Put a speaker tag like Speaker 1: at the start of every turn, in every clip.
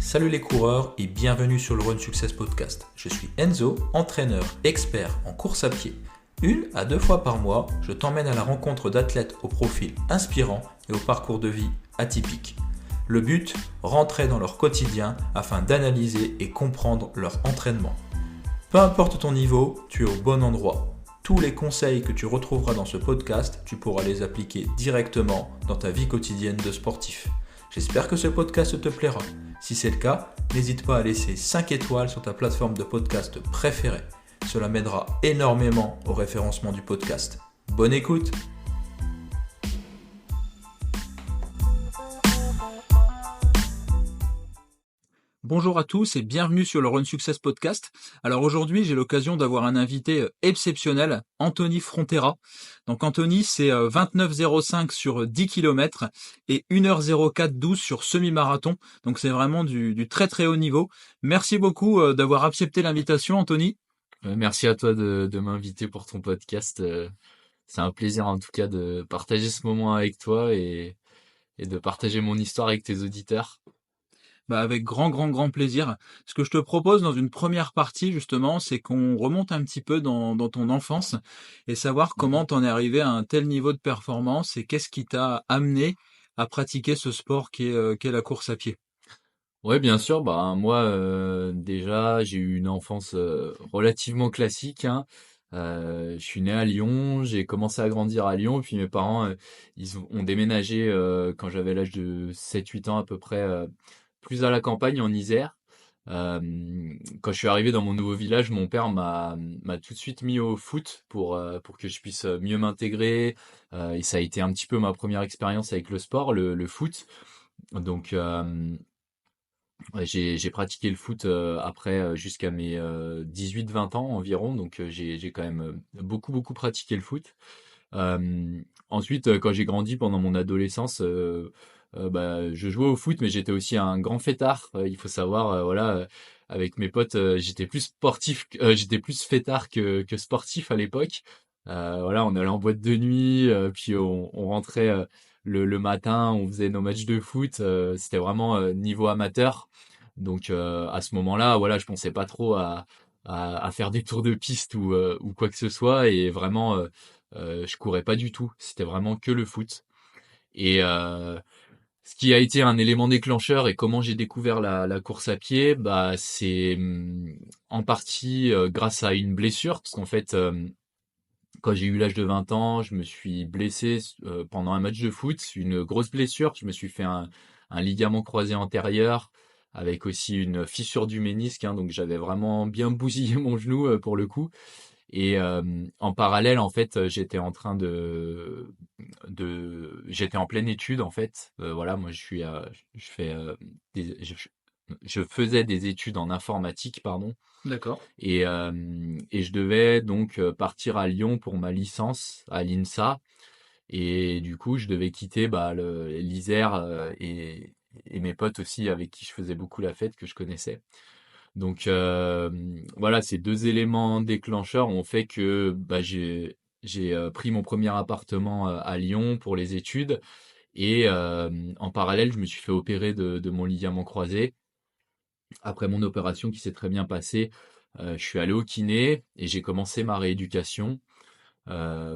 Speaker 1: Salut les coureurs et bienvenue sur le Run Success Podcast. Je suis Enzo, entraîneur expert en course à pied. 1 à 2 fois par mois, je t'emmène à la rencontre d'athlètes au profil inspirant et au parcours de vie atypique. Le but, rentrer dans leur quotidien afin d'analyser et comprendre leur entraînement. Peu importe ton niveau, tu es au bon endroit. Tous les conseils que tu retrouveras dans ce podcast, tu pourras les appliquer directement dans ta vie quotidienne de sportif. J'espère que ce podcast te plaira. Si c'est le cas, n'hésite pas à laisser 5 étoiles sur ta plateforme de podcast préférée. Cela m'aidera énormément au référencement du podcast. Bonne écoute! Bonjour à tous et bienvenue sur le Run Success Podcast. Alors aujourd'hui, j'ai l'occasion d'avoir un invité exceptionnel, Anthony Frontera. Donc Anthony, c'est 29,05 sur 10 km et 1h04,12 sur semi-marathon. Donc c'est vraiment du très très haut niveau. Merci beaucoup d'avoir accepté l'invitation, Anthony.
Speaker 2: Merci à toi de m'inviter pour ton podcast. C'est un plaisir en tout cas de partager ce moment avec toi et de partager mon histoire avec tes auditeurs.
Speaker 1: Avec grand plaisir. Ce que je te propose dans une première partie, justement, c'est qu'on remonte un petit peu dans ton enfance et savoir comment t'en es arrivé à un tel niveau de performance et qu'est-ce qui t'a amené à pratiquer ce sport qui est la course à pied.
Speaker 2: Ouais, bien sûr. Bah moi déjà j'ai eu une enfance relativement classique, hein. Je suis né à Lyon, j'ai commencé à grandir à Lyon, puis mes parents ont déménagé quand j'avais l'âge de 7-8 ans à peu près, plus à la campagne en Isère. Quand je suis arrivé dans mon nouveau village, mon père m'a tout de suite mis au foot pour que je puisse mieux m'intégrer. Et ça a été un petit peu ma première expérience avec le sport, le foot. Donc ouais, j'ai pratiqué le foot après jusqu'à mes 18-20 ans environ. Donc j'ai quand même beaucoup pratiqué le foot. Ensuite, quand j'ai grandi pendant mon adolescence, je jouais au foot, mais j'étais aussi un grand fêtard. Il faut savoir, voilà, avec mes potes, j'étais plus sportif, j'étais plus fêtard que sportif à l'époque. Voilà, on allait en boîte de nuit, puis on rentrait le matin, on faisait nos matchs de foot. C'était vraiment niveau amateur. Donc à ce moment-là, voilà, je pensais pas trop à faire des tours de piste ou quoi que ce soit, et vraiment je courais pas du tout. C'était vraiment que le foot. Et ce qui a été un élément déclencheur et comment j'ai découvert la course à pied, bah c'est en partie grâce à une blessure, parce qu'en fait quand j'ai eu l'âge de 20 ans, je me suis blessé pendant un match de foot, une grosse blessure. Je me suis fait un ligament croisé antérieur avec aussi une fissure du ménisque, hein, donc j'avais vraiment bien bousillé mon genou pour le coup. Et en parallèle, en fait, j'étais en pleine étude en fait. Voilà, moi je fais je faisais des études en informatique, pardon.
Speaker 1: D'accord.
Speaker 2: Et je devais donc partir à Lyon pour ma licence à l'INSA. Et du coup, je devais quitter l'Isère et mes potes aussi avec qui je faisais beaucoup la fête, que je connaissais. Donc voilà, ces deux éléments déclencheurs ont fait que j'ai pris mon premier appartement à Lyon pour les études. Et en parallèle, je me suis fait opérer de mon ligament croisé. Après mon opération qui s'est très bien passée, je suis allé au kiné et j'ai commencé ma rééducation.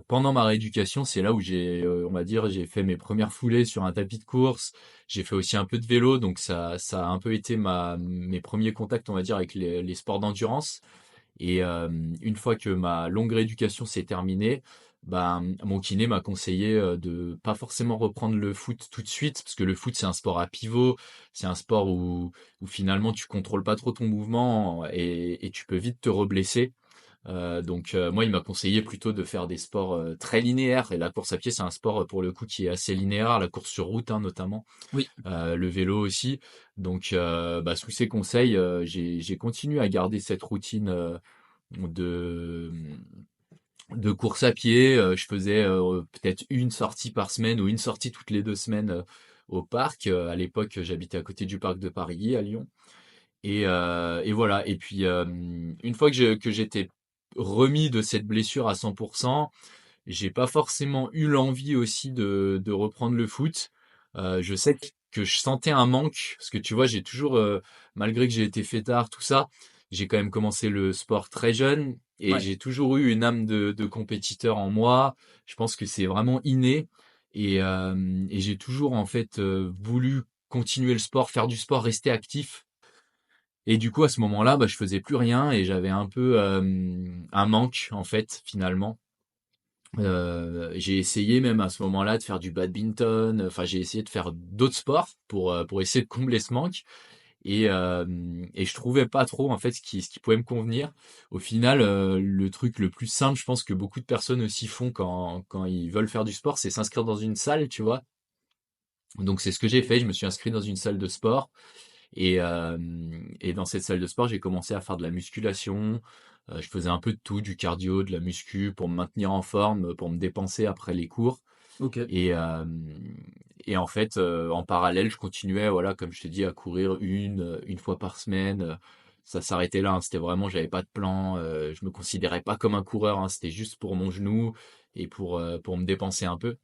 Speaker 2: Pendant ma rééducation, c'est là où on va dire, j'ai fait mes premières foulées sur un tapis de course. J'ai fait aussi un peu de vélo, donc ça a un peu été mes premiers contacts, on va dire, avec les sports d'endurance. Et une fois que ma longue rééducation s'est terminée, ben, mon kiné m'a conseillé de pas forcément reprendre le foot tout de suite, parce que le foot c'est un sport à pivot, c'est un sport où finalement tu contrôles pas trop ton mouvement et tu peux vite te reblesser. Donc moi, il m'a conseillé plutôt de faire des sports très linéaires. Et la course à pied, c'est un sport pour le coup qui est assez linéaire, la course sur route, hein, notamment,
Speaker 1: Oui.
Speaker 2: le vélo aussi. Donc sous ses conseils, j'ai continué à garder cette routine de de course à pied. Je faisais peut-être une sortie par semaine ou une sortie toutes les 2 semaines au parc. À l'époque, j'habitais à côté du parc de Paris, à Lyon. Et voilà. Et puis une fois que j'étais remis de cette blessure à 100%, j'ai pas forcément eu l'envie aussi de reprendre le foot. Je sais que que je sentais un manque, parce que tu vois, j'ai toujours, malgré que j'ai été fêtard, tout ça, j'ai quand même commencé le sport très jeune et
Speaker 1: Ouais.
Speaker 2: j'ai toujours eu une âme de compétiteur en moi. Je pense que c'est vraiment inné et j'ai toujours en fait voulu continuer le sport, faire du sport, rester actif. Et du coup, à ce moment-là, bah, je faisais plus rien et j'avais un peu un manque en fait finalement. J'ai essayé même à ce moment-là de faire du badminton. Enfin, j'ai essayé de faire d'autres sports pour essayer de combler ce manque. Et je trouvais pas trop en fait ce qui pouvait me convenir. Au final, le truc le plus simple, je pense que beaucoup de personnes aussi font quand ils veulent faire du sport, c'est s'inscrire dans une salle, tu vois. Donc c'est ce que j'ai fait. Je me suis inscrit dans une salle de sport. Et dans cette salle de sport, j'ai commencé à faire de la musculation. Je faisais un peu de tout, du cardio, de la muscu, pour me maintenir en forme, pour me dépenser après les cours.
Speaker 1: Ok.
Speaker 2: Et, euh, et en fait, en parallèle, je continuais, voilà, comme je te dis, à courir une fois par semaine. Ça s'arrêtait là, hein. C'était vraiment, j'avais pas de plan. Je me considérais pas comme un coureur, hein. C'était juste pour mon genou et pour me dépenser un peu.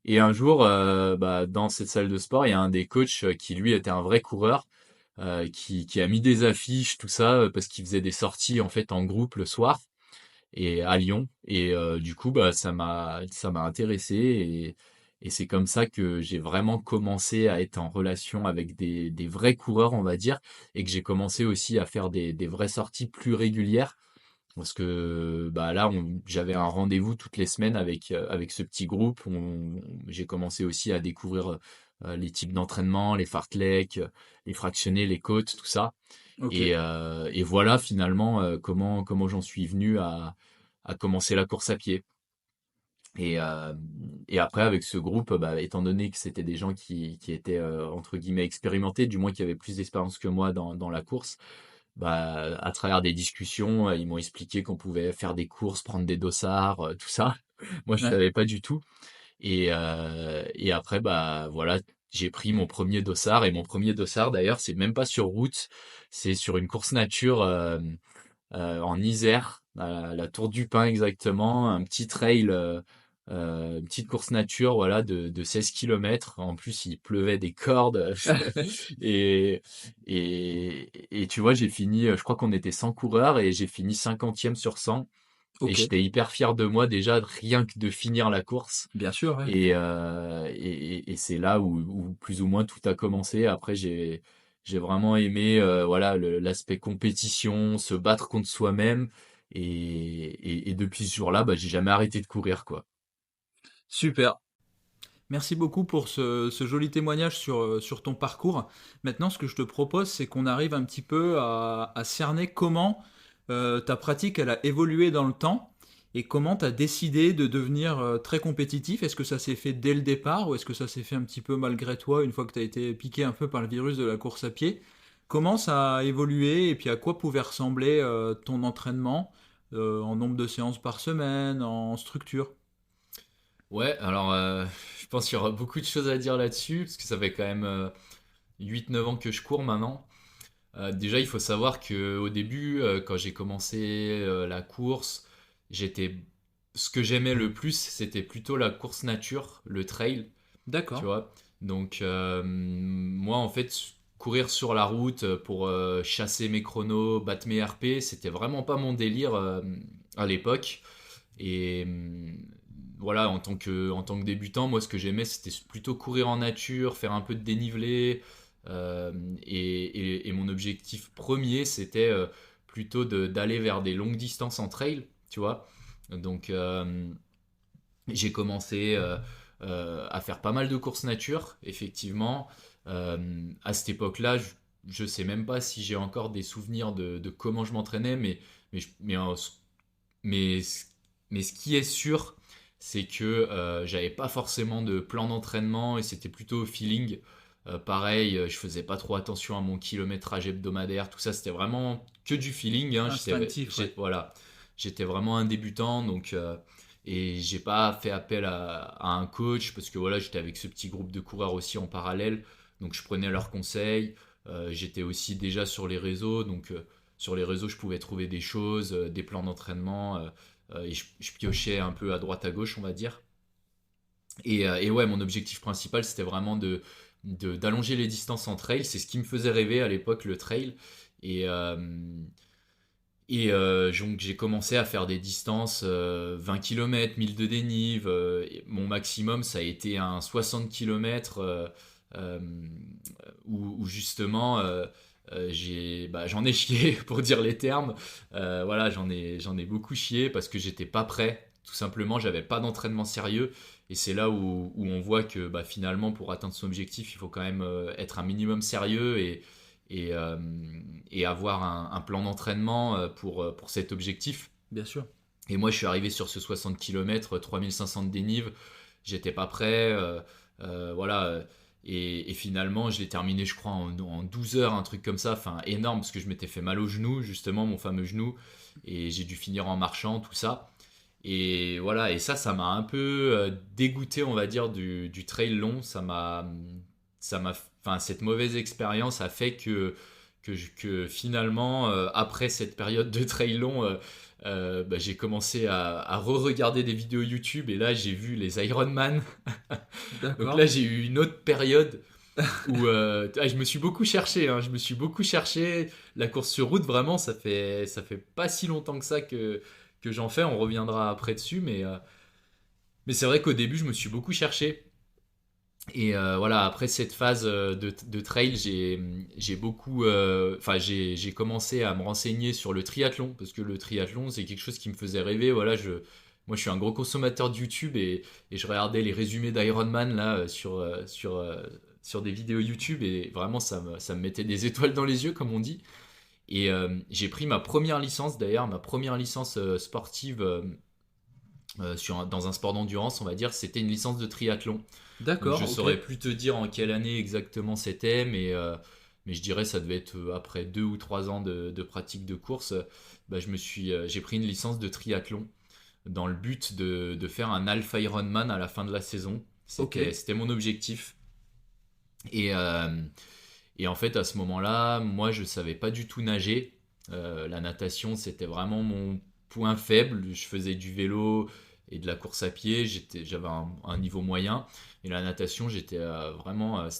Speaker 2: Et un jour, bah, dans cette salle de sport, il y a un des coachs qui, lui, était un vrai coureur, qui a mis des affiches, tout ça, parce qu'il faisait des sorties, en fait, en groupe le soir et à Lyon. Et du coup, bah, ça m'a intéressé et c'est comme ça que j'ai vraiment commencé à être en relation avec des vrais coureurs, on va dire, et que j'ai commencé aussi à faire des vraies sorties plus régulières. Parce que bah là, j'avais un rendez-vous toutes les semaines avec ce petit groupe. J'ai commencé aussi à découvrir les types d'entraînement, les fartleks, les fractionnés, les côtes, tout ça.
Speaker 1: Ok.
Speaker 2: Et voilà finalement comment j'en suis venu à commencer la course à pied. Et, euh, et après, avec ce groupe, bah, étant donné que c'était des gens qui étaient entre guillemets expérimentés, du moins qui avaient plus d'expérience que moi dans la course, bah, à travers des discussions, ils m'ont expliqué qu'on pouvait faire des courses, prendre des dossards, tout ça. Moi, je
Speaker 1: Ouais.
Speaker 2: savais pas du tout. Et après, bah voilà, j'ai pris mon premier dossard. Et mon premier dossard, d'ailleurs, c'est même pas sur route, c'est sur une course nature en Isère, à la Tour du Pin exactement, un petit trail, une petite course nature, voilà, de 16 kilomètres. En plus, il pleuvait des cordes. Et, et tu vois, j'ai fini, je crois qu'on était 100 coureurs et j'ai fini 50e sur 100. Et
Speaker 1: Ok.
Speaker 2: j'étais hyper fier de moi déjà, rien que de finir la course.
Speaker 1: Bien sûr, ouais.
Speaker 2: Et c'est là où plus ou moins tout a commencé. Après, j'ai vraiment aimé voilà l'aspect compétition, se battre contre soi-même. Et depuis ce jour-là, bah, j'ai jamais arrêté de courir, quoi.
Speaker 1: Super. Merci beaucoup pour ce joli témoignage sur ton parcours. Maintenant, ce que je te propose, c'est qu'on arrive un petit peu à cerner comment ta pratique elle a évolué dans le temps et comment tu as décidé de devenir très compétitif. Est-ce que ça s'est fait dès le départ ou est-ce que ça s'est fait un petit peu malgré toi une fois que tu as été piqué un peu par le virus de la course à pied? Comment ça a évolué et puis à quoi pouvait ressembler ton entraînement en nombre de séances par semaine, en structure?
Speaker 2: Ouais, alors je pense qu'il y aura beaucoup de choses à dire là-dessus, parce que ça fait quand même 8-9 ans que je cours maintenant. Déjà, il faut savoir que au début, quand j'ai commencé la course, j'étais, ce que j'aimais le plus, c'était plutôt la course nature, le trail, tu
Speaker 1: D'accord.
Speaker 2: vois. Donc, moi, en fait, courir sur la route pour chasser mes chronos, battre mes RP, c'était vraiment pas mon délire à l'époque. Et voilà, en tant que débutant, moi, ce que j'aimais, c'était plutôt courir en nature, faire un peu de dénivelé. euh, et mon objectif premier, c'était plutôt d'aller vers des longues distances en trail, tu vois. Donc, j'ai commencé à faire pas mal de courses nature, effectivement. À cette époque-là, je sais même pas si j'ai encore des souvenirs de comment je m'entraînais, mais, je- mais, euh, mais, ce- mais ce qui est sûr, c'est que j'avais pas forcément de plan d'entraînement et c'était plutôt au feeling. Pareil, je faisais pas trop attention à mon kilométrage hebdomadaire, tout ça, c'était vraiment que du feeling, hein.
Speaker 1: Instinctif, ouais.
Speaker 2: Voilà, j'étais vraiment un débutant, donc et j'ai pas fait appel à un coach parce que voilà, j'étais avec ce petit groupe de coureurs aussi en parallèle, donc je prenais leurs conseils. J'étais aussi déjà sur les réseaux, donc sur les réseaux, je pouvais trouver des choses, des plans d'entraînement, et je piochais un peu à droite à gauche, on va dire. Et ouais, mon objectif principal, c'était vraiment d'allonger les distances en trail. C'est ce qui me faisait rêver à l'époque, le trail. Et, euh, donc j'ai commencé à faire des distances 20 km, 1000 de dénive. Mon maximum, ça a été un 60 km euh, où justement j'en ai chié pour dire les termes. Voilà, j'en ai beaucoup chié parce que j'étais pas prêt. Tout simplement, j'avais pas d'entraînement sérieux. Et c'est là où on voit que finalement, pour atteindre son objectif, il faut quand même être un minimum sérieux et, euh, et avoir un plan d'entraînement pour cet objectif.
Speaker 1: Bien sûr.
Speaker 2: Et moi, je suis arrivé sur ce 60 km, 3500 de dénive, j'étais pas prêt, voilà. Et finalement, je l'ai terminé, je crois, en 12 heures, un truc comme ça, enfin énorme, parce que je m'étais fait mal au genou, justement, mon fameux genou, et j'ai dû finir en marchant, tout ça. Et voilà, et ça m'a un peu dégoûté, on va dire, du trail long. Enfin, cette mauvaise expérience a fait que finalement, après cette période de trail long, j'ai commencé à re-regarder des vidéos YouTube et là, j'ai vu les Ironman. Donc
Speaker 1: D'accord.
Speaker 2: là, j'ai eu une autre période où je me suis beaucoup cherché, hein, je me suis beaucoup cherché. La course sur route, vraiment, ça fait pas si longtemps que ça que j'en fais. On reviendra après dessus, mais c'est vrai qu'au début, je me suis beaucoup cherché. Et voilà, après cette phase de trail, j'ai beaucoup, enfin j'ai commencé à me renseigner sur le triathlon parce que le triathlon c'est quelque chose qui me faisait rêver. Voilà, moi je suis un gros consommateur de YouTube et je regardais les résumés d'Ironman là sur des vidéos YouTube et vraiment ça me mettait des étoiles dans les yeux comme on dit. Et j'ai pris ma première licence d'ailleurs, ma première licence sportive dans un sport d'endurance, on va dire, c'était une licence de triathlon. Donc je
Speaker 1: D'accord, ok.
Speaker 2: saurais plus te dire en quelle année exactement c'était, mais je dirais ça devait être après 2 ou 3 ans de pratique de course. J'ai pris une licence de triathlon dans le but de faire un Alpha Ironman à la fin de la saison.
Speaker 1: Ok.
Speaker 2: C'était mon objectif. Et, euh, et en fait, à ce moment-là, moi, je savais pas du tout nager. La natation, c'était vraiment mon point faible. Je faisais du vélo et de la course à pied. J'avais un niveau moyen. Et la natation, c'était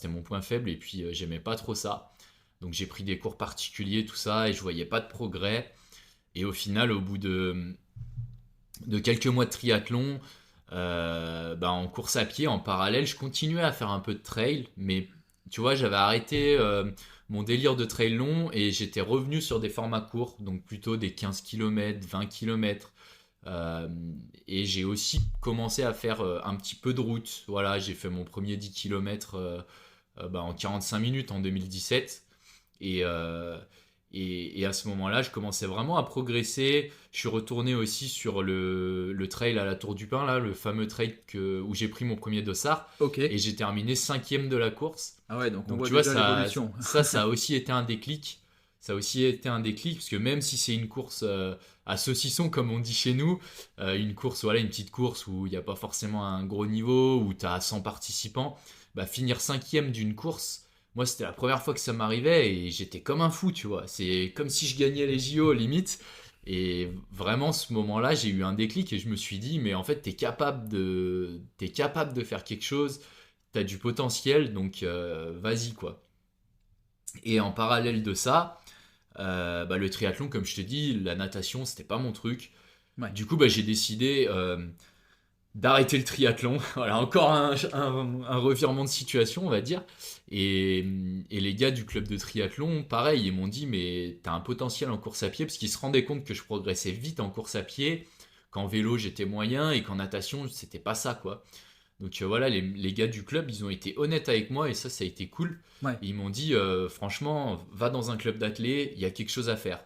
Speaker 2: mon point faible. Et puis, j'aimais pas trop ça. Donc, j'ai pris des cours particuliers, tout ça, et je voyais pas de progrès. Et au final, au bout de quelques mois de triathlon, en course à pied, en parallèle, je continuais à faire un peu de trail, mais tu vois, j'avais arrêté mon délire de trail long et j'étais revenu sur des formats courts, donc plutôt des 15 km, 20 km. Euh, et j'ai aussi commencé à faire un petit peu de route. Voilà, j'ai fait mon premier 10 km en 45 minutes en 2017. Et, euh, et à ce moment-là, je commençais vraiment à progresser. Je suis retourné aussi sur le trail à la Tour du Pin, là, le fameux trail où j'ai pris mon premier dossard.
Speaker 1: Ok.
Speaker 2: Et j'ai terminé cinquième de la course.
Speaker 1: Ah ouais, donc on
Speaker 2: Donc
Speaker 1: voit
Speaker 2: tu vois,
Speaker 1: déjà
Speaker 2: ça,
Speaker 1: l'évolution.
Speaker 2: ça a aussi été un déclic. Ça a aussi été un déclic, parce que même si c'est une course à saucisson, comme on dit chez nous, une course, voilà, une petite course où il n'y a pas forcément un gros niveau, où tu as 100 participants, finir cinquième d'une course, moi c'était la première fois que ça m'arrivait et j'étais comme un fou, tu vois. C'est comme si je gagnais les JO limite. Et vraiment, ce moment-là, j'ai eu un déclic et je me suis dit, mais en fait, t'es capable de faire quelque chose, t'as du potentiel, donc vas-y, quoi. Et en parallèle de ça, le triathlon, comme je te dis, la natation, c'était pas mon truc.
Speaker 1: Ouais.
Speaker 2: Du coup, j'ai décidé d'arrêter le triathlon. Voilà, encore un revirement de situation, on va dire. Et, et les gars du club de triathlon, pareil, ils m'ont dit, mais t'as un potentiel en course à pied, parce qu'ils se rendaient compte que je progressais vite en course à pied, qu'en vélo j'étais moyen, et qu'en natation, c'était pas ça, quoi. Donc voilà, les gars du club, ils ont été honnêtes avec moi, et ça a été cool.
Speaker 1: Ouais.
Speaker 2: Et ils m'ont dit, franchement, va dans un club d'athlètes, il y a quelque chose à faire.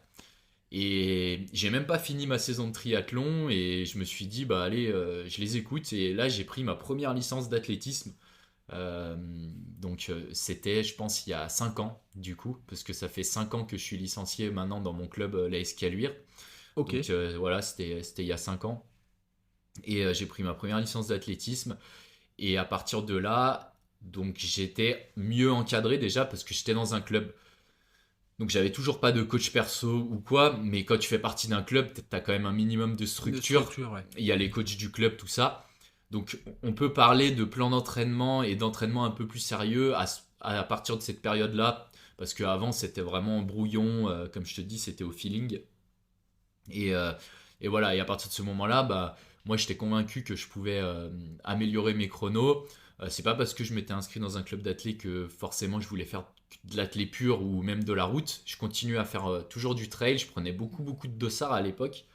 Speaker 2: Et j'ai même pas fini ma saison de triathlon et je me suis dit, bah allez, je les écoute. Et là, j'ai pris ma première licence d'athlétisme. C'était, je pense, il y a 5 ans, du coup, parce que ça fait 5 ans que je suis licencié maintenant dans mon club, la Escaluire.
Speaker 1: Ok.
Speaker 2: Donc voilà, c'était il y a 5 ans. Et j'ai pris ma première licence d'athlétisme. Et à partir de là, donc j'étais mieux encadré déjà parce que j'étais dans un club. Donc j'avais toujours pas de coach perso ou quoi, mais quand tu fais partie d'un club, t'as quand même un minimum de
Speaker 1: De
Speaker 2: structure.
Speaker 1: structure, ouais.
Speaker 2: Il y a les coachs du club, tout ça. Donc on peut parler de plan d'entraînement et d'entraînement un peu plus sérieux à partir de cette période-là, parce qu'avant c'était vraiment brouillon, comme je te dis, c'était au feeling. Et, euh, et voilà, et à partir de ce moment-là, bah, moi j'étais convaincu que je pouvais améliorer mes chronos. C'est pas parce que je m'étais inscrit dans un club d'athlé que forcément je voulais faire de l'athlé pur ou même de la route. Je continuais à faire toujours du trail, je prenais beaucoup de dossards à l'époque.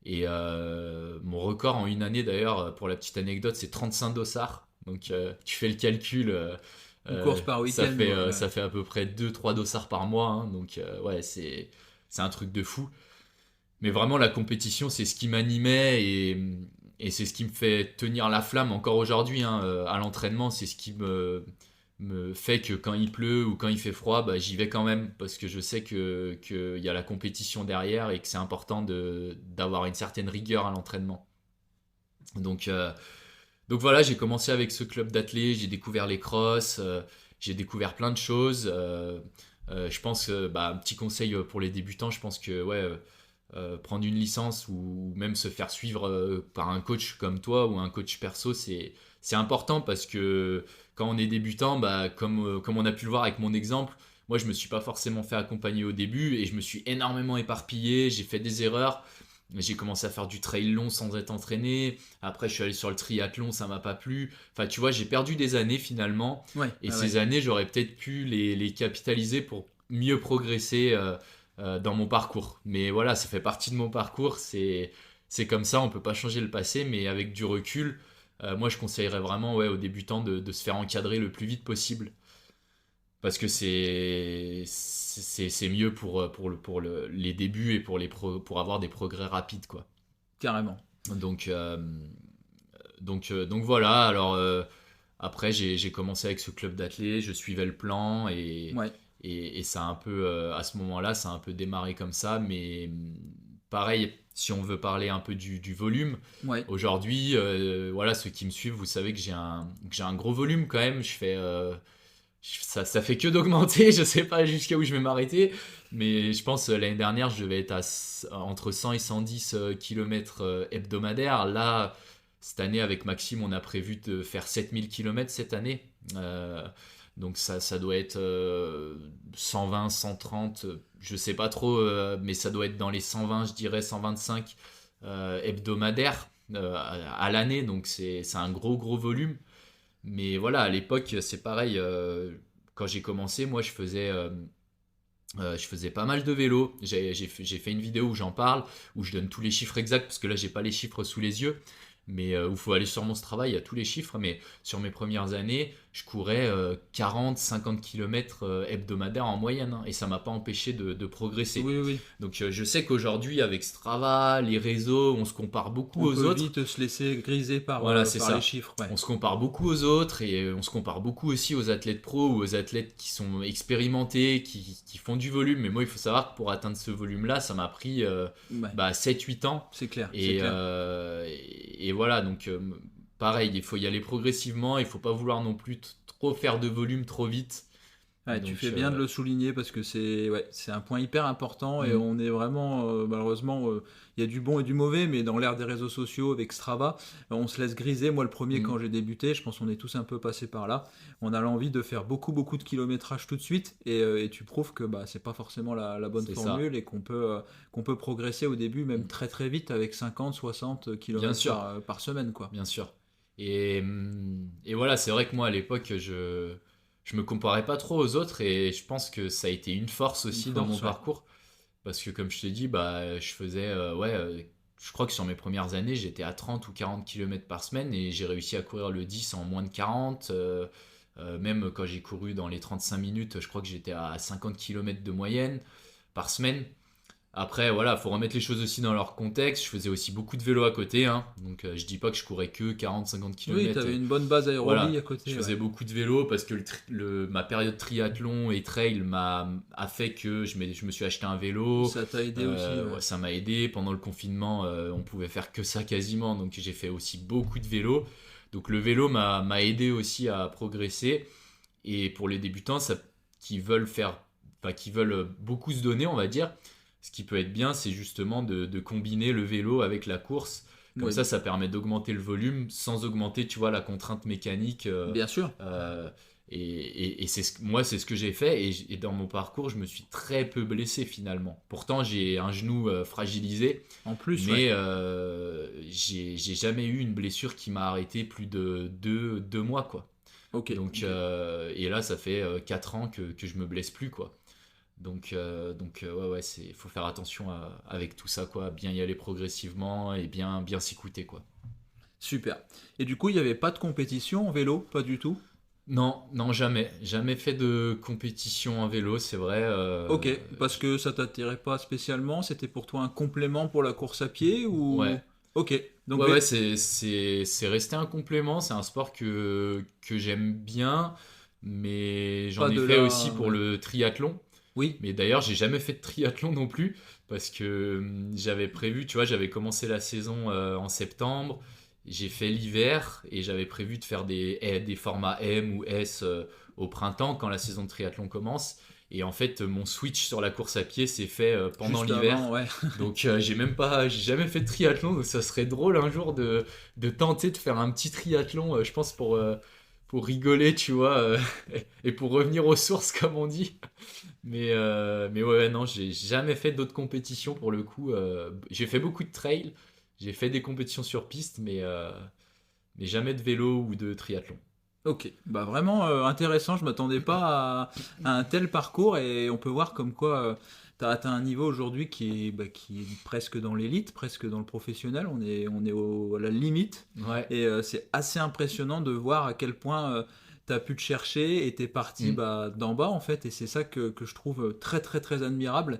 Speaker 2: Et mon record en une année d'ailleurs, pour la petite anecdote, c'est 35 dossards. Donc tu fais le calcul,
Speaker 3: Une course par week-end.
Speaker 2: ça fait à peu près 2-3 dossards par mois, hein. Donc ouais, c'est un truc de fou. Mais vraiment, la compétition, c'est ce qui m'animait et c'est ce qui me fait tenir la flamme encore aujourd'hui, hein, à l'entraînement. C'est ce qui me fait que quand il pleut ou quand il fait froid, bah, j'y vais quand même parce que je sais qu'il y a la compétition derrière et que c'est important d'avoir une certaine rigueur à l'entraînement. Donc, euh, donc voilà, j'ai commencé avec ce club d'athlé, j'ai découvert les crosses, j'ai découvert plein de choses. Je pense que, bah, un petit conseil pour les débutants, je pense que ouais, prendre une licence ou même se faire suivre par un coach comme toi ou un coach perso, c'est important parce que quand on est débutant, bah, comme on a pu le voir avec mon exemple, moi je me suis pas forcément fait accompagner au début et je me suis énormément éparpillé, j'ai fait des erreurs. J'ai commencé à faire du trail long sans être entraîné. Après, je suis allé sur le triathlon, ça m'a pas plu. Enfin, tu vois, j'ai perdu des années finalement.
Speaker 3: Ouais,
Speaker 2: Et
Speaker 3: ouais,
Speaker 2: ces
Speaker 3: ouais.
Speaker 2: années, j'aurais peut-être pu les capitaliser pour mieux progresser dans mon parcours. Mais voilà, ça fait partie de mon parcours. C'est comme ça, on peut pas changer le passé. Mais avec du recul, moi, je conseillerais vraiment ouais, aux débutants de se faire encadrer le plus vite possible. Parce que c'est mieux les débuts et pour avoir des progrès rapides, quoi.
Speaker 3: Carrément.
Speaker 2: Donc, euh, donc voilà, alors après j'ai commencé avec ce club d'athlé, je suivais le plan
Speaker 3: Ouais.
Speaker 2: et ça a un peu, à ce moment-là, ça a un peu démarré comme ça, mais pareil, si on veut parler un peu du volume,
Speaker 3: Ouais.
Speaker 2: aujourd'hui, voilà, ceux qui me suivent, vous savez que j'ai un gros volume quand même, ça fait que d'augmenter, je sais pas jusqu'à où je vais m'arrêter, mais je pense l'année dernière je devais être entre 100 et 110 km hebdomadaires. Là, cette année avec Maxime, on a prévu de faire 7000 km cette année. Donc ça doit être 120, 130, je sais pas trop, mais ça doit être dans les 120, je dirais 125 hebdomadaires à l'année, donc c'est un gros volume. Mais voilà, à l'époque, c'est pareil. Quand j'ai commencé, moi, je faisais pas mal de vélo. J'ai fait une vidéo où j'en parle, où je donne tous les chiffres exacts, parce que là, j'ai pas les chiffres sous les yeux. Mais où il faut aller sur mon Strava, il y a tous les chiffres. Mais sur mes premières années, je courais 40, 50 km hebdomadaires en moyenne, hein, et ça m'a pas empêché de progresser.
Speaker 3: Oui, oui.
Speaker 2: Donc je sais qu'aujourd'hui, avec Strava, les réseaux, on se compare beaucoup
Speaker 3: On
Speaker 2: aux
Speaker 3: peut
Speaker 2: autres.
Speaker 3: vite se laisser griser
Speaker 2: Voilà, c'est
Speaker 3: par
Speaker 2: ça.
Speaker 3: les chiffres. Ouais.
Speaker 2: On se compare beaucoup aux autres et on se compare beaucoup aussi aux athlètes pros ou aux athlètes qui sont expérimentés, qui font du volume. Mais moi, il faut savoir que pour atteindre ce volume-là, ça m'a pris
Speaker 3: Ouais.
Speaker 2: bah, 7-8 ans.
Speaker 3: C'est clair. C'est
Speaker 2: Et,
Speaker 3: clair.
Speaker 2: et voilà, donc pareil, il faut y aller progressivement. Il faut pas vouloir non plus trop faire de volume trop vite.
Speaker 3: Ouais, tu
Speaker 2: Donc,
Speaker 3: fais bien de le souligner parce que c'est un point hyper important et
Speaker 2: mm,
Speaker 3: on est vraiment, malheureusement, il y a du bon et du mauvais, mais dans l'ère des réseaux sociaux avec Strava, on se laisse griser. Moi, le premier, quand
Speaker 2: mm,
Speaker 3: j'ai débuté, je pense qu'on est tous un peu passés par là. On a l'envie de faire beaucoup de kilométrage tout de suite et tu prouves que bah, c'est pas forcément la bonne
Speaker 2: c'est ça.
Speaker 3: formule et qu'on peut progresser au début, même
Speaker 2: Mm.
Speaker 3: très vite avec 50, 60
Speaker 2: Bien
Speaker 3: kilomètres
Speaker 2: sûr.
Speaker 3: par semaine, quoi.
Speaker 2: Bien sûr. Et voilà, c'est vrai que moi à l'époque, je me comparais pas trop aux autres et je pense que ça a été une force
Speaker 3: Une
Speaker 2: aussi dans mon
Speaker 3: force, ouais.
Speaker 2: parcours. Parce que comme je t'ai dit, bah, je faisais, ouais, je crois que sur mes premières années, j'étais à 30 ou 40 km par semaine et j'ai réussi à courir le 10 en moins de 40. Même quand j'ai couru dans les 35 minutes, je crois que j'étais à 50 km de moyenne par semaine. Après, voilà, faut remettre les choses aussi dans leur contexte. Je faisais aussi beaucoup de vélo à côté, hein. Donc, je dis pas que je courais que 40-50
Speaker 3: Oui, tu
Speaker 2: km.
Speaker 3: avais une bonne base aérobie
Speaker 2: Voilà,
Speaker 3: à
Speaker 2: je
Speaker 3: côté,
Speaker 2: faisais
Speaker 3: ouais.
Speaker 2: beaucoup de vélo parce que ma période triathlon et trail a fait que je me suis acheté un vélo.
Speaker 3: Ça t'a aidé aussi, ouais.
Speaker 2: Ouais, ça m'a aidé. Pendant le confinement, on pouvait faire que ça quasiment. Donc, j'ai fait aussi beaucoup de vélo. Donc, le vélo m'a aidé aussi à progresser. Et pour les débutants, qui veulent enfin, qui veulent beaucoup se donner, on va dire, ce qui peut être bien, c'est justement de combiner le vélo avec la course. Comme
Speaker 3: Ouais,
Speaker 2: ça permet d'augmenter le volume sans augmenter, tu vois, la contrainte mécanique.
Speaker 3: bien sûr.
Speaker 2: Euh, Et moi, c'est ce que j'ai fait. Et dans mon parcours, je me suis très peu blessé finalement. Pourtant, j'ai un genou fragilisé,
Speaker 3: En plus, ouais.
Speaker 2: mais j'ai jamais eu une blessure qui m'a arrêté plus de deux mois, quoi.
Speaker 3: Ok.
Speaker 2: Donc, et là, ça fait 4 ans que je me blesse plus, quoi. Donc ouais, faut faire attention avec tout ça, quoi. Bien y aller progressivement et bien s'écouter, quoi.
Speaker 3: Super. Et du coup, il n'y avait pas de compétition en vélo, pas du tout?
Speaker 2: Non, non, jamais. Jamais fait de compétition en vélo, c'est vrai.
Speaker 3: Ok, parce que ça t'attirait pas spécialement, c'était pour toi un complément pour la course à pied ou...
Speaker 2: Ouais.
Speaker 3: Ok, donc
Speaker 2: Ouais, c'est resté un complément. C'est un sport que j'aime bien, mais j'en
Speaker 3: pas
Speaker 2: ai
Speaker 3: de
Speaker 2: fait aussi
Speaker 3: là...
Speaker 2: pour
Speaker 3: Ouais.
Speaker 2: le triathlon.
Speaker 3: Oui,
Speaker 2: Mais d'ailleurs, j'ai jamais fait de triathlon non plus parce que j'avais prévu, tu vois, j'avais commencé la saison en septembre, j'ai fait l'hiver et j'avais prévu de faire des formats M ou S au printemps quand la saison de triathlon commence. Et en fait, mon switch sur la course à pied s'est fait pendant
Speaker 3: juste avant,
Speaker 2: l'hiver.
Speaker 3: ouais.
Speaker 2: Donc, j'ai jamais fait de triathlon. Donc, ça serait drôle un jour de tenter de faire un petit triathlon, je pense, pour rigoler, tu vois, et pour revenir aux sources, comme on dit. Mais ouais, non, j'ai jamais fait d'autres compétitions pour le coup. J'ai fait beaucoup de trail, j'ai fait des compétitions sur piste, mais jamais de vélo ou de triathlon.
Speaker 3: Ok, bah vraiment intéressant, je m'attendais pas à un tel parcours et on peut voir comme quoi tu as atteint un niveau aujourd'hui qui est presque dans l'élite, presque dans le professionnel, on est à la limite
Speaker 2: Ouais.
Speaker 3: et c'est assez impressionnant de voir à quel point tu as pu te chercher et t'es parti
Speaker 2: Mm.
Speaker 3: d'en bas en fait et c'est ça que je trouve très très très admirable,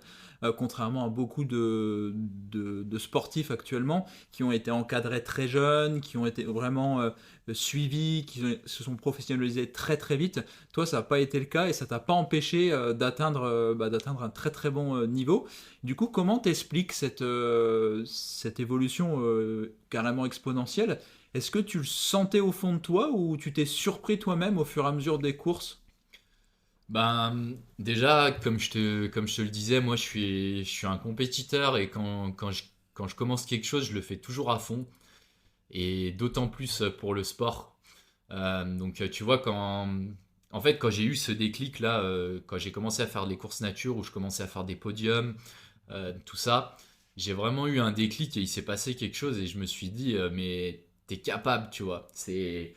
Speaker 3: contrairement à beaucoup de sportifs actuellement qui ont été encadrés très jeunes, qui ont été vraiment suivis, se sont professionnalisés très très vite. Toi, ça n'a pas été le cas et ça t'a pas empêché d'atteindre un très très bon niveau. Du coup, comment t'expliques cette évolution carrément exponentielle? Est-ce que tu le sentais au fond de toi ou tu t'es surpris toi-même au fur et à mesure des courses?
Speaker 2: Ben, déjà, comme je te le disais, moi je suis un compétiteur et quand je commence quelque chose, je le fais toujours à fond et d'autant plus pour le sport. Donc tu vois, en fait, quand j'ai eu ce déclic là, quand j'ai commencé à faire des courses nature, où je commençais à faire des podiums, tout ça, j'ai vraiment eu un déclic et il s'est passé quelque chose et je me suis dit, mais t'es capable, tu vois. Et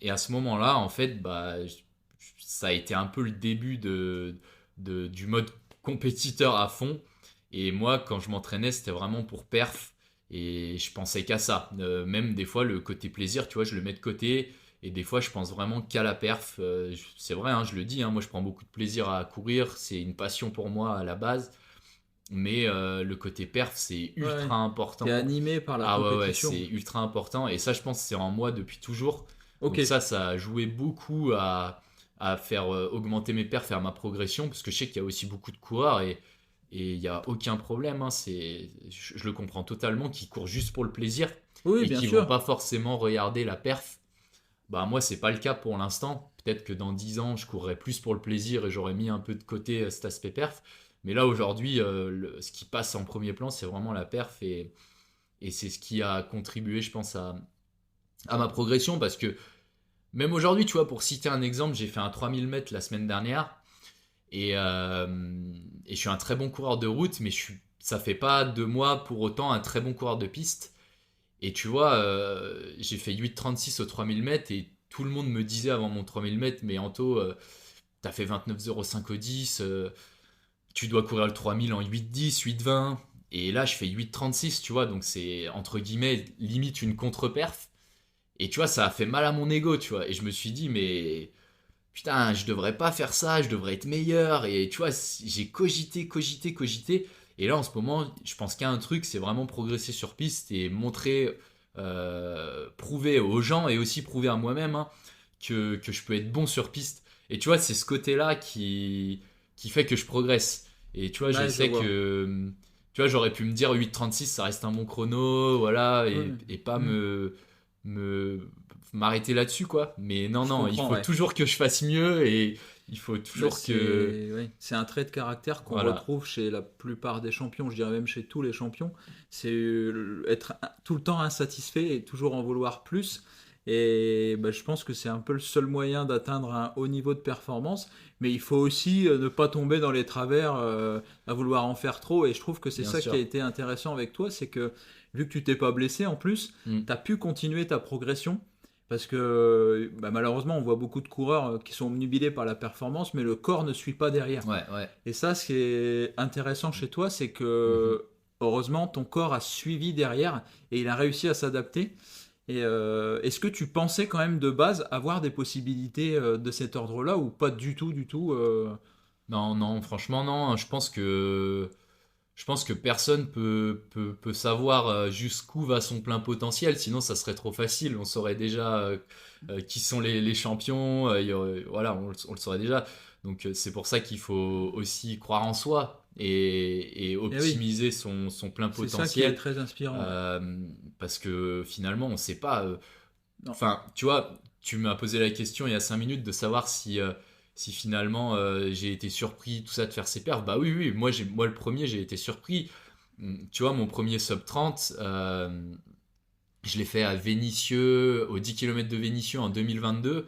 Speaker 2: à ce moment-là, en fait, ça a été un peu le début du mode compétiteur à fond. Et moi, quand je m'entraînais, c'était vraiment pour perf. Et je pensais qu'à ça. Même des fois, le côté plaisir, tu vois, je le mets de côté. Et des fois, je pense vraiment qu'à la perf. C'est vrai, hein, je le dis, hein, moi, je prends beaucoup de plaisir à courir. C'est une passion pour moi à la base. Mais le côté perf, c'est
Speaker 3: Ouais,
Speaker 2: ultra
Speaker 3: t'es
Speaker 2: important.
Speaker 3: animé par la
Speaker 2: Ah ouais, ouais,
Speaker 3: compétition.
Speaker 2: c'est ultra important. Et ça, je pense que c'est en moi depuis toujours.
Speaker 3: Ok,
Speaker 2: Donc ça a joué beaucoup à faire augmenter mes perfs, faire ma progression. Parce que je sais qu'il y a aussi beaucoup de coureurs et il n'y a aucun problème. Hein, je le comprends totalement, qui courent juste pour le plaisir
Speaker 3: oui,
Speaker 2: et
Speaker 3: bien
Speaker 2: qui vont
Speaker 3: sûr.
Speaker 2: pas forcément regarder la perf. Bah moi, c'est pas le cas pour l'instant. Peut-être que dans 10 ans, je courrais plus pour le plaisir et j'aurais mis un peu de côté cet aspect perf. Mais là, aujourd'hui, ce qui passe en premier plan, c'est vraiment la perf et c'est ce qui a contribué, je pense, à ma progression. Parce que même aujourd'hui, tu vois, pour citer un exemple, j'ai fait un 3000 mètres la semaine dernière et je suis un très bon coureur de route, mais ça fait pas de moi pour autant un très bon coureur de piste. Et tu vois, j'ai fait 8,36 au 3000 mètres et tout le monde me disait avant mon 3000 mètres, mais Anto, t'as fait 29,05 au 10, tu dois courir le 3000 en 8,10, 8,20. Et là, je fais 8,36, tu vois, donc c'est entre guillemets limite une contre-perf. Et tu vois, ça a fait mal à mon ego, tu vois. Et je me suis dit, mais putain, je devrais pas faire ça, je devrais être meilleur. Et tu vois, j'ai cogité, cogité, cogité. Et là, en ce moment, je pense qu'il y a un truc, c'est vraiment progresser sur piste et montrer, prouver aux gens et aussi prouver à moi-même, hein, que je peux être bon sur piste. Et tu vois, c'est ce côté-là qui fait que je progresse. Et tu vois, je
Speaker 3: Ouais, je
Speaker 2: sais
Speaker 3: vois.
Speaker 2: que, tu vois, j'aurais pu me dire 8,36, ça reste un bon chrono, voilà,
Speaker 3: Ouais.
Speaker 2: et pas
Speaker 3: Hmm.
Speaker 2: me m'arrêter là-dessus, quoi. Mais non,
Speaker 3: Je
Speaker 2: non, il
Speaker 3: comprends,
Speaker 2: faut
Speaker 3: ouais.
Speaker 2: toujours que je fasse mieux et il faut
Speaker 3: Bah,
Speaker 2: toujours que.
Speaker 3: c'est un trait de caractère qu'on
Speaker 2: Voilà.
Speaker 3: retrouve chez la plupart des champions, je dirais même chez tous les champions. C'est être tout le temps insatisfait et toujours en vouloir plus. Et bah, je pense que c'est un peu le seul moyen d'atteindre un haut niveau de performance. Mais il faut aussi ne pas tomber dans les travers à vouloir en faire trop. Et je trouve que c'est
Speaker 2: Bien
Speaker 3: ça qui a
Speaker 2: sûr.
Speaker 3: été intéressant avec toi, c'est que vu que tu t'es pas blessé en plus,
Speaker 2: Mm.
Speaker 3: tu as pu continuer ta progression. Parce que bah, malheureusement, on voit beaucoup de coureurs qui sont obnubilés par la performance, mais le corps ne suit pas derrière.
Speaker 2: Ouais, ouais.
Speaker 3: Et ça, ce qui est intéressant chez toi, c'est
Speaker 2: Mhm.
Speaker 3: que heureusement, ton corps a suivi derrière et il a réussi à s'adapter. Et est-ce que tu pensais quand même de base avoir des possibilités de cet ordre-là ou pas du tout, du tout
Speaker 2: Non, non, franchement, non. Je pense que personne peut savoir jusqu'où va son plein potentiel, sinon ça serait trop facile. On saurait déjà qui sont les champions, voilà, on le saurait déjà. Donc c'est pour ça qu'il faut aussi croire en soi et
Speaker 3: Eh oui,
Speaker 2: optimiser son plein
Speaker 3: c'est ça qui est
Speaker 2: potentiel.
Speaker 3: très inspirant. Ouais.
Speaker 2: euh, Parce que finalement, on ne sait pas.
Speaker 3: Non.
Speaker 2: Enfin, tu vois, tu m'as posé la question il y a 5 minutes de savoir si finalement j'ai été surpris, tout ça, de faire ses perfs. Bah oui, oui, moi le premier, j'ai été surpris. Tu vois, mon premier sub 30, je l'ai fait à Vénissieux, aux 10 km de Vénissieux en 2022.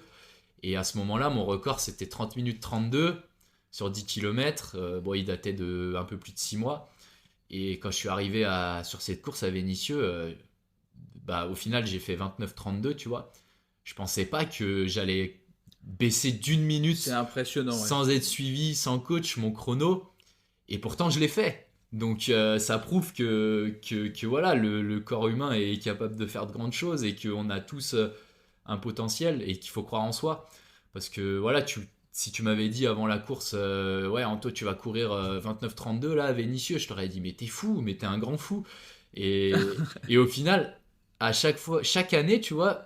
Speaker 2: Et à ce moment-là, mon record, c'était 30 minutes 32 sur 10 km. Bon, il datait de un peu plus de 6 mois. Et quand je suis arrivé sur cette course à Vénissieux, bah, au final, j'ai fait 29-32, tu vois. Je pensais pas que j'allais baisser d'une
Speaker 3: C'est
Speaker 2: minute
Speaker 3: impressionnant, ouais.
Speaker 2: sans être suivi, sans coach, mon chrono. Et pourtant, je l'ai fait. Donc, ça prouve que voilà, le corps humain est capable de faire de grandes choses et qu'on a tous un potentiel et qu'il faut croire en soi. Parce que voilà, si tu m'avais dit avant la course, ouais, Anto, tu vas courir 29-32 là, à Vénissieux, je t'aurais dit, mais t'es fou, mais t'es un grand fou. Et au final, à chaque fois, chaque année, tu vois,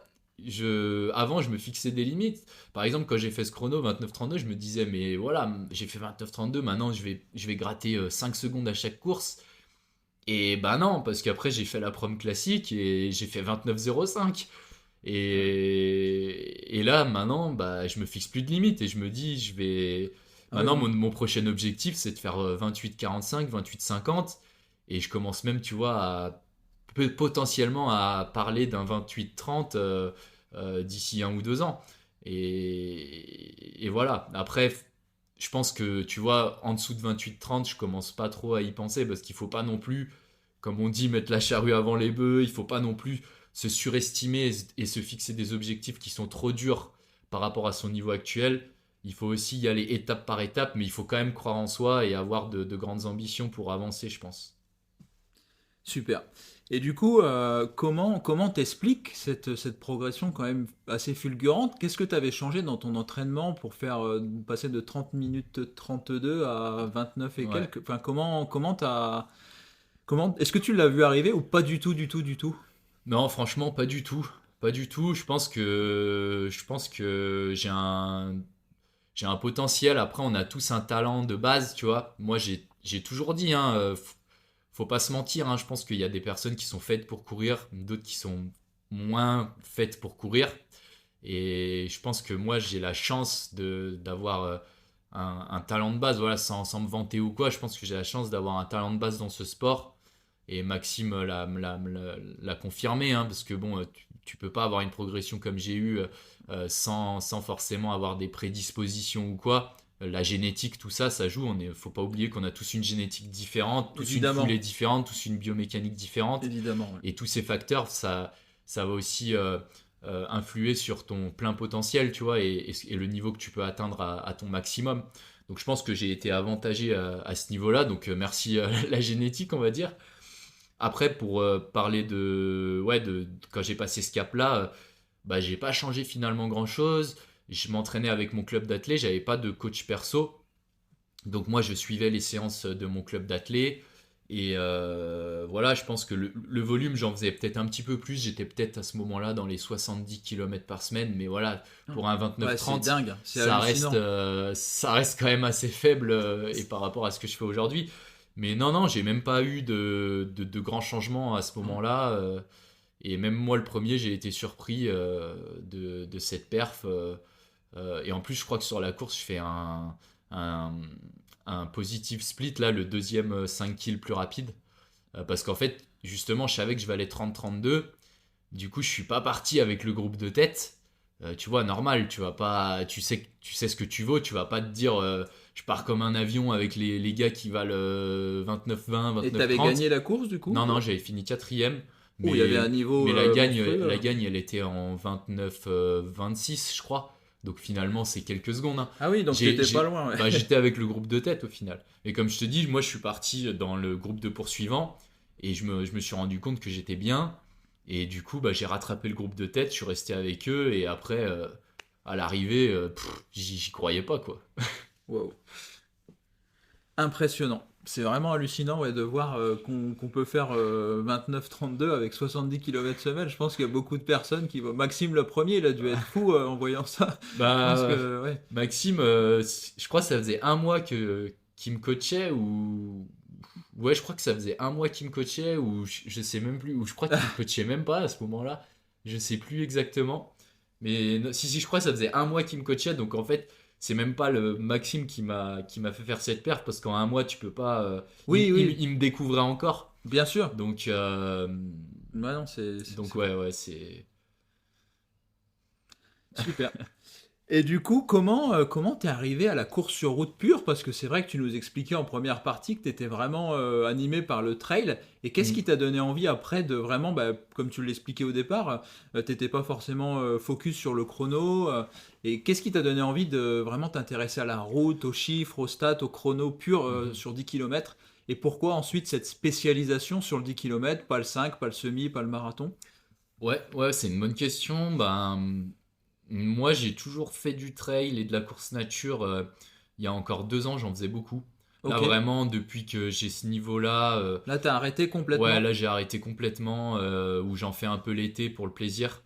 Speaker 2: avant, je me fixais des limites. Par exemple, quand j'ai fait ce chrono 29-32, je me disais, mais voilà, j'ai fait 29-32, maintenant je vais gratter 5 secondes à chaque course. Et bah non, parce qu'après j'ai fait la prom classique et j'ai fait 29-05.
Speaker 3: Ouais.
Speaker 2: Et là, maintenant, bah, je me fixe plus de limites et je me dis, je vais.
Speaker 3: Ah oui,
Speaker 2: Maintenant,
Speaker 3: non.
Speaker 2: mon prochain objectif, c'est de faire 28-45, 28-50. Et je commence même, tu vois, potentiellement à parler d'un 28-30 d'ici 1 ou 2 ans. Et voilà. Après, je pense que, tu vois, en dessous de 28-30, je commence pas trop à y penser parce qu'il faut pas non plus, comme on dit, mettre la charrue avant les bœufs. Il faut pas non plus se surestimer et se fixer des objectifs qui sont trop durs par rapport à son niveau actuel. Il faut aussi y aller étape par étape, mais il faut quand même croire en soi et avoir de grandes ambitions pour avancer, je pense.
Speaker 3: Super. Et du coup, comment t'expliques cette progression quand même assez fulgurante? Qu'est-ce que tu avais changé dans ton entraînement pour faire passer de 30 minutes 32 à 29 et
Speaker 2: Ouais.
Speaker 3: quelques? Enfin, est-ce que tu l'as vu arriver ou pas du tout, du tout, du tout?
Speaker 2: Non, franchement, pas du tout. Pas du tout. Je pense que j'ai un potentiel. Après, on a tous un talent de base, tu vois. Moi, j'ai toujours dit, hein, faut pas se mentir, hein. Je pense qu'il y a des personnes qui sont faites pour courir, d'autres qui sont moins faites pour courir. Et je pense que moi, j'ai la chance d'avoir un talent de base, voilà, sans me vanter ou quoi. Je pense que j'ai la chance d'avoir un talent de base dans ce sport. Et Maxime l'a confirmé, hein, parce que bon, tu peux pas avoir une progression comme j'ai eu sans forcément avoir des prédispositions ou quoi. La génétique, tout ça, ça joue. Faut pas oublier qu'on a tous une génétique différente, tous une foulée
Speaker 3: Évidemment,
Speaker 2: différente, tous une biomécanique différente.
Speaker 3: évidemment. Ouais.
Speaker 2: Et tous ces facteurs, ça va aussi influer sur ton plein potentiel, tu vois, et le niveau que tu peux atteindre à ton maximum. Donc je pense que j'ai été avantagé à ce niveau-là. Donc merci la génétique, on va dire. Après, pour parler ouais, quand j'ai passé ce cap-là, bah, j'ai pas changé finalement grand-chose. Je m'entraînais avec mon club d'athlé, j'avais pas de coach perso. Donc moi, je suivais les séances de mon club d'athlé. Et voilà, je pense que le volume, j'en faisais peut-être un petit peu plus. J'étais peut-être à ce moment-là dans les 70 km par semaine. Mais voilà, pour un
Speaker 3: Ouais, c'est
Speaker 2: 29-30,
Speaker 3: dingue, c'est
Speaker 2: ça reste,
Speaker 3: hallucinant.
Speaker 2: ça reste quand même assez faible et par rapport à ce que je fais aujourd'hui. Mais non, non, j'ai même pas eu de grands changements à ce moment-là. Et même moi, le premier, j'ai été surpris de cette perf. Et en plus, je crois que sur la course, je fais un, un positive split, là, le deuxième 5 kills plus rapide. Parce qu'en fait, justement, je savais que je valais 30-32. Du coup, je suis pas parti avec le groupe de tête. Tu vois, normal, tu vas pas, tu sais ce que tu vaux, tu vas pas te dire, je pars comme un avion avec les gars qui valent 29-20,
Speaker 3: Et t'avais
Speaker 2: 29-30.
Speaker 3: gagné la course du coup?
Speaker 2: Non, j'avais fini quatrième,
Speaker 3: Oh, il y avait un niveau
Speaker 2: mais
Speaker 3: monstrueux.
Speaker 2: la gagne, elle était en 29, 26, je crois. Donc finalement, c'est quelques secondes, hein.
Speaker 3: Ah oui, donc t'étais pas loin. Ouais.
Speaker 2: Bah, j'étais avec le groupe de tête au final. Et comme je te dis, moi, je suis parti dans le groupe de poursuivants et je me suis rendu compte que j'étais bien. Et du coup, bah, j'ai rattrapé le groupe de tête, je suis resté avec eux et après, à l'arrivée, j'y croyais pas, quoi.
Speaker 3: Wow. Impressionnant. C'est vraiment hallucinant ouais, de voir qu'on peut faire 29-32 avec 70 km semaine. Je pense qu'il y a beaucoup de personnes qui vont. Maxime le premier, il a dû être fou en voyant ça. Je pense
Speaker 2: Bah,
Speaker 3: que ouais.
Speaker 2: Maxime, je crois que ça faisait un mois qu'il me coachait ou. Ouais, je crois que ça faisait un mois qu'il me coachait ou je sais même plus, ou je crois qu'il me coachait même pas à ce moment-là. Je sais plus exactement. Mais si, je crois que ça faisait un mois qu'il me coachait, donc en fait, c'est même pas le Maxime qui m'a fait faire cette perf parce qu'en un mois, tu peux pas.
Speaker 3: Oui, oui,
Speaker 2: Il me découvrait encore.
Speaker 3: bien sûr.
Speaker 2: Donc,
Speaker 3: Ouais, non, c'est
Speaker 2: ouais, c'est.
Speaker 3: super. Et du coup, comment t'es arrivé à la course sur route pure? Parce que c'est vrai que tu nous expliquais en première partie que t'étais vraiment animé par le trail. Et qu'est-ce
Speaker 2: Mm.
Speaker 3: qui t'a donné envie après de vraiment, bah, comme tu l'expliquais au départ, t'étais pas forcément focus sur le chrono. Et qu'est-ce qui t'a donné envie de vraiment t'intéresser à la route, aux chiffres, aux stats, au chrono pur
Speaker 2: Mhm.
Speaker 3: sur 10 km? Et pourquoi ensuite cette spécialisation sur le 10 km, pas le 5, pas le semi, pas le marathon?
Speaker 2: Ouais, c'est une bonne question. Ben, moi, j'ai toujours fait du trail et de la course nature. Il y a encore 2 ans, j'en faisais beaucoup. Là,
Speaker 3: Ok.
Speaker 2: vraiment, depuis que j'ai ce niveau-là,
Speaker 3: Là, t'as arrêté
Speaker 2: ouais,
Speaker 3: complètement.
Speaker 2: là, j'ai arrêté complètement, où j'en fais un peu l'été pour le plaisir.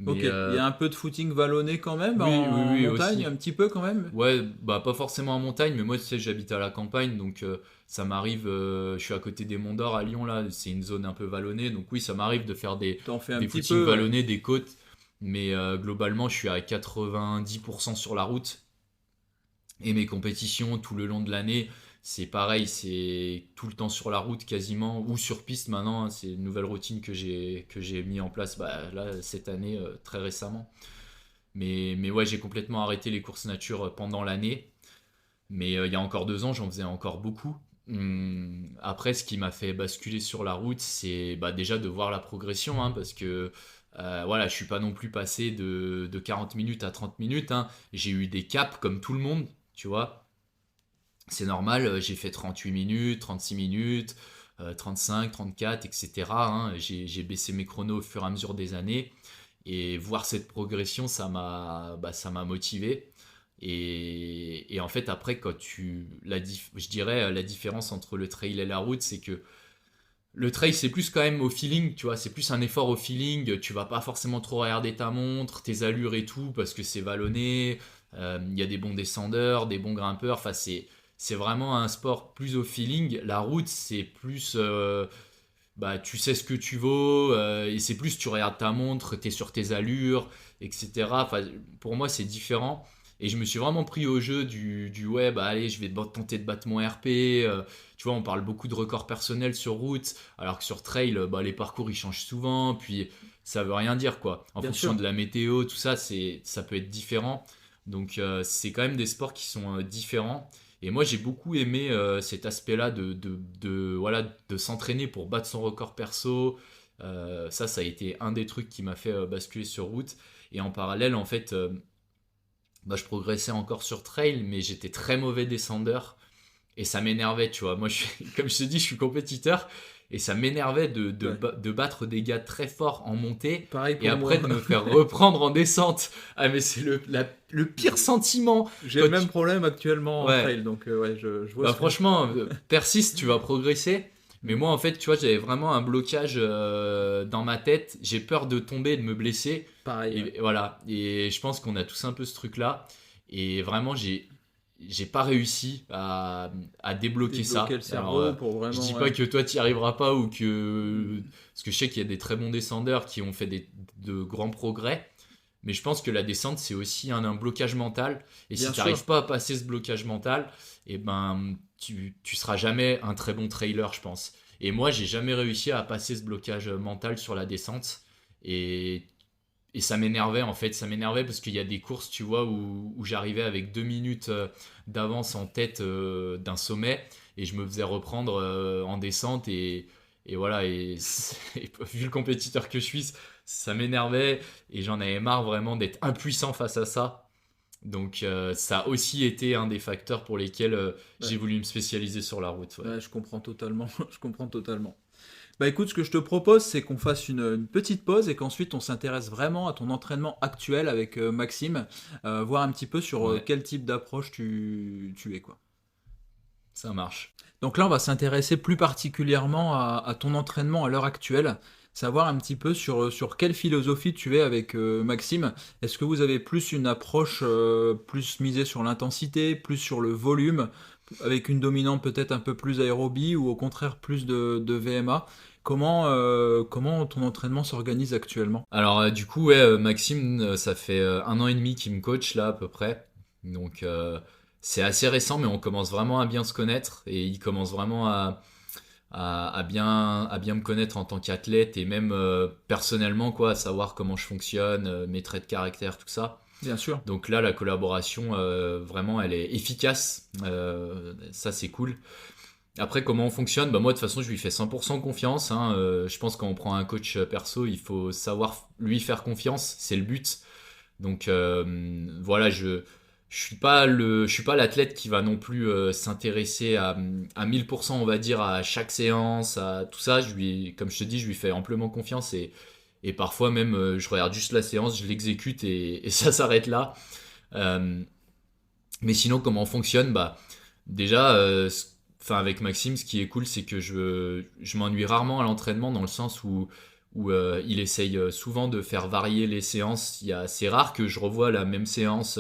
Speaker 3: Ok,
Speaker 2: Mais
Speaker 3: il y a un peu de footing vallonné quand même en
Speaker 2: oui,
Speaker 3: montagne,
Speaker 2: aussi.
Speaker 3: un petit peu quand même.
Speaker 2: Ouais, bah pas forcément en montagne, mais moi, tu sais, j'habite à la campagne, donc ça m'arrive, je suis à côté des Monts d'Or à Lyon, là, c'est une zone un peu vallonnée, donc oui, ça m'arrive de faire
Speaker 3: T'en fais un
Speaker 2: des
Speaker 3: petit
Speaker 2: footings
Speaker 3: peu, ouais.
Speaker 2: vallonnés, des côtes, mais globalement, je suis à 90% sur la route. Et mes compétitions tout le long de l'année, c'est pareil, c'est tout le temps sur la route quasiment, ou sur piste maintenant, hein, c'est une nouvelle routine que j'ai mis en place bah, là, cette année, très récemment. Mais ouais, j'ai complètement arrêté les courses nature pendant l'année. Mais il y a encore 2 ans, j'en faisais encore beaucoup. Après, ce qui m'a fait basculer sur la route, c'est bah, déjà de voir la progression, hein, parce que voilà, je suis pas non plus passé de 40 minutes à 30 minutes, hein. J'ai eu des caps comme tout le monde, tu vois. C'est normal, j'ai fait 38 minutes, 36 minutes, 35, 34, etc., hein. J'ai baissé mes chronos au fur et à mesure des années. Et voir cette progression, ça m'a motivé. Et en fait, après, je dirais la différence entre le trail et la route, c'est que le trail, c'est plus quand même au feeling, tu vois, c'est plus un effort au feeling. Tu vas pas forcément trop regarder ta montre, tes allures et tout, parce que c'est vallonné. Il y a des bons descendeurs, des bons grimpeurs. Enfin, c'est vraiment un sport plus au feeling. La route, c'est plus, bah, tu sais ce que tu vaux, et c'est plus, tu regardes ta montre, tu es sur tes allures, etc. Enfin, pour moi, c'est différent. Et je me suis vraiment pris au jeu du ouais, bah allez, je vais tenter de battre mon RP. Tu vois, on parle beaucoup de records personnels sur route, alors que sur trail, bah, les parcours ils changent souvent, puis ça veut rien dire quoi. En
Speaker 3: Bien
Speaker 2: fonction
Speaker 3: sûr.
Speaker 2: de la météo, tout ça, ça peut être différent. Donc c'est quand même des sports qui sont différents. Et moi j'ai beaucoup aimé cet aspect-là voilà, de s'entraîner pour battre son record perso. Ça a été un des trucs qui m'a fait basculer sur route. Et en parallèle, en fait, bah, je progressais encore sur trail, mais j'étais très mauvais descendeur. Et ça m'énervait, tu vois. Moi, comme je te dis, je suis compétiteur. Et ça m'énervait
Speaker 3: Ouais.
Speaker 2: de battre des gars très forts en montée.
Speaker 3: Pareil
Speaker 2: Et
Speaker 3: pour moi.
Speaker 2: après de me faire reprendre en descente. Ah, mais c'est le pire sentiment.
Speaker 3: J'ai le
Speaker 2: Quand
Speaker 3: même problème actuellement en
Speaker 2: Ouais.
Speaker 3: trail, donc ouais, je vois
Speaker 2: Bah
Speaker 3: ce que.
Speaker 2: franchement, persiste, tu vas progresser. Mais
Speaker 3: Mm.
Speaker 2: moi, en fait, tu vois, j'avais vraiment un blocage dans ma tête. J'ai peur de tomber, de me blesser.
Speaker 3: Pareil, ouais.
Speaker 2: Et voilà. Et je pense qu'on a tous un peu ce truc-là. Et vraiment, j'ai pas réussi à débloquer
Speaker 3: Débloquer
Speaker 2: ça.
Speaker 3: le
Speaker 2: Alors,
Speaker 3: cerveau pour
Speaker 2: je
Speaker 3: vraiment.
Speaker 2: dis pas
Speaker 3: Ouais.
Speaker 2: que toi, tu y arriveras pas ou que. Parce que je sais qu'il y a des très bons descendeurs qui ont fait de grands progrès. Mais je pense que la descente, c'est aussi un blocage mental. Et si
Speaker 3: Bien
Speaker 2: tu
Speaker 3: sûr.
Speaker 2: n'arrives pas à passer ce blocage mental, eh ben, tu seras jamais un très bon trailer, je pense. Et moi, j'ai jamais réussi à passer ce blocage mental sur la descente. Et, et ça m'énervait en fait, ça m'énervait parce qu'il y a des courses, tu vois, où j'arrivais avec 2 minutes d'avance en tête d'un sommet et je me faisais reprendre en descente et voilà, et vu le compétiteur que je suis, ça m'énervait et j'en avais marre vraiment d'être impuissant face à ça. Donc ça a aussi été un des facteurs pour lesquels
Speaker 3: Ouais,
Speaker 2: j'ai voulu me spécialiser sur la route. Ouais.
Speaker 3: ouais, je comprends totalement. Je comprends totalement. Bah écoute, ce que je te propose, c'est qu'on fasse une petite pause et qu'ensuite on s'intéresse vraiment à ton entraînement actuel avec Maxime, voir un petit peu sur
Speaker 2: Ouais,
Speaker 3: quel type d'approche tu es, quoi.
Speaker 2: ça marche.
Speaker 3: Donc là, on va s'intéresser plus particulièrement à ton entraînement à l'heure actuelle, savoir un petit peu sur quelle philosophie tu es avec Maxime. Est-ce que vous avez plus une approche plus misée sur l'intensité, plus sur le volume, avec une dominante peut-être un peu plus aérobie ou au contraire plus de VMA? Comment ton entraînement s'organise actuellement?
Speaker 2: Alors du coup, ouais, Maxime, ça fait 1 an et demi qu'il me coach là à peu près. Donc c'est assez récent, mais on commence vraiment à bien se connaître et il commence vraiment à bien me connaître en tant qu'athlète et même personnellement, quoi, à savoir comment je fonctionne, mes traits de caractère, tout ça.
Speaker 3: Bien sûr.
Speaker 2: Donc là, la collaboration, vraiment, elle est efficace. Ça, c'est cool. Après, comment on fonctionne? Bah moi, de toute façon, je lui fais 100% confiance, hein. Je pense que quand on prend un coach perso, il faut savoir lui faire confiance. C'est le but. Donc voilà, je suis pas l'athlète qui va non plus s'intéresser à 1000%, on va dire, à chaque séance, à tout ça. Comme je te dis, je lui fais amplement confiance et parfois même, je regarde juste la séance, je l'exécute et ça s'arrête là. Euh, mais sinon, comment on fonctionne? Bah, déjà, enfin, avec Maxime, ce qui est cool, c'est que je m'ennuie rarement à l'entraînement dans le sens où il essaye souvent de faire varier les séances. C'est rare que je revoie la même séance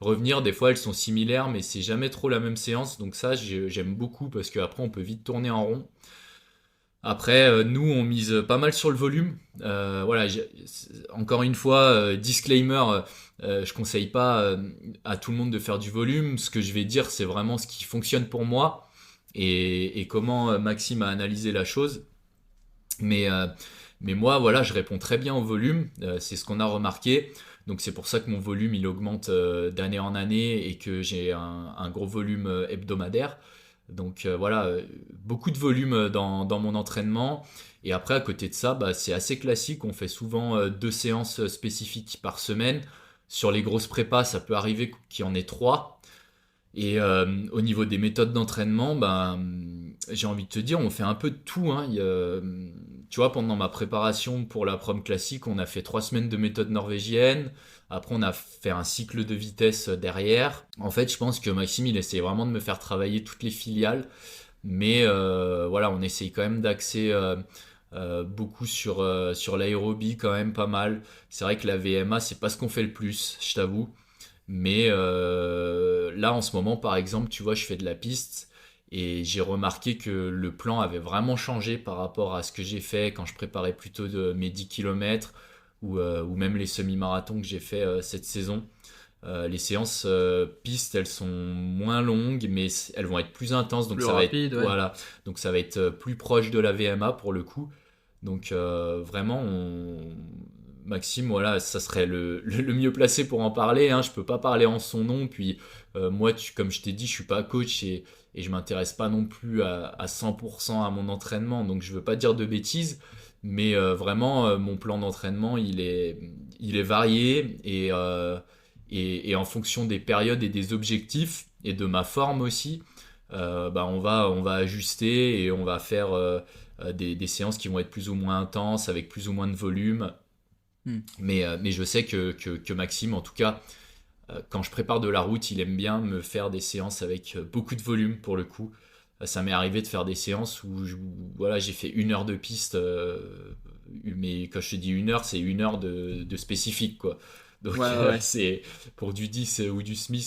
Speaker 2: revenir. Des fois, elles sont similaires, mais c'est jamais trop la même séance. Donc ça, j'aime beaucoup parce qu'après, on peut vite tourner en rond. Après, nous, on mise pas mal sur le volume. Voilà, encore une fois, disclaimer, je conseille pas à tout le monde de faire du volume. Ce que je vais dire, c'est vraiment ce qui fonctionne pour moi et comment Maxime a analysé la chose. Mais, euh, mais moi, voilà, je réponds très bien au volume. C'est ce qu'on a remarqué. Donc c'est pour ça que mon volume, il augmente d'année en année et que j'ai un gros volume hebdomadaire. Donc voilà, beaucoup de volume dans mon entraînement. Et après, à côté de ça, bah, c'est assez classique. On fait souvent 2 séances spécifiques par semaine. Sur les grosses prépas, ça peut arriver qu'il y en ait 3. Et au niveau des méthodes d'entraînement, ben, j'ai envie de te dire, on fait un peu de tout, hein. Tu vois, pendant ma préparation pour la prom classique, on a fait 3 semaines de méthode norvégienne. Après, on a fait un cycle de vitesse derrière. En fait, je pense que Maxime, il essaie vraiment de me faire travailler toutes les filiales. Mais voilà, on essaye quand même d'axer beaucoup sur l'aérobie, quand même pas mal. C'est vrai que la VMA, c'est pas ce qu'on fait le plus, je t'avoue. Mais là, en ce moment, par exemple, tu vois, je fais de la piste et j'ai remarqué que le plan avait vraiment changé par rapport à ce que j'ai fait quand je préparais plutôt mes 10 km ou même les semi-marathons que j'ai fait cette saison. Les séances piste, elles sont moins longues, mais elles vont être plus intenses, donc
Speaker 3: Plus
Speaker 2: ça va être
Speaker 3: rapide, ouais.
Speaker 2: voilà, donc ça va être plus proche de la VMA pour le coup. Donc vraiment, Maxime, voilà, ça serait le mieux placé pour en parler, hein. Je peux pas parler en son nom. Puis moi, comme je t'ai dit, je suis pas coach et je m'intéresse pas non plus à 100% à mon entraînement. Donc je veux pas dire de bêtises, mais vraiment, mon plan d'entraînement, il est varié et en fonction des périodes et des objectifs et de ma forme aussi, bah on va ajuster et on va faire des séances qui vont être plus ou moins intenses, avec plus ou moins de volume.
Speaker 3: Hmm.
Speaker 2: Mais je sais que Maxime, en tout cas, quand je prépare de la route, il aime bien me faire des séances avec beaucoup de volume pour le coup. Ça m'est arrivé de faire des séances voilà, j'ai fait 1 heure de piste, mais quand je te dis 1 heure, c'est 1 heure de spécifique, quoi. Donc
Speaker 3: Ouais, ouais, ouais.
Speaker 2: c'est pour du 10 ou du semi,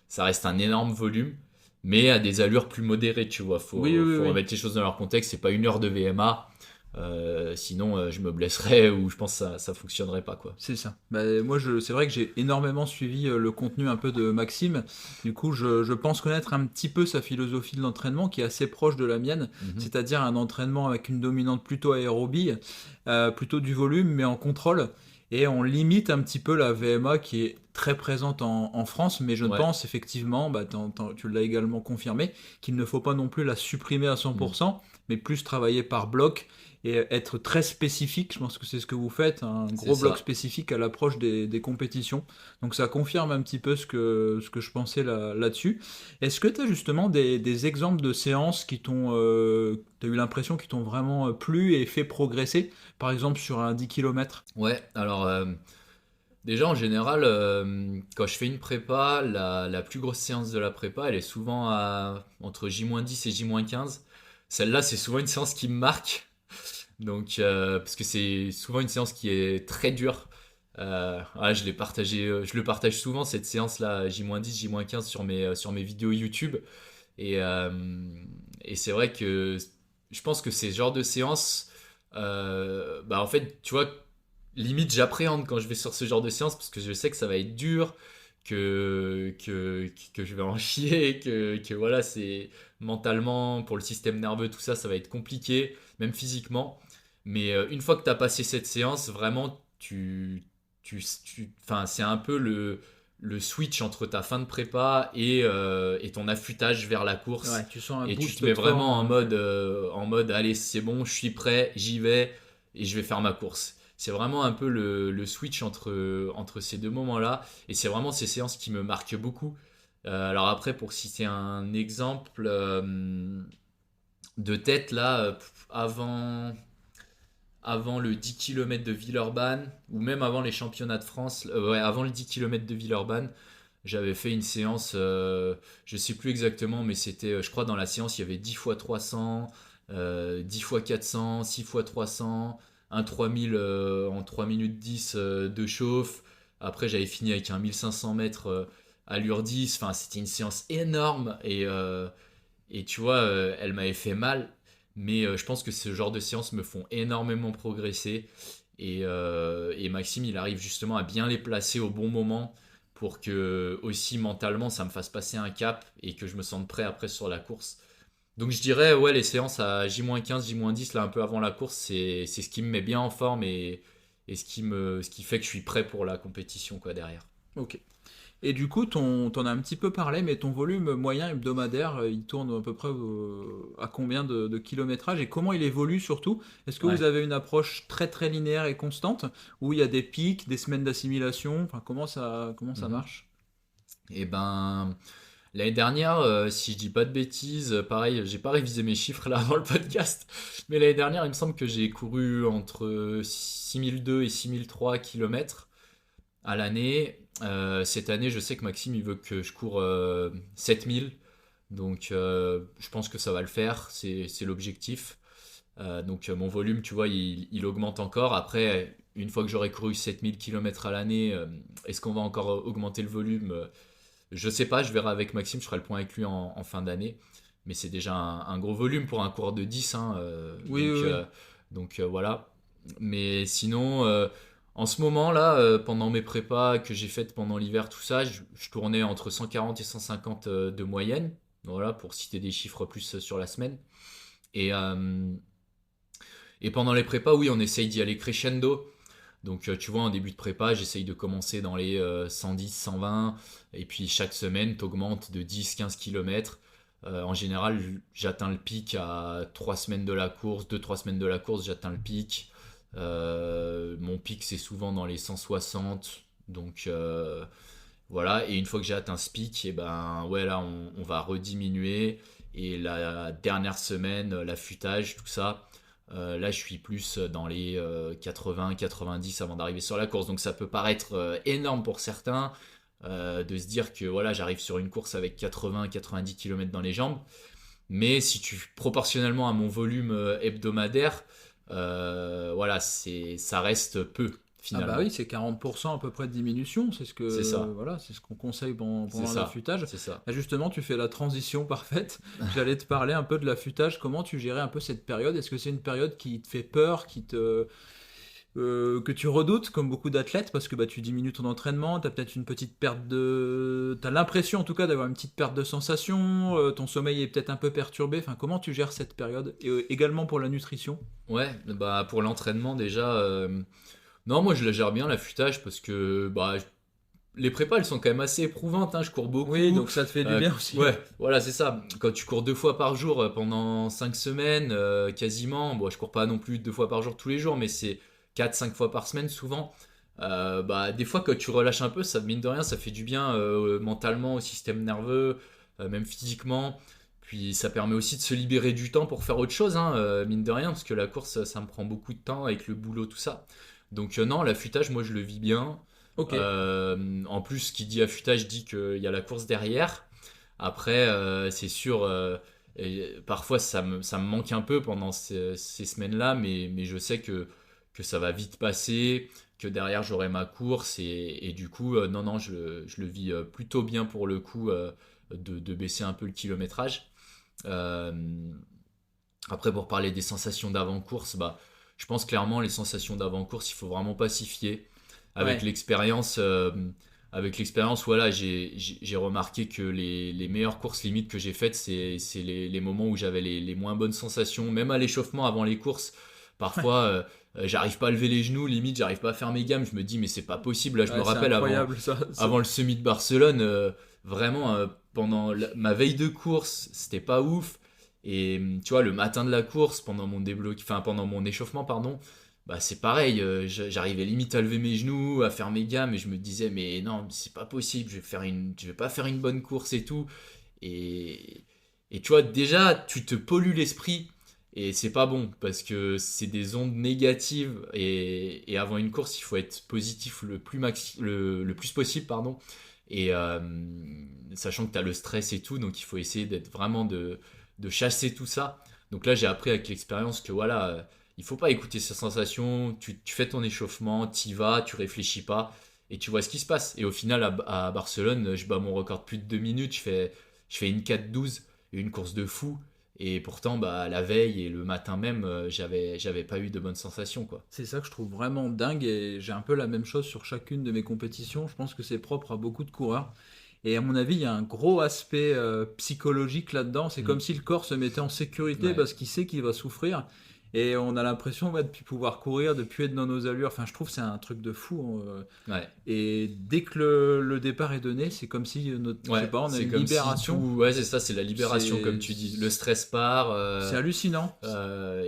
Speaker 2: ça reste un énorme volume, mais à des allures plus modérées, tu vois.
Speaker 3: Oui, oui,
Speaker 2: Faut
Speaker 3: oui.
Speaker 2: remettre les choses dans leur contexte. C'est pas 1 heure de VMA. Sinon, je me blesserais ou je pense que ça fonctionnerait pas, quoi.
Speaker 3: C'est ça. Moi, c'est vrai que j'ai énormément suivi le contenu un peu de Maxime. Du coup, je pense connaître un petit peu sa philosophie de l'entraînement qui est assez proche de la mienne, c'est-à-dire un entraînement avec une dominante plutôt aérobie, plutôt du volume, mais en contrôle. Et on limite un petit peu la VMA qui est très présente en France, mais je
Speaker 2: Ouais.
Speaker 3: pense effectivement, tu l'as également confirmé, qu'il ne faut pas non plus la supprimer à 100%, mais plus travailler par bloc et être très spécifique. Je pense que c'est ce que vous faites, un
Speaker 2: C'est
Speaker 3: gros bloc
Speaker 2: ça.
Speaker 3: spécifique à l'approche des compétitions. Donc ça confirme un petit peu ce que je pensais là-dessus. Est-ce que tu as justement des exemples de séances qui t'as eu l'impression qui t'ont vraiment plu et fait progresser, par exemple sur un 10 km?
Speaker 2: Ouais, alors déjà en général, quand je fais une prépa, la plus grosse séance de la prépa, elle est souvent entre J-10 et J-15. Celle-là, c'est souvent une séance qui me marque. Donc, parce que c'est souvent une séance qui est très dure. Je le partage souvent cette séance-là, J-10, J-15 sur mes vidéos YouTube. Et, euh, et c'est vrai que je pense que ces genres de séances, bah en fait, tu vois, limite j'appréhende quand je vais sur ce genre de séance parce que je sais que ça va être dur, que je vais en chier, que voilà, c'est mentalement, pour le système nerveux, tout ça, ça va être compliqué, même physiquement. Mais une fois que tu as passé cette séance, vraiment, enfin, c'est un peu le switch entre ta fin de prépa et ton affûtage vers la course.
Speaker 3: Ouais, tu sens un
Speaker 2: Et tu
Speaker 3: boost
Speaker 2: te mets
Speaker 3: fort,
Speaker 2: vraiment
Speaker 3: hein.
Speaker 2: en mode, allez, c'est bon, je suis prêt, j'y vais et je vais faire ma course. C'est vraiment un peu le switch entre ces deux moments-là. Et c'est vraiment ces séances qui me marquent beaucoup. Alors après, pour citer un exemple de tête, là, avant le 10 km de Villeurbanne, ou même avant les championnats de France, ouais, avant le 10 km de Villeurbanne, j'avais fait une séance, je sais plus exactement, mais c'était, je crois, dans la séance, il y avait 10 fois 300, 10 fois 400, 6 fois 300, un 3000 en 3 minutes 10 de chauffe. Après, j'avais fini avec un 1500 mètres allure 10. Enfin, c'était une séance énorme et tu vois, elle m'avait fait mal. Mais je pense que ce genre de séances me font énormément progresser. Et Maxime, il arrive justement à bien les placer au bon moment pour que aussi mentalement ça me fasse passer un cap et que je me sente prêt après sur la course. Donc je dirais ouais les séances à J-15, J-10 là un peu avant la course c'est ce qui me met bien en forme et ce qui fait que je suis prêt pour la compétition quoi derrière.
Speaker 3: Ok. Et du coup, t'en as un petit peu parlé, mais ton volume moyen hebdomadaire, il tourne à peu près à combien de kilométrage et comment il évolue surtout? Est-ce que
Speaker 2: Ouais.
Speaker 3: vous avez une approche très très linéaire et constante où il y a des pics, des semaines d'assimilation? Enfin, comment ça
Speaker 2: Mhm.
Speaker 3: marche?
Speaker 2: Et ben l'année dernière, si je dis pas de bêtises, pareil, j'ai pas révisé mes chiffres là avant le podcast, mais l'année dernière, il me semble que j'ai couru entre 6002 et 6003 km à l'année. Cette année, je sais que Maxime, il veut que je cours 7000, donc je pense que ça va le faire, c'est l'objectif. Donc mon volume, tu vois, il augmente encore. Après, une fois que j'aurai couru 7000 km à l'année, est-ce qu'on va encore augmenter le volume? Je sais pas, je verrai avec Maxime, je ferai le point avec lui en fin d'année. Mais c'est déjà un gros volume pour un coureur de 10, hein,
Speaker 3: Oui, oui, oui.
Speaker 2: voilà. Mais sinon, en ce moment là, pendant mes prépas que j'ai faites pendant l'hiver, tout ça, je tournais entre 140 et 150 de moyenne. Voilà, pour citer des chiffres plus sur la semaine. Et, euh, et pendant les prépas, oui, on essaye d'y aller crescendo. Donc, tu vois, en début de prépa, j'essaye de commencer dans les 110, 120. Et puis, chaque semaine, t'augmentes de 10, 15 km. En général, j'atteins le pic à 3 semaines de la course. 2-3 semaines de la course, j'atteins le pic. Mon pic, c'est souvent dans les 160. Donc, voilà. Et une fois que j'ai atteint ce pic, et ben, ouais, là, on va rediminuer. Et la dernière semaine, l'affûtage, tout ça. Là, je suis plus dans les 80-90 avant d'arriver sur la course. Donc ça peut paraître énorme pour certains de se dire que voilà, j'arrive sur une course avec 80-90 km dans les jambes. Mais si tu proportionnellement à mon volume hebdomadaire, voilà, ça reste peu
Speaker 3: Ah bah
Speaker 2: finalement.
Speaker 3: oui, c'est 40% à peu près de diminution,
Speaker 2: C'est ça,
Speaker 3: voilà, c'est ce qu'on conseille
Speaker 2: c'est
Speaker 3: pendant
Speaker 2: ça,
Speaker 3: l'affûtage.
Speaker 2: c'est ça.
Speaker 3: Ah, justement, tu fais la transition parfaite. J'allais te parler un peu de l'affûtage. Comment tu gérais un peu cette période? Est-ce que c'est une période qui te fait peur, que tu redoutes, comme beaucoup d'athlètes, parce que bah, tu diminues ton entraînement, tu as peut-être une petite perte de... Tu as l'impression en tout cas d'avoir une petite perte de sensation, ton sommeil est peut-être un peu perturbé. Enfin, comment tu gères cette période? Et également pour la nutrition?
Speaker 2: Ouais, bah pour l'entraînement déjà, non, moi je la gère bien l'affûtage parce que bah les prépas elles sont quand même assez éprouvantes, hein, je cours
Speaker 3: Oui,
Speaker 2: beaucoup.
Speaker 3: donc ça te fait du bien aussi.
Speaker 2: Ouais, voilà, c'est ça. Quand tu cours 2 fois par jour pendant 5 semaines, quasiment, bon, je cours pas non plus 2 fois par jour tous les jours, mais c'est 4, 5 fois par semaine souvent. Bah, des fois, quand tu relâches un peu, ça, mine de rien, ça fait du bien mentalement au système nerveux, même physiquement. Puis ça permet aussi de se libérer du temps pour faire autre chose, hein, mine de rien, parce que la course, ça me prend beaucoup de temps avec le boulot, tout ça. Donc non, l'affûtage, moi, je le vis bien.
Speaker 3: Ok.
Speaker 2: En plus, qui dit affûtage dit qu'il y a la course derrière. Après, c'est sûr, et parfois ça me manque un peu pendant ces semaines-là, mais je sais que ça va vite passer, que derrière j'aurai ma course, et du coup, non, non, je le vis plutôt bien pour le coup de baisser un peu le kilométrage. Euh, Après, pour parler des sensations d'avant-course, bah, je pense clairement les sensations d'avant-course, il faut vraiment pas s'y fier. Avec
Speaker 3: Ouais.
Speaker 2: l'expérience, voilà, j'ai remarqué que les meilleures courses limites que j'ai faites, c'est les moments où j'avais les moins bonnes sensations, même à l'échauffement avant les courses. Parfois, j'arrive pas à lever les genoux, limite, j'arrive pas à faire mes gammes. Je me dis, mais c'est pas possible. Là, je me
Speaker 3: Ouais, c'est
Speaker 2: rappelle
Speaker 3: incroyable ça.
Speaker 2: avant le semi de Barcelone, vraiment, pendant ma veille de course, c'était pas ouf. Et tu vois, le matin de la course, pendant mon échauffement, pardon, bah c'est pareil, j'arrivais limite à lever mes genoux, à faire mes gammes, et je me disais, mais non, c'est pas possible, je vais pas faire une bonne course et tout. Et, et tu vois, déjà, tu te pollues l'esprit, et c'est pas bon, parce que c'est des ondes négatives, et avant une course, il faut être positif le plus possible, pardon. Et sachant que tu as le stress et tout, donc il faut essayer d'être vraiment de chasser tout ça. Donc là, j'ai appris avec l'expérience que voilà, il faut pas écouter ses sensations, tu fais ton échauffement, t'y vas, tu réfléchis pas et tu vois ce qui se passe. Et au final, à Barcelone, je bats mon record de plus de 2 minutes, je fais une 4-12, une course de fou. Et pourtant, bah, la veille et le matin même, j'avais pas eu de bonnes sensations, quoi.
Speaker 3: C'est ça que je trouve vraiment dingue et j'ai un peu la même chose sur chacune de mes compétitions. Je pense que c'est propre à beaucoup de coureurs. Et à mon avis, il y a un gros aspect psychologique là-dedans. C'est comme
Speaker 2: Mm.
Speaker 3: si le corps se mettait en sécurité
Speaker 2: Ouais,
Speaker 3: parce qu'il sait qu'il va souffrir. Et on a l'impression ouais, de plus pouvoir courir, de plus être dans nos allures. Enfin, je trouve que c'est un truc de fou.
Speaker 2: ouais.
Speaker 3: Et dès que le départ est donné, c'est comme si, je sais
Speaker 2: Ouais,
Speaker 3: pas, on a
Speaker 2: c'est
Speaker 3: une
Speaker 2: comme si
Speaker 3: libération.
Speaker 2: tout. Ouais, c'est ça, c'est la libération, comme
Speaker 3: C'est
Speaker 2: tu dis. Le stress part,
Speaker 3: c'est hallucinant.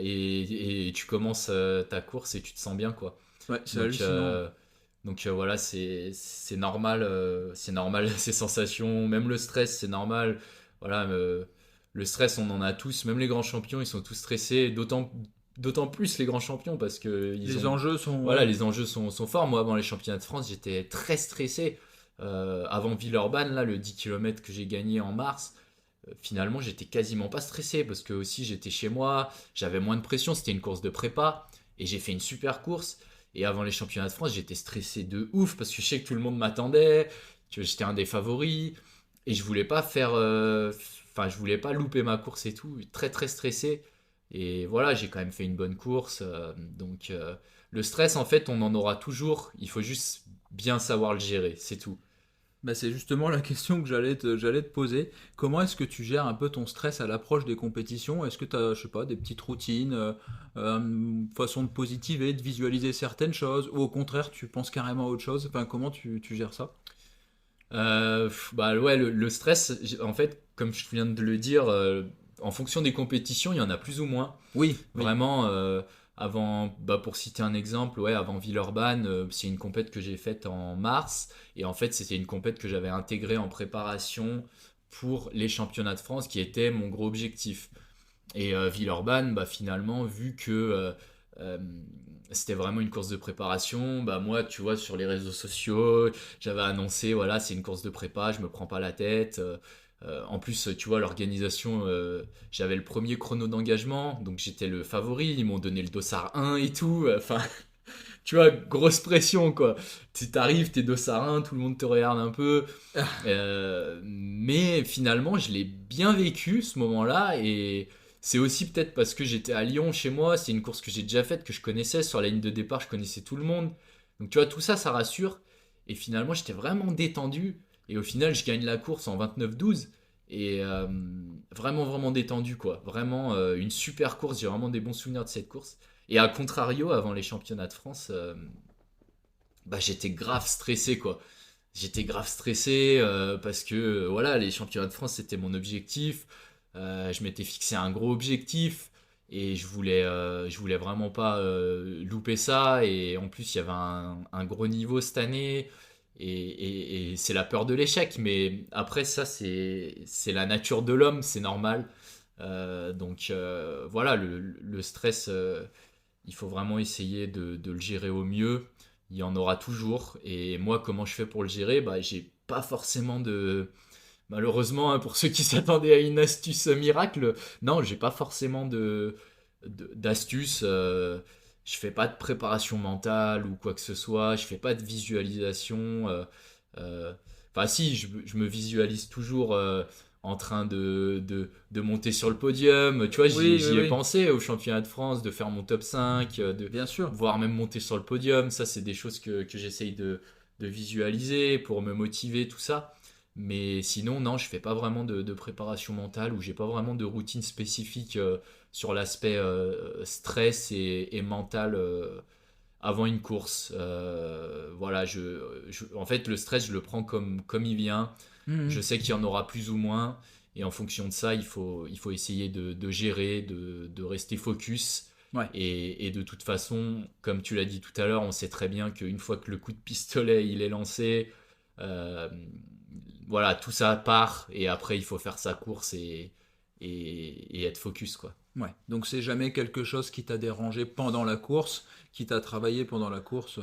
Speaker 2: et tu commences ta course et tu te sens bien, quoi.
Speaker 3: Ouais, c'est
Speaker 2: Donc,
Speaker 3: hallucinant.
Speaker 2: voilà, c'est normal ces sensations, même le stress, c'est normal. Voilà, le stress, on en a tous, même les grands champions, ils sont tous stressés, d'autant plus les grands champions parce que
Speaker 3: Les enjeux sont...
Speaker 2: voilà,
Speaker 3: Ouais.
Speaker 2: les enjeux sont forts. Moi, avant les championnats de France, j'étais très stressé. Avant Villeurbanne, là, le 10 km que j'ai gagné en mars, finalement, j'étais quasiment pas stressé parce que aussi j'étais chez moi, j'avais moins de pression, c'était une course de prépa et j'ai fait une super course. Et avant les championnats de France, j'étais stressé de ouf parce que je sais que tout le monde m'attendait, que j'étais un des favoris et je voulais pas je voulais pas louper ma course et tout, très très stressé. Et voilà, j'ai quand même fait une bonne course. Donc le stress, en fait, on en aura toujours. Il faut juste bien savoir le gérer, c'est tout.
Speaker 3: Bah, c'est justement la question que j'allais te poser. Comment est-ce que tu gères un peu ton stress à l'approche des compétitions? Est-ce que tu as, je sais pas, des petites routines, une façon de positiver, de visualiser certaines choses, ou au contraire, tu penses carrément à autre chose? Enfin, comment tu gères ça?
Speaker 2: Bah ouais, le stress, en fait, comme je viens de le dire, en fonction des compétitions, il y en a plus ou moins.
Speaker 3: Oui, oui.
Speaker 2: Vraiment, pour citer un exemple, ouais, avant Villeurbanne, c'est une compète que j'ai faite en mars. Et en fait, c'était une compète que j'avais intégrée en préparation pour les championnats de France, qui était mon gros objectif. Et Villeurbanne, bah, finalement, vu que euh, c'était vraiment une course de préparation, bah, moi, tu vois, sur les réseaux sociaux, j'avais annoncé, voilà, c'est une course de prépa, je me prends pas la tête. En plus, tu vois, l'organisation, j'avais le premier chrono d'engagement, donc j'étais le favori, ils m'ont donné le dossard 1 et tout. Enfin, tu vois, grosse pression, quoi. Tu t'arrives, t'es d'Ossarin, tout le monde te regarde un peu. Mais finalement, je l'ai bien vécu ce moment-là. Et c'est aussi peut-être parce que j'étais à Lyon chez moi. C'est une course que j'ai déjà faite, que je connaissais. Sur la ligne de départ, je connaissais tout le monde. Donc tu vois, tout ça, ça rassure. Et finalement, j'étais vraiment détendu. Et au final, je gagne la course en 29-12. Et vraiment, vraiment détendu, quoi. Vraiment une super course. J'ai vraiment des bons souvenirs de cette course. Et à contrario, avant les championnats de France, bah, j'étais grave stressé, quoi. J'étais grave stressé parce que voilà, les championnats de France, c'était mon objectif. Je m'étais fixé un gros objectif et je voulais vraiment pas louper ça. Et en plus, il y avait un gros niveau cette année. Et c'est la peur de l'échec. Mais après, ça, c'est la nature de l'homme, c'est normal. Donc voilà, le stress, il faut vraiment essayer de le gérer au mieux. Il y en aura toujours. Et moi, comment je fais pour le gérer? Bah, j'ai pas forcément de. Malheureusement, hein, pour ceux qui s'attendaient à une astuce miracle, non, j'ai pas forcément d'astuce. Je fais pas de préparation mentale ou quoi que ce soit. Je fais pas de visualisation. Euh, Enfin, si, je me visualise toujours en train de monter sur le podium. Tu vois,
Speaker 3: Oui, oui,
Speaker 2: j'y ai
Speaker 3: oui,
Speaker 2: pensé au championnat de France, de faire mon top 5,
Speaker 3: bien sûr.
Speaker 2: voire même monter sur le podium. Ça, c'est des choses que j'essaye de visualiser pour me motiver, tout ça. Mais sinon, non, je fais pas vraiment de préparation mentale ou j'ai pas vraiment de routine spécifique sur l'aspect stress et mental avant une course. Voilà, en fait, le stress, je le prends comme il vient. Je
Speaker 3: Mhm.
Speaker 2: sais qu'il y en aura plus ou moins. Et en fonction de ça, il faut essayer de gérer, de rester focus.
Speaker 3: Ouais.
Speaker 2: Et de toute façon, comme tu l'as dit tout à l'heure, on sait très bien qu'une fois que le coup de pistolet il est lancé, euh, voilà, tout ça part. Et après, il faut faire sa course et être focus, quoi.
Speaker 3: Ouais. Donc c'est jamais quelque chose qui t'a dérangé pendant la course, qui t'a travaillé pendant la course.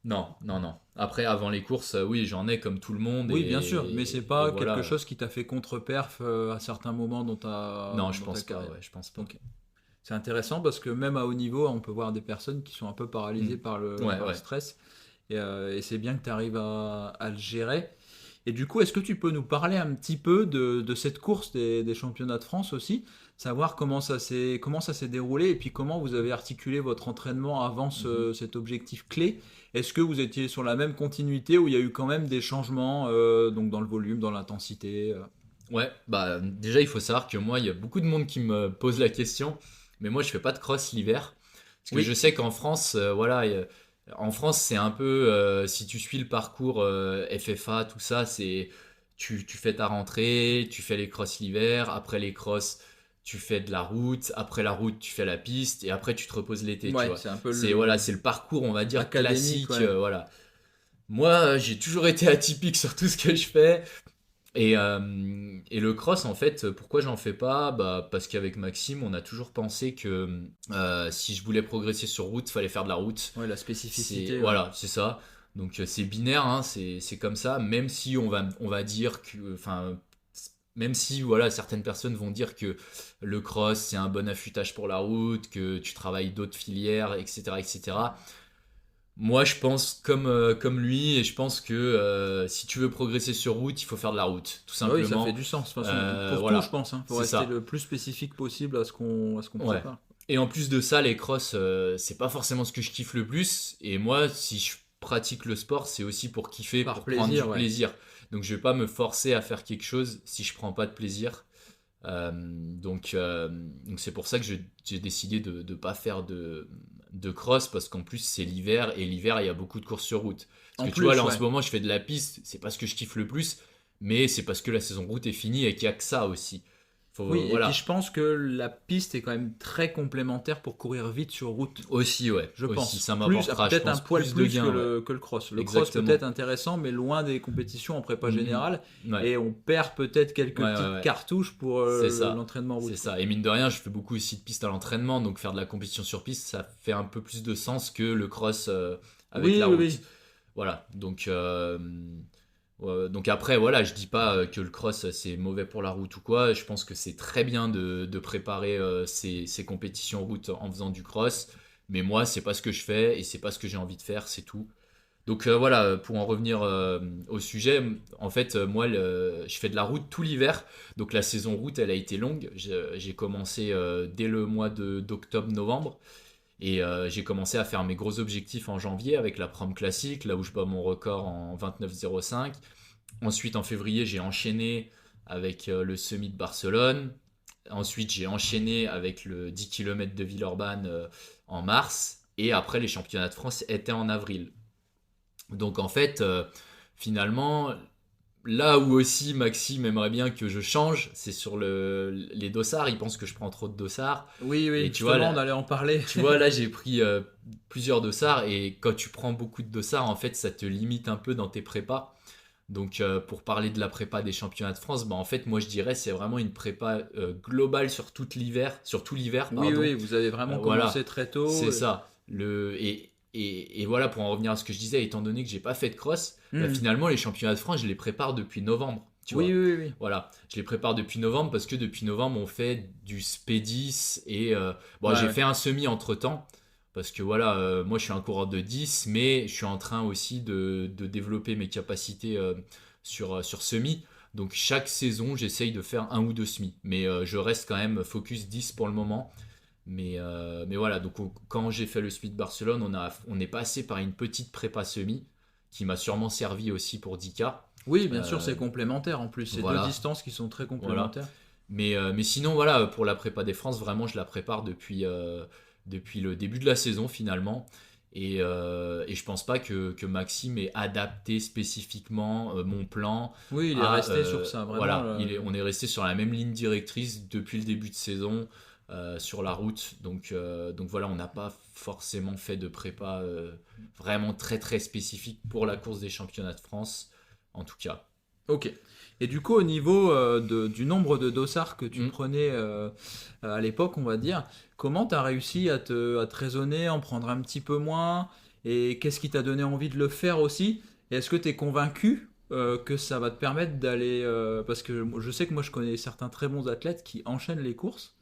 Speaker 2: Non, non, non. Après, avant les courses, oui, j'en ai comme tout le monde.
Speaker 3: Oui, bien sûr, mais c'est
Speaker 2: Et
Speaker 3: pas quelque
Speaker 2: voilà.
Speaker 3: chose qui t'a fait contre-perf à certains moments
Speaker 2: Non, je
Speaker 3: dans ta
Speaker 2: pense pas,
Speaker 3: carrière.
Speaker 2: ouais, je pense pas.
Speaker 3: Ok. C'est intéressant parce que même à haut niveau, on peut voir des personnes qui sont un peu
Speaker 2: Hmm.
Speaker 3: paralysées
Speaker 2: Ouais,
Speaker 3: par le
Speaker 2: ouais.
Speaker 3: stress. Et c'est bien que tu arrives à le gérer. Et du coup, est-ce que tu peux nous parler un petit peu de cette course des championnats de France aussi? Savoir comment ça s'est déroulé et puis comment vous avez articulé votre entraînement avant
Speaker 2: Mhm.
Speaker 3: cet objectif clé. Est-ce que vous étiez sur la même continuité ou il y a eu quand même des changements donc dans le volume, dans l'intensité
Speaker 2: Ouais, bah déjà, il faut savoir que moi, il y a beaucoup de monde qui me pose la question, mais moi, je fais pas de cross l'hiver. Parce que je
Speaker 3: Oui,
Speaker 2: sais qu'en France, voilà, en France, c'est un peu, si tu suis le parcours FFA, tout ça, tu fais ta rentrée, tu fais les crosses l'hiver, après les crosses, tu fais de la route, après la route, tu fais la piste, et après, tu te reposes l'été, tu
Speaker 3: ouais,
Speaker 2: vois.
Speaker 3: c'est un peu
Speaker 2: C'est, voilà, c'est le parcours, on va dire,
Speaker 3: académique,
Speaker 2: classique,
Speaker 3: ouais.
Speaker 2: voilà. Moi, j'ai toujours été atypique sur tout ce que je fais. Et le cross, en fait, pourquoi j'en fais pas? Bah, parce qu'avec Maxime, on a toujours pensé que si je voulais progresser sur route, fallait faire de la route.
Speaker 3: Ouais, la
Speaker 2: C'est
Speaker 3: spécificité, ouais.
Speaker 2: voilà, c'est ça. Donc c'est binaire, hein, c'est comme ça. Même si on va dire que, enfin, même si voilà, certaines personnes vont dire que le cross c'est un bon affûtage pour la route, que tu travailles d'autres filières, etc., etc. Moi, je pense comme lui, et je pense que si tu veux progresser sur route, il faut faire de la route, tout
Speaker 3: Ah oui, ça fait
Speaker 2: simplement.
Speaker 3: du sens. De toute façon, pour tout, je
Speaker 2: Voilà,
Speaker 3: pense. Il faut
Speaker 2: c'est
Speaker 3: rester
Speaker 2: ça.
Speaker 3: le plus spécifique possible à ce qu'on
Speaker 2: Ouais.
Speaker 3: prépare.
Speaker 2: Et en plus de ça, les crosses, c'est pas forcément ce que je kiffe le plus. Et moi, si je pratique le sport, c'est aussi pour kiffer,
Speaker 3: Par
Speaker 2: pour prendre du
Speaker 3: plaisir, ouais.
Speaker 2: plaisir. Donc, je vais pas me forcer à faire quelque chose si je prends pas de plaisir. Donc c'est pour ça que j'ai décidé de pas faire de cross parce qu'en plus c'est l'hiver et l'hiver il y a beaucoup de courses sur route. Parce
Speaker 3: En
Speaker 2: que tu vois
Speaker 3: plus,
Speaker 2: là en ce
Speaker 3: ouais.
Speaker 2: moment je fais de la piste, c'est pas ce que je kiffe le plus, mais c'est parce que la saison route est finie et qu'il y a que ça aussi.
Speaker 3: Oui, et puis je
Speaker 2: Voilà.
Speaker 3: pense que la piste est quand même très complémentaire pour courir vite sur route.
Speaker 2: Aussi ouais,
Speaker 3: Je
Speaker 2: aussi
Speaker 3: pense.
Speaker 2: ça
Speaker 3: Plus,
Speaker 2: m'apportera je
Speaker 3: peut-être un
Speaker 2: pense
Speaker 3: poil
Speaker 2: plus de
Speaker 3: plus
Speaker 2: gains, ouais.
Speaker 3: que le cross. Le cross peut être
Speaker 2: Exactement.
Speaker 3: intéressant, mais loin des compétitions en prépa générale.
Speaker 2: Ouais.
Speaker 3: Et on perd peut-être
Speaker 2: Ouais,
Speaker 3: quelques
Speaker 2: ouais,
Speaker 3: petites
Speaker 2: ouais.
Speaker 3: cartouches pour
Speaker 2: C'est ça.
Speaker 3: l'entraînement
Speaker 2: C'est
Speaker 3: route, quoi.
Speaker 2: ça. Et mine de rien, je fais beaucoup aussi de piste à l'entraînement, donc faire de la compétition sur piste, ça fait un peu plus de sens que le cross avec
Speaker 3: Oui,
Speaker 2: la
Speaker 3: oui,
Speaker 2: route.
Speaker 3: oui.
Speaker 2: Voilà. Donc après, voilà, je dis pas que le cross c'est mauvais pour la route ou quoi. Je pense que c'est très bien de préparer ces compétitions route en faisant du cross. Mais moi, c'est pas ce que je fais et c'est pas ce que j'ai envie de faire, c'est tout. Donc voilà, pour en revenir au sujet, en fait, moi, je fais de la route tout l'hiver. Donc la saison route, elle a été longue. J'ai commencé dès le mois d'octobre-novembre. Et j'ai commencé à faire mes gros objectifs en janvier avec la prom classique, là où je bats mon record en 29,05. Ensuite, en février, j'ai enchaîné avec le semi de Barcelone. Ensuite, j'ai enchaîné avec le 10 km de Villeurbanne en mars. Et après, les championnats de France étaient en avril. Donc en fait, finalement, là où aussi Maxime aimerait bien que je change, c'est sur les dossards. Il pense que je prends trop de dossards.
Speaker 3: Oui,
Speaker 2: Et tu vois,
Speaker 3: justement,
Speaker 2: là,
Speaker 3: on allait en parler.
Speaker 2: tu vois, là, j'ai pris plusieurs dossards. Et quand tu prends beaucoup de dossards, en fait, ça te limite un peu dans tes prépas. Donc pour parler de la prépa des championnats de France, bah, en fait, moi je dirais c'est vraiment une prépa globale sur tout l'hiver,
Speaker 3: Oui,
Speaker 2: pardon.
Speaker 3: vous avez vraiment
Speaker 2: Voilà,
Speaker 3: commencé très tôt.
Speaker 2: c'est ça. Et voilà, pour en revenir à ce que je disais, étant donné que j'ai pas fait de cross, bah,
Speaker 3: Hmm.
Speaker 2: finalement les championnats de France, je les prépare depuis novembre. Tu vois.
Speaker 3: Oui.
Speaker 2: Voilà, je les prépare depuis novembre parce que depuis novembre on fait du SP10 et bon, j'ai
Speaker 3: Ouais.
Speaker 2: fait un semi entre temps parce que voilà, moi je suis un coureur de 10, mais je suis en train aussi de développer mes capacités sur semi. Donc chaque saison, j'essaye de faire un ou deux semis, mais je reste quand même focus 10 pour le moment. Mais voilà, donc quand j'ai fait le Speed Barcelone, on est passé par une petite prépa semi qui m'a sûrement servi aussi pour 10K.
Speaker 3: Oui, bien sûr,
Speaker 2: Euh,
Speaker 3: c'est complémentaire en plus. C'est deux
Speaker 2: voilà,
Speaker 3: distances qui sont très
Speaker 2: voilà.
Speaker 3: complémentaires.
Speaker 2: Mais sinon, voilà, pour la prépa des France, vraiment, je la prépare depuis le début de la saison finalement. Et je pense pas que Maxime ait adapté spécifiquement mon plan
Speaker 3: Oui, il est
Speaker 2: à.
Speaker 3: resté sur ça, vraiment.
Speaker 2: Voilà, on est resté sur la même ligne directrice depuis le début de saison sur la route. Donc voilà, on n'a pas forcément fait de prépa vraiment très très spécifique pour la course des championnats de France, en tout cas.
Speaker 3: Ok. Et du coup, au niveau du nombre de dossards que tu
Speaker 2: Mm.
Speaker 3: prenais à l'époque, on va dire, comment tu as réussi à te raisonner, en prendre un petit peu moins? Et qu'est-ce qui t'a donné envie de le faire aussi? Et est-ce que tu es convaincu que ça va te permettre d'aller... parce que je sais que moi, je connais certains très bons athlètes qui enchaînent les courses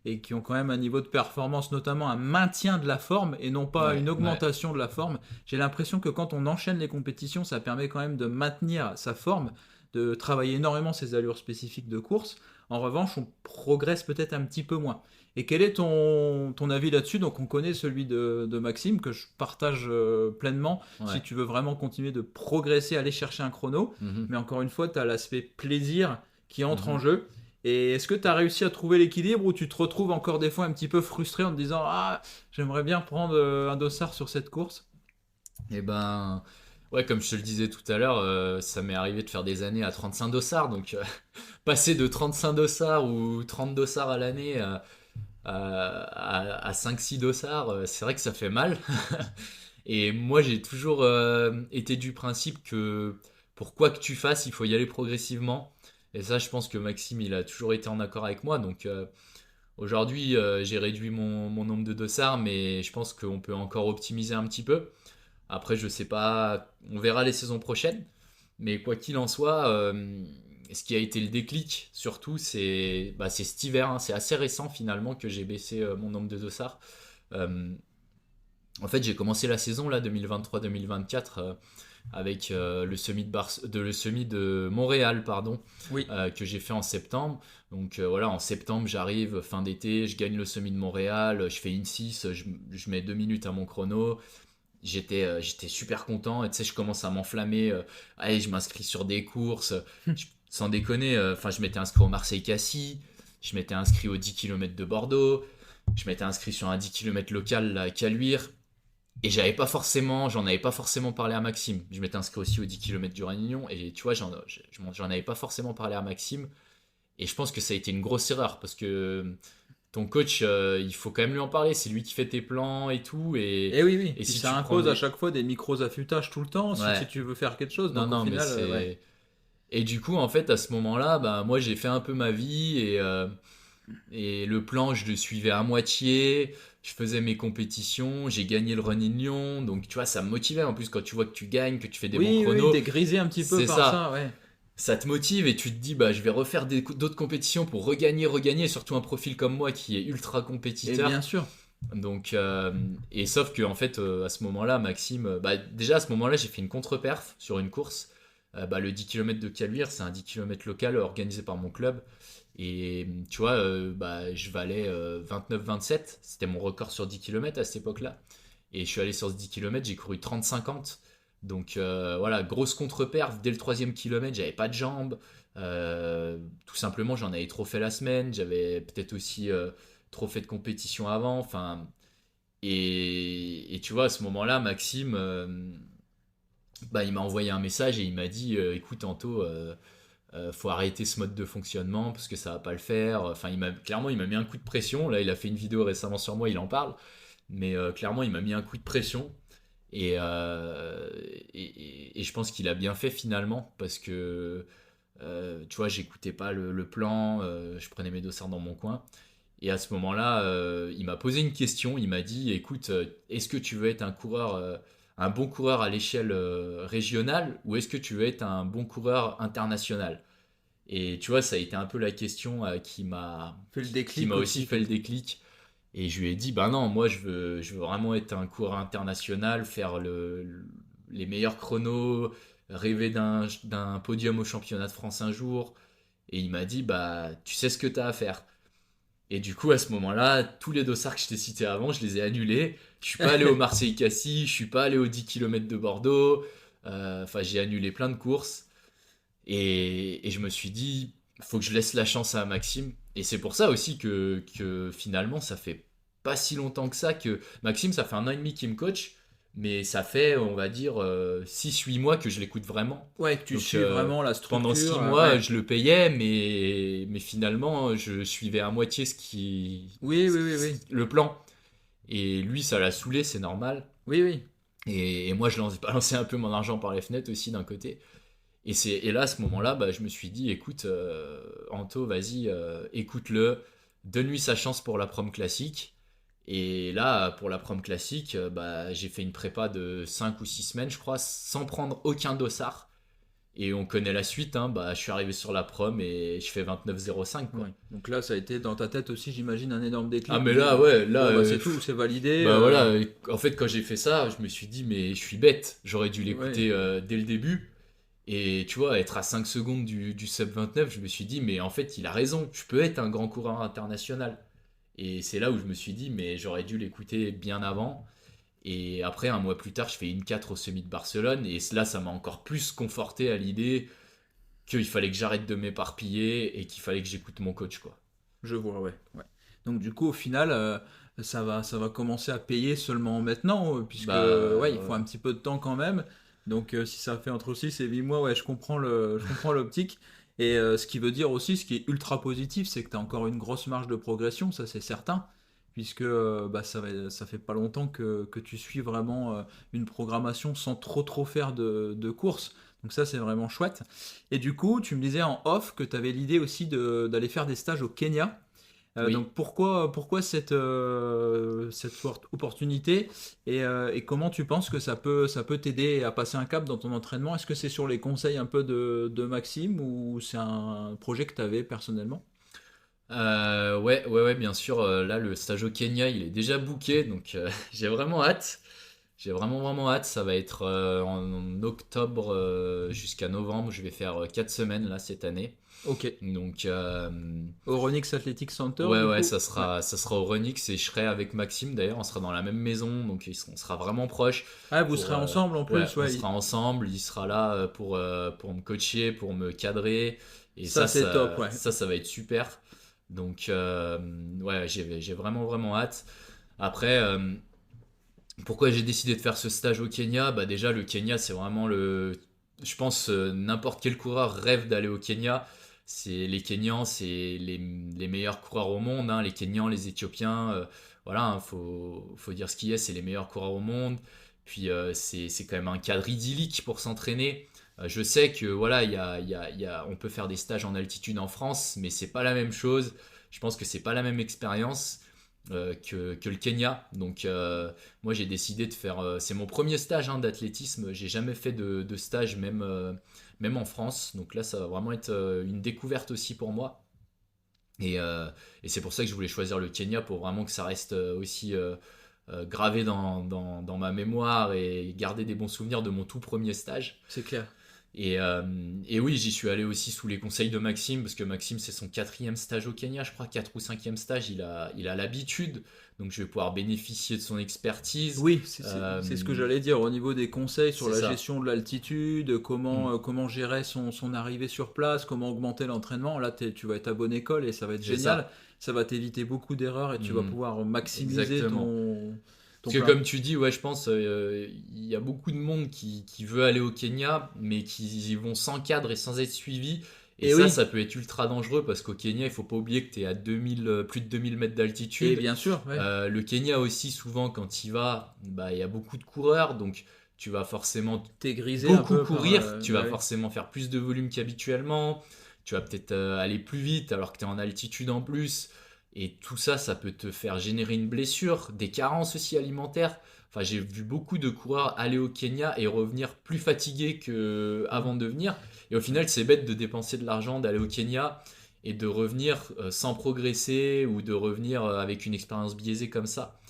Speaker 3: et qui ont quand même un niveau de performance, notamment un maintien de la forme et non pas
Speaker 2: Ouais,
Speaker 3: une
Speaker 2: ouais.
Speaker 3: augmentation de la forme. J'ai l'impression que quand on enchaîne les compétitions, ça permet quand même de maintenir sa forme, de travailler énormément ses allures spécifiques de course. En revanche, on progresse peut-être un petit peu moins. Et quel est ton avis là-dessus? Donc on connaît celui de Maxime, que je partage pleinement, si
Speaker 2: Ouais.
Speaker 3: tu veux vraiment continuer de progresser, aller chercher un chrono.
Speaker 2: Mhm.
Speaker 3: Mais encore une fois, tu as l'aspect plaisir qui entre en
Speaker 2: Mhm.
Speaker 3: jeu. Et est-ce que tu as réussi à trouver l'équilibre ou tu te retrouves encore des fois un petit peu frustré en te disant ah, j'aimerais bien prendre un dossard sur cette course?
Speaker 2: Et ben, ouais, comme je te le disais tout à l'heure, ça m'est arrivé de faire des années à 35 dossards. Donc, passer de 35 dossards ou 30 dossards à l'année à 5-6 dossards, c'est vrai que ça fait mal. Et moi, j'ai toujours été du principe que pour quoi que tu fasses, il faut y aller progressivement. Et ça, je pense que Maxime, il a toujours été en accord avec moi. Donc, aujourd'hui, j'ai réduit mon nombre de dossards, mais je pense qu'on peut encore optimiser un petit peu. Après, je sais pas, on verra les saisons prochaines. Mais quoi qu'il en soit, ce qui a été le déclic, surtout, c'est cet hiver, hein. C'est assez récent finalement que j'ai baissé mon nombre de dossards. Euh, En fait, j'ai commencé la saison là 2023-2024 avec le semi de Montréal, pardon,
Speaker 3: Oui.
Speaker 2: que j'ai fait en septembre. Donc voilà, en septembre, j'arrive fin d'été, je gagne le semi de Montréal, je fais une 6, je mets 2 minutes à mon chrono. J'étais super content et tu sais, je commence à m'enflammer. Allez, je m'inscris sur des courses. Sans déconner, enfin, je m'étais inscrit au Marseille-Cassis, je m'étais inscrit aux 10 km de Bordeaux, je m'étais inscrit sur un 10 km local là, à Caluire. Et j'en avais pas forcément parlé à Maxime. Je m'étais inscrit aussi aux 10 km du Réunion. Et tu vois, j'en avais pas forcément parlé à Maxime. Et je pense que ça a été une grosse erreur. Parce que ton coach, il faut quand même lui en parler. C'est lui qui fait tes plans et tout.
Speaker 3: Et oui.
Speaker 2: Et
Speaker 3: Puis
Speaker 2: si
Speaker 3: ça
Speaker 2: tu prends
Speaker 3: impose à
Speaker 2: des...
Speaker 3: chaque fois des micros affûtages tout le temps
Speaker 2: Ouais.
Speaker 3: si tu veux faire quelque chose.
Speaker 2: Non,
Speaker 3: Donc au
Speaker 2: non, mais
Speaker 3: final,
Speaker 2: c'est...
Speaker 3: ouais.
Speaker 2: Et du coup, en fait, à ce moment-là, bah, moi, j'ai fait un peu ma vie. Et le plan, je le suivais à moitié. Je faisais mes compétitions. J'ai gagné le Run in Lyon. Donc, tu vois, ça me motivait. En plus, quand tu vois que tu gagnes, que tu fais des bons
Speaker 3: Oui,
Speaker 2: chronos,
Speaker 3: t'es grisé un petit peu
Speaker 2: c'est
Speaker 3: par
Speaker 2: ça.
Speaker 3: ça, ouais.
Speaker 2: Ça te motive et tu te dis, bah, je vais refaire d'autres compétitions pour regagner. Surtout un profil comme moi qui est ultra
Speaker 3: Et
Speaker 2: compétiteur.
Speaker 3: bien sûr.
Speaker 2: Donc, et sauf que en fait, à ce moment-là, Maxime, déjà à ce moment-là, j'ai fait une contre-perf sur une course. Le 10 km de Caluire, c'est un 10 km local organisé par mon club. Et tu vois, je valais 29-27. C'était mon record sur 10 km à cette époque-là. Et je suis allé sur ce 10 km, j'ai couru 30-50. Donc voilà, grosse contre-perf. Dès le troisième kilomètre, j'avais pas de jambes. Tout simplement, j'en avais trop fait la semaine. J'avais peut-être aussi trop fait de compétition avant. Enfin, et tu vois, à ce moment-là, Maxime, il m'a envoyé un message et il m'a dit écoute, Anto, faut arrêter ce mode de fonctionnement parce que ça va pas le faire. Enfin, clairement, il m'a mis un coup de pression. Là, il a fait une vidéo récemment sur moi, il en parle. Mais clairement, il m'a mis un coup de pression. Et, euh, et je pense qu'il a bien fait finalement parce que tu vois, j'écoutais pas le plan, je prenais mes dossards dans mon coin. Et à ce moment-là, il m'a posé une question. Il m'a dit, écoute, est-ce que tu veux être un bon coureur à l'échelle régionale ou est-ce que tu veux être un bon coureur international? Et tu vois, ça a été un peu la question
Speaker 3: Fait le
Speaker 2: qui
Speaker 3: déclic
Speaker 2: m'a aussi
Speaker 3: aussi.
Speaker 2: fait le déclic. Et je lui ai dit, ben non, moi je veux vraiment être un coureur international, faire les meilleurs chronos, rêver d'un podium au championnat de France un jour. Et il m'a dit, bah tu sais ce que tu as à faire. Et du coup, à ce moment-là, tous les dossards que je t'ai cités avant, je les ai annulés. Je suis pas allé au Marseille-Cassis, je suis pas allé aux 10 km de Bordeaux. Enfin, j'ai annulé plein de courses. Et je me suis dit, faut que je laisse la chance à Maxime. Et c'est pour ça aussi que finalement, ça fait pas si longtemps que ça que Maxime, ça fait 1 an et demi qu'il me coach. Mais ça fait, on va dire, 6-8 mois que je l'écoute vraiment.
Speaker 3: Ouais, que tu
Speaker 2: Donc
Speaker 3: suis vraiment la
Speaker 2: pendant six
Speaker 3: structure.
Speaker 2: mois,
Speaker 3: Ouais.
Speaker 2: je le payais, mais finalement, je suivais à moitié
Speaker 3: Oui, oui, oui, oui.
Speaker 2: le plan. Et lui, ça l'a saoulé, c'est normal.
Speaker 3: Oui, oui.
Speaker 2: Et moi, je balançais un peu mon argent par les fenêtres aussi d'un côté. Et là, à ce moment-là, je me suis dit, écoute, Anto, vas-y, écoute-le, donne-lui sa chance pour la prom classique. Et là, pour la prom classique, j'ai fait une prépa de 5 ou 6 semaines, je crois, sans prendre aucun dossard. Et on connaît la suite, hein, je suis arrivé sur la prom et je fais 29,05 quoi.
Speaker 3: Ouais. Donc là, ça a été dans ta tête aussi, j'imagine, un énorme
Speaker 2: Ah
Speaker 3: déclic
Speaker 2: mais
Speaker 3: de
Speaker 2: là,
Speaker 3: dire
Speaker 2: ouais, là,
Speaker 3: bon, bah, c'est tout, c'est validé.
Speaker 2: voilà, en fait quand j'ai fait ça, je me suis dit mais je suis bête, j'aurais dû
Speaker 3: Ouais.
Speaker 2: l'écouter dès le début. Et tu vois, être à 5 secondes du sub 29, je me suis dit mais en fait il a raison, tu peux être un grand coureur international. Et c'est là où je me suis dit mais j'aurais dû l'écouter bien avant. Et après, un mois plus tard, je fais une 4 au semi de Barcelone. Et là, ça m'a encore plus conforté à l'idée qu'il fallait que j'arrête de m'éparpiller et qu'il fallait que j'écoute mon coach, quoi.
Speaker 3: Je vois, ouais. Ouais. Donc du coup, au final, ça va commencer à payer seulement maintenant, puisque ouais, il faut
Speaker 2: Ouais.
Speaker 3: un petit peu de temps quand même. Donc si ça fait entre 6 et 8 mois, ouais, je comprends l'optique. Et ce qui veut dire aussi, ce qui est ultra positif, c'est que tu as encore une grosse marge de progression, ça c'est certain, puisque ça fait pas longtemps que tu suis vraiment une programmation sans trop faire de courses. Donc ça c'est vraiment chouette. Et du coup, tu me disais en off que tu avais l'idée aussi d'aller faire des stages au Kenya.
Speaker 2: Oui.
Speaker 3: Donc pourquoi cette opportunité et comment tu penses que ça peut t'aider à passer un cap dans ton entraînement? Est-ce que c'est sur les conseils un peu de Maxime ou c'est un projet que tu avais personnellement?
Speaker 2: Ouais, bien sûr. Là, le stage au Kenya, il est déjà booké, donc j'ai vraiment hâte. J'ai vraiment hâte. Ça va être en octobre jusqu'à novembre. Je vais faire 4 semaines là cette année.
Speaker 3: Ok.
Speaker 2: Donc,
Speaker 3: Oronix Athletic Center
Speaker 2: ouais,
Speaker 3: du
Speaker 2: ouais,
Speaker 3: coup? Ouais.
Speaker 2: ça sera au Renix et je serai avec Maxime d'ailleurs. On sera dans la même maison, donc on sera vraiment proches.
Speaker 3: Ah, vous
Speaker 2: Pour,
Speaker 3: serez ensemble en
Speaker 2: ouais,
Speaker 3: plus,
Speaker 2: on
Speaker 3: ouais.
Speaker 2: sera ensemble. Il sera là pour me coacher, pour me cadrer. Et
Speaker 3: Ça c'est top, ouais.
Speaker 2: ça va être super. Donc, ouais, j'ai vraiment hâte. Après, pourquoi j'ai décidé de faire ce stage au Kenya? Bah, déjà, le Kenya, c'est vraiment le. Je pense n'importe quel coureur rêve d'aller au Kenya. Les Kenyans, c'est les meilleurs coureurs au monde, hein. Les Kenyans, les Éthiopiens, voilà, hein, faut dire ce qu'il y a, c'est les meilleurs coureurs au monde. Puis c'est quand même un cadre idyllique pour s'entraîner. Je sais que voilà, on peut faire des stages en altitude en France, mais c'est pas la même chose. Je pense que c'est pas la même expérience que le Kenya. Donc moi j'ai décidé de faire. C'est mon premier stage hein, d'athlétisme. J'ai jamais fait de stage même en France. Donc là ça va vraiment être une découverte aussi pour moi. Et, euh, et c'est pour ça que je voulais choisir le Kenya pour vraiment que ça reste aussi gravé dans ma mémoire et garder des bons souvenirs de mon tout premier stage.
Speaker 3: C'est clair.
Speaker 2: Et, euh, et oui, j'y suis allé aussi sous les conseils de Maxime, parce que Maxime, c'est son quatrième stage au Kenya, je crois, quatre ou cinquième stage, il a l'habitude, donc je vais pouvoir bénéficier de son expertise.
Speaker 3: Oui,
Speaker 2: Euh,
Speaker 3: c'est ce que j'allais dire au niveau des conseils sur
Speaker 2: c'est
Speaker 3: la
Speaker 2: ça.
Speaker 3: gestion de l'altitude,
Speaker 2: Mm,
Speaker 3: comment gérer son arrivée sur place, comment augmenter l'entraînement. Là, tu vas être à bonne école et ça va être
Speaker 2: c'est
Speaker 3: génial.
Speaker 2: ça.
Speaker 3: Ça va t'éviter beaucoup d'erreurs et tu vas
Speaker 2: Mm,
Speaker 3: pouvoir maximiser
Speaker 2: exactement.
Speaker 3: ton
Speaker 2: Parce que
Speaker 3: plein.
Speaker 2: comme tu dis, ouais, je pense il y a beaucoup de monde qui veut aller au Kenya, mais qui y vont sans cadre et sans être suivi. Et
Speaker 3: Et oui,
Speaker 2: ça peut être ultra dangereux parce qu'au Kenya, il faut pas oublier que tu es à 2000, plus de 2000 mètres
Speaker 3: et
Speaker 2: d'altitude.
Speaker 3: bien sûr, ouais.
Speaker 2: Le Kenya aussi, souvent, quand il va, bah, il y a beaucoup de coureurs, donc tu vas forcément
Speaker 3: T'es grisé un
Speaker 2: beaucoup
Speaker 3: peu par.
Speaker 2: courir, tu
Speaker 3: Bah
Speaker 2: vas
Speaker 3: oui.
Speaker 2: forcément faire plus de volume qu'habituellement, tu vas peut-être aller plus vite alors que tu es en altitude en plus, et tout ça, ça peut te faire générer une blessure, des carences aussi alimentaires. Enfin, j'ai vu beaucoup de coureurs aller au Kenya et revenir plus fatigués
Speaker 3: Mm.
Speaker 2: qu'avant de venir, et au final, c'est bête de dépenser de l'argent, d'aller au Kenya et de revenir sans progresser ou de revenir avec une expérience biaisée comme ça.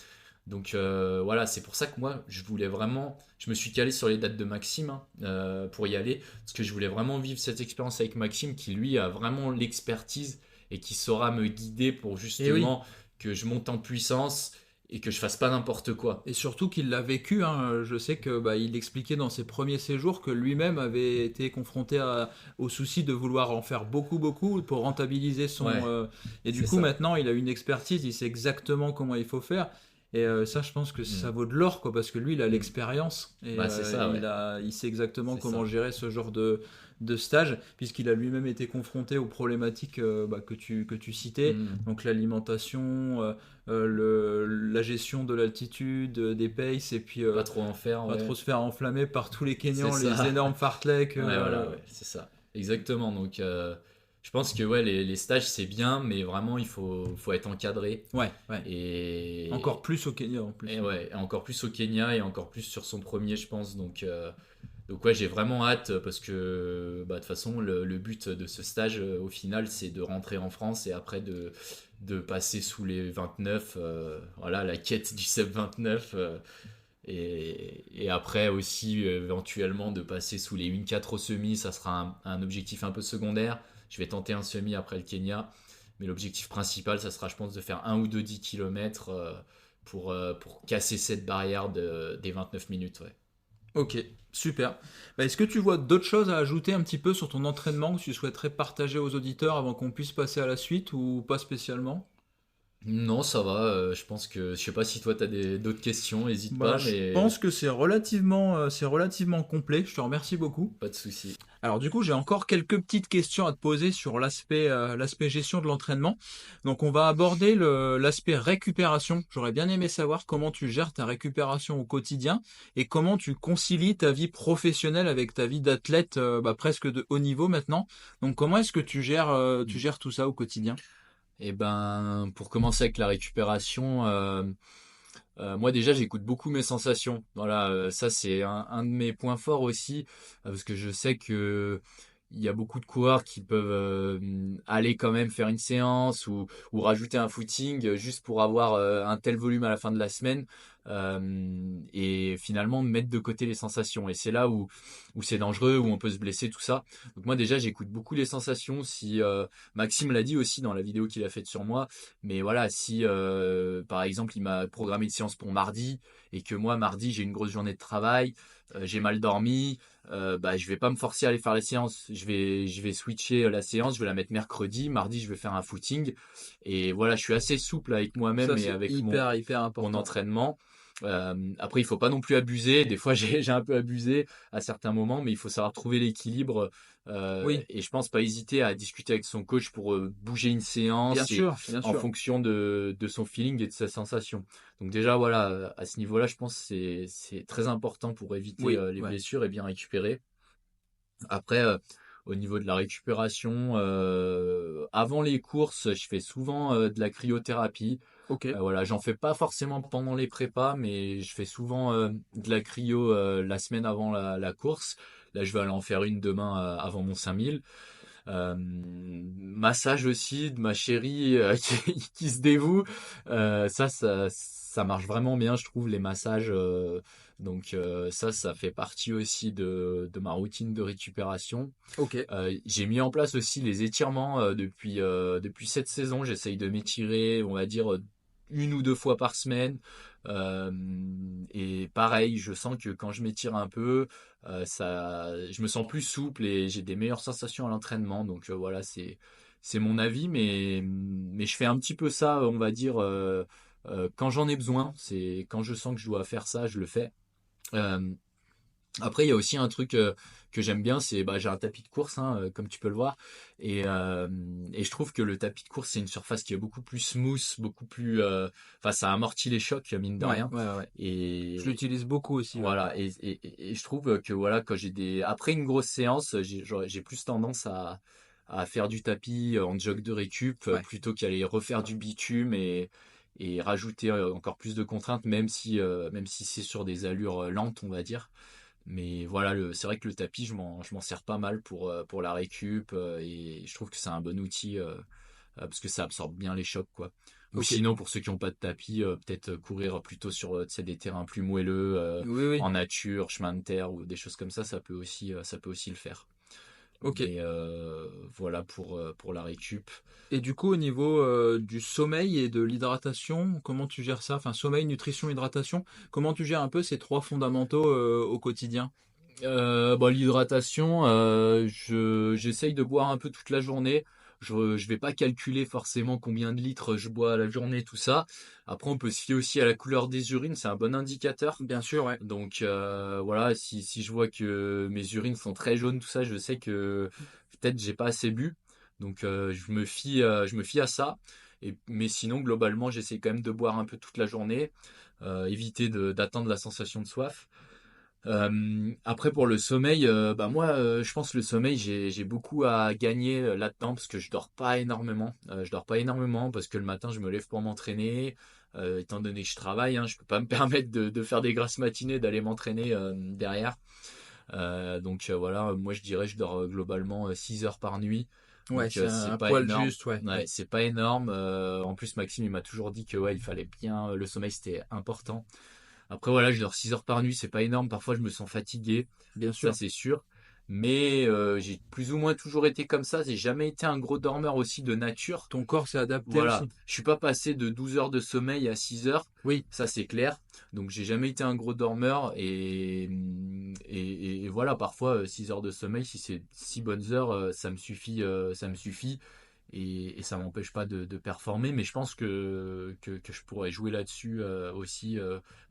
Speaker 2: Donc voilà, c'est pour ça que moi, je me suis calé sur les dates de Maxime hein, pour y aller, parce que je voulais vraiment vivre cette expérience avec Maxime qui lui a vraiment l'expertise et qui saura me guider pour
Speaker 3: Et oui.
Speaker 2: justement que je monte en puissance et que je fasse pas n'importe quoi.
Speaker 3: Et surtout qu'il l'a vécu, hein. Je sais que bah, il expliquait dans ses premiers séjours que lui-même avait été confronté au souci de vouloir en faire beaucoup, beaucoup pour rentabiliser son.
Speaker 2: Ouais,
Speaker 3: Et du
Speaker 2: c'est
Speaker 3: coup,
Speaker 2: ça.
Speaker 3: maintenant, il a une expertise, il sait exactement comment il faut faire. Et ça, je pense que ça
Speaker 2: Mm,
Speaker 3: vaut de l'or, quoi, parce que lui, il a
Speaker 2: mm.
Speaker 3: l'expérience et
Speaker 2: Bah c'est ça, ouais,
Speaker 3: il sait exactement
Speaker 2: c'est
Speaker 3: comment
Speaker 2: ça.
Speaker 3: gérer ce genre de stage, puisqu'il a lui-même été confronté aux problématiques bah, que tu citais,
Speaker 2: Mm.
Speaker 3: donc l'alimentation, la gestion de l'altitude, des paces, et puis
Speaker 2: Pas trop en faire,
Speaker 3: pas
Speaker 2: ouais.
Speaker 3: trop se faire enflammer par tous les
Speaker 2: C'est
Speaker 3: Kenyans, les
Speaker 2: ça.
Speaker 3: énormes fartleks.
Speaker 2: Ouais, voilà, ouais, c'est ça. Exactement. Donc, je pense que ouais, les stages, c'est bien, mais vraiment, faut être encadré.
Speaker 3: Ouais, ouais. Encore
Speaker 2: Et,
Speaker 3: plus au Kenya en plus.
Speaker 2: et ouais, et encore plus au Kenya et encore plus sur son premier, je pense. Donc ouais, j'ai vraiment hâte parce que bah, de toute façon, le but de ce stage, au final, c'est de rentrer en France et après de passer sous les 29. Voilà, la quête du sub 29. Et après aussi, éventuellement, de passer sous les 1-4 au semi, ça sera un objectif un peu secondaire. Je vais tenter un semi après le Kenya. Mais l'objectif principal, ça sera, je pense, de faire un ou deux 10 km pour casser cette barrière des 29 minutes. Ouais.
Speaker 3: Ok, super. Bah, est-ce que tu vois d'autres choses à ajouter un petit peu sur ton entraînement que tu souhaiterais partager aux auditeurs avant qu'on puisse passer à la suite ou pas spécialement?
Speaker 2: Non, ça va. Je pense que, je sais pas si toi, tu as d'autres questions, n'hésite
Speaker 3: Bah,
Speaker 2: pas,
Speaker 3: je
Speaker 2: mais
Speaker 3: pense que c'est relativement complet. Je te remercie beaucoup.
Speaker 2: pas de souci.
Speaker 3: Alors du coup, j'ai encore quelques petites questions à te poser sur l'aspect gestion de l'entraînement. Donc on va aborder l'aspect récupération. J'aurais bien aimé savoir comment tu gères ta récupération au quotidien et comment tu concilies ta vie professionnelle avec ta vie d'athlète bah, presque de haut niveau maintenant. Donc comment est-ce que tu gères tout ça au quotidien?
Speaker 2: Et ben, pour commencer avec la récupération, moi déjà j'écoute beaucoup mes sensations. Voilà, ça c'est un de mes points forts aussi, parce que je sais que il y a beaucoup de coureurs qui peuvent aller quand même faire une séance ou rajouter un footing juste pour avoir un tel volume à la fin de la semaine et finalement mettre de côté les sensations. Et c'est là où c'est dangereux, où on peut se blesser, tout ça. Donc moi déjà j'écoute beaucoup les sensations. Si Maxime l'a dit aussi dans la vidéo qu'il a faite sur moi, mais voilà, si par exemple il m'a programmé une séance pour mardi et que moi mardi j'ai une grosse journée de travail, j'ai mal dormi, bah, je vais pas me forcer à aller faire les séances. Je vais switcher la séance, je vais la mettre mercredi. Mardi, je vais faire un footing. Et voilà, je suis assez souple avec moi-même
Speaker 3: Ça
Speaker 2: et
Speaker 3: c'est
Speaker 2: avec
Speaker 3: hyper
Speaker 2: mon
Speaker 3: important.
Speaker 2: entraînement. Après, il faut pas non plus abuser. Des fois, j'ai un peu abusé à certains moments, mais il faut savoir trouver l'équilibre.
Speaker 3: Oui,
Speaker 2: Et je pense pas hésiter à discuter avec son coach pour bouger une
Speaker 3: bien
Speaker 2: séance et
Speaker 3: sûr, bien
Speaker 2: en
Speaker 3: sûr.
Speaker 2: fonction de son feeling et de sa sensation. Donc déjà, voilà, à ce niveau-là, je pense que c'est très important pour éviter
Speaker 3: Oui,
Speaker 2: les
Speaker 3: ouais.
Speaker 2: blessures et bien récupérer. Après, au niveau de la récupération, avant les courses, je fais souvent de la cryothérapie.
Speaker 3: Ok.
Speaker 2: Voilà, j'en fais pas forcément pendant les prépas, mais je fais souvent de la cryo la semaine avant la course. Là, je vais aller en faire une demain avant mon 5000. Massage aussi de ma chérie qui se dévoue. Ça marche vraiment bien, je trouve, les massages. Donc ça fait partie aussi de ma routine de récupération.
Speaker 3: Ok.
Speaker 2: J'ai mis en place aussi les étirements depuis cette saison. J'essaye de m'étirer, on va dire, une ou deux fois par semaine. Euh, et pareil, je sens que quand je m'étire un peu, je me sens plus souple et j'ai des meilleures sensations à l'entraînement. Donc voilà, c'est mon avis, mais je fais un petit peu ça, on va dire, quand j'en ai besoin. C'est quand je sens que je dois faire ça, je le fais. Euh, Après, il y a aussi un truc que j'aime bien, c'est j'ai un tapis de course, hein, comme tu peux le voir, et je trouve que le tapis de course, c'est une surface qui est beaucoup plus smooth, beaucoup plus, enfin, ça amortit les chocs, mine de
Speaker 3: Ouais,
Speaker 2: rien.
Speaker 3: ouais, ouais. Je
Speaker 2: Et
Speaker 3: l'utilise beaucoup aussi. Ouais.
Speaker 2: voilà, et je trouve que voilà, quand après une grosse séance, j'ai plus tendance à faire du tapis en jog de récup
Speaker 3: Ouais.
Speaker 2: plutôt qu'aller refaire du bitume et rajouter encore plus de contraintes, même si c'est sur des allures lentes, on va dire. Mais voilà, c'est vrai que le tapis, je m'en sers pas mal pour la récup et je trouve que c'est un bon outil parce que ça absorbe bien les chocs, quoi. Ou
Speaker 3: Ok.
Speaker 2: sinon, pour ceux qui n'ont pas de tapis, peut-être courir plutôt sur tu sais, des terrains plus moelleux,
Speaker 3: Oui, oui.
Speaker 2: en nature, chemin de terre ou des choses comme ça peut aussi le faire.
Speaker 3: Ok.
Speaker 2: Mais voilà pour la récup.
Speaker 3: Et du coup, au niveau du sommeil et de l'hydratation, comment tu gères ça? Enfin, sommeil, nutrition, hydratation, comment tu gères un peu ces trois fondamentaux au quotidien?
Speaker 2: L'hydratation, j'essaye de boire un peu toute la journée. Je vais pas calculer forcément combien de litres je bois à la journée, tout ça. Après, on peut se fier aussi à la couleur des urines, c'est un bon indicateur.
Speaker 3: Bien sûr, ouais.
Speaker 2: Donc voilà, si je vois que mes urines sont très jaunes, tout ça, je sais que peut-être j'ai pas assez bu. Donc je me fie à ça. Mais sinon, globalement, j'essaie quand même de boire un peu toute la journée, éviter d'atteindre la sensation de soif. Après pour le sommeil, moi je pense que le sommeil j'ai beaucoup à gagner là-dedans parce que je dors pas énormément. Je dors pas énormément parce que le matin je me lève pour m'entraîner. Étant donné que je travaille, hein, je peux pas me permettre de faire des grasses matinées, d'aller m'entraîner derrière. Donc voilà, moi je dirais je dors globalement 6 heures par nuit.
Speaker 3: Ouais,
Speaker 2: Donc
Speaker 3: c'est
Speaker 2: c'est
Speaker 3: un
Speaker 2: pas
Speaker 3: poil
Speaker 2: énorme.
Speaker 3: juste, ouais.
Speaker 2: Ouais,
Speaker 3: Ouais.
Speaker 2: c'est pas énorme. En plus Maxime il m'a toujours dit que ouais il fallait bien le sommeil c'était important. Après, voilà, je dors 6 heures par nuit, c'est pas énorme. Parfois, je me sens fatigué,
Speaker 3: Bien
Speaker 2: ça
Speaker 3: sûr.
Speaker 2: c'est sûr. Mais j'ai plus ou moins toujours été comme ça. J'ai jamais été un gros dormeur aussi de nature.
Speaker 3: Ton corps s'est adapté
Speaker 2: Voilà,
Speaker 3: aussi.
Speaker 2: je suis pas passé de 12 heures de sommeil à 6 heures,
Speaker 3: Oui.
Speaker 2: ça c'est clair. Donc j'ai jamais été un gros dormeur et voilà, parfois 6 heures de sommeil, si c'est 6 bonnes heures, ça me suffit et ça m'empêche pas de performer. Mais je pense que je pourrais jouer là-dessus aussi,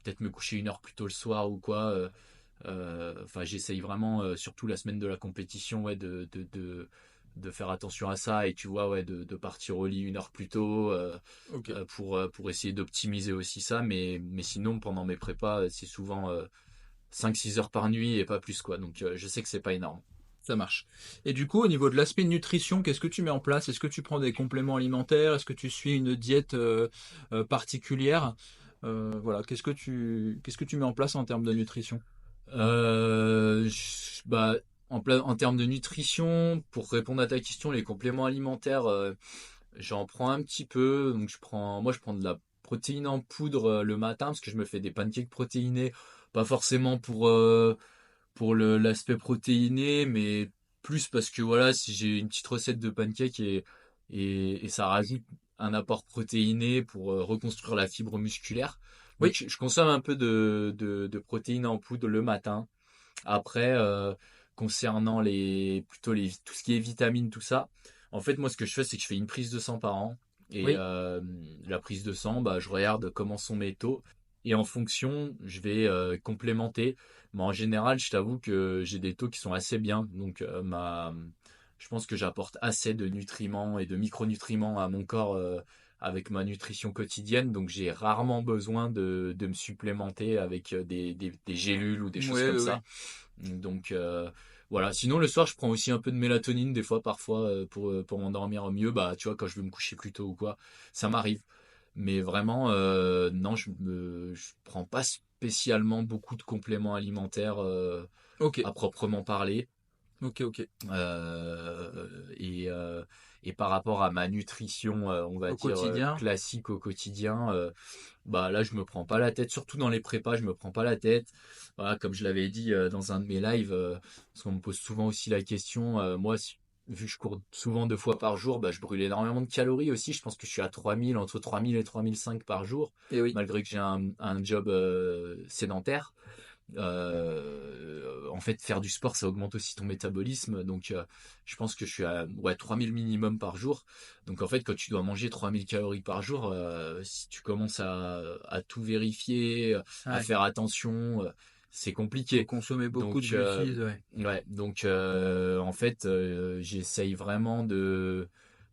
Speaker 2: peut-être me coucher une heure plus tôt le soir ou quoi. Enfin, j'essaye vraiment, surtout la semaine de la compétition, ouais, de faire attention à ça et tu vois, ouais, de partir au lit une heure plus tôt
Speaker 3: Ok.
Speaker 2: pour essayer d'optimiser aussi ça. Mais sinon, pendant mes prépas, c'est souvent 5-6 heures par nuit et pas plus, quoi. Donc, je sais que c'est pas énorme.
Speaker 3: Ça marche. Et du coup, au niveau de l'aspect nutrition, qu'est-ce que tu mets en place? Est-ce que tu prends des compléments alimentaires? Est-ce que tu suis une diète particulière? Voilà, qu'est-ce que tu mets en place en termes de nutrition?
Speaker 2: En termes de nutrition, pour répondre à ta question, les compléments alimentaires, j'en prends un petit peu. Donc moi je prends de la protéine en poudre le matin parce que je me fais des pancakes protéinés, pas forcément pour l'aspect protéiné, mais plus parce que voilà, si j'ai une petite recette de pancakes et ça rajoute un apport protéiné pour reconstruire la fibre musculaire. Donc
Speaker 3: Oui,
Speaker 2: je consomme un peu de protéines en poudre le matin. Après, concernant tout ce qui est vitamines, tout ça, en fait, moi, ce que je fais, c'est que je fais une prise de sang par an. Et
Speaker 3: oui,
Speaker 2: la prise de sang, je regarde comment sont mes taux. Et en fonction, je vais complémenter. Mais en général, je t'avoue que j'ai des taux qui sont assez bien. Donc, je pense que j'apporte assez de nutriments et de micronutriments à mon corps avec ma nutrition quotidienne. Donc, j'ai rarement besoin de me supplémenter avec des gélules ou des
Speaker 3: oui,
Speaker 2: choses
Speaker 3: oui,
Speaker 2: comme
Speaker 3: oui.
Speaker 2: ça. Donc voilà. Sinon le soir je prends aussi un peu de mélatonine des fois parfois pour m'endormir mieux. Bah tu vois quand je veux me coucher plus tôt ou quoi, ça m'arrive. Mais vraiment non je prends pas spécialement beaucoup de compléments alimentaires
Speaker 3: Ok.
Speaker 2: à proprement parler.
Speaker 3: Ok, ok.
Speaker 2: Et par rapport à ma nutrition, on va
Speaker 3: Au
Speaker 2: dire
Speaker 3: quotidien.
Speaker 2: classique au quotidien, bah là je me prends pas la tête, surtout dans les prépas, je me prends pas la tête. Voilà, comme je l'avais dit dans un de mes lives, parce qu'on me pose souvent aussi la question, moi vu que je cours souvent 2 fois par jour, bah, je brûle énormément de calories aussi. Je pense que je suis à 3000, entre 3000 et 3005 par jour,
Speaker 3: Et oui.
Speaker 2: malgré que j'ai un job sédentaire. En fait, faire du sport, ça augmente aussi ton métabolisme. Donc, je pense que je suis à 3000 minimum par jour. Donc, en fait, quand tu dois manger 3000 calories par jour, si tu commences à tout vérifier, à
Speaker 3: Ouais.
Speaker 2: faire attention, c'est
Speaker 3: Faut
Speaker 2: compliqué.
Speaker 3: consommer beaucoup de
Speaker 2: Donc,
Speaker 3: glucides, ouais.
Speaker 2: ouais, donc en fait, j'essaye vraiment de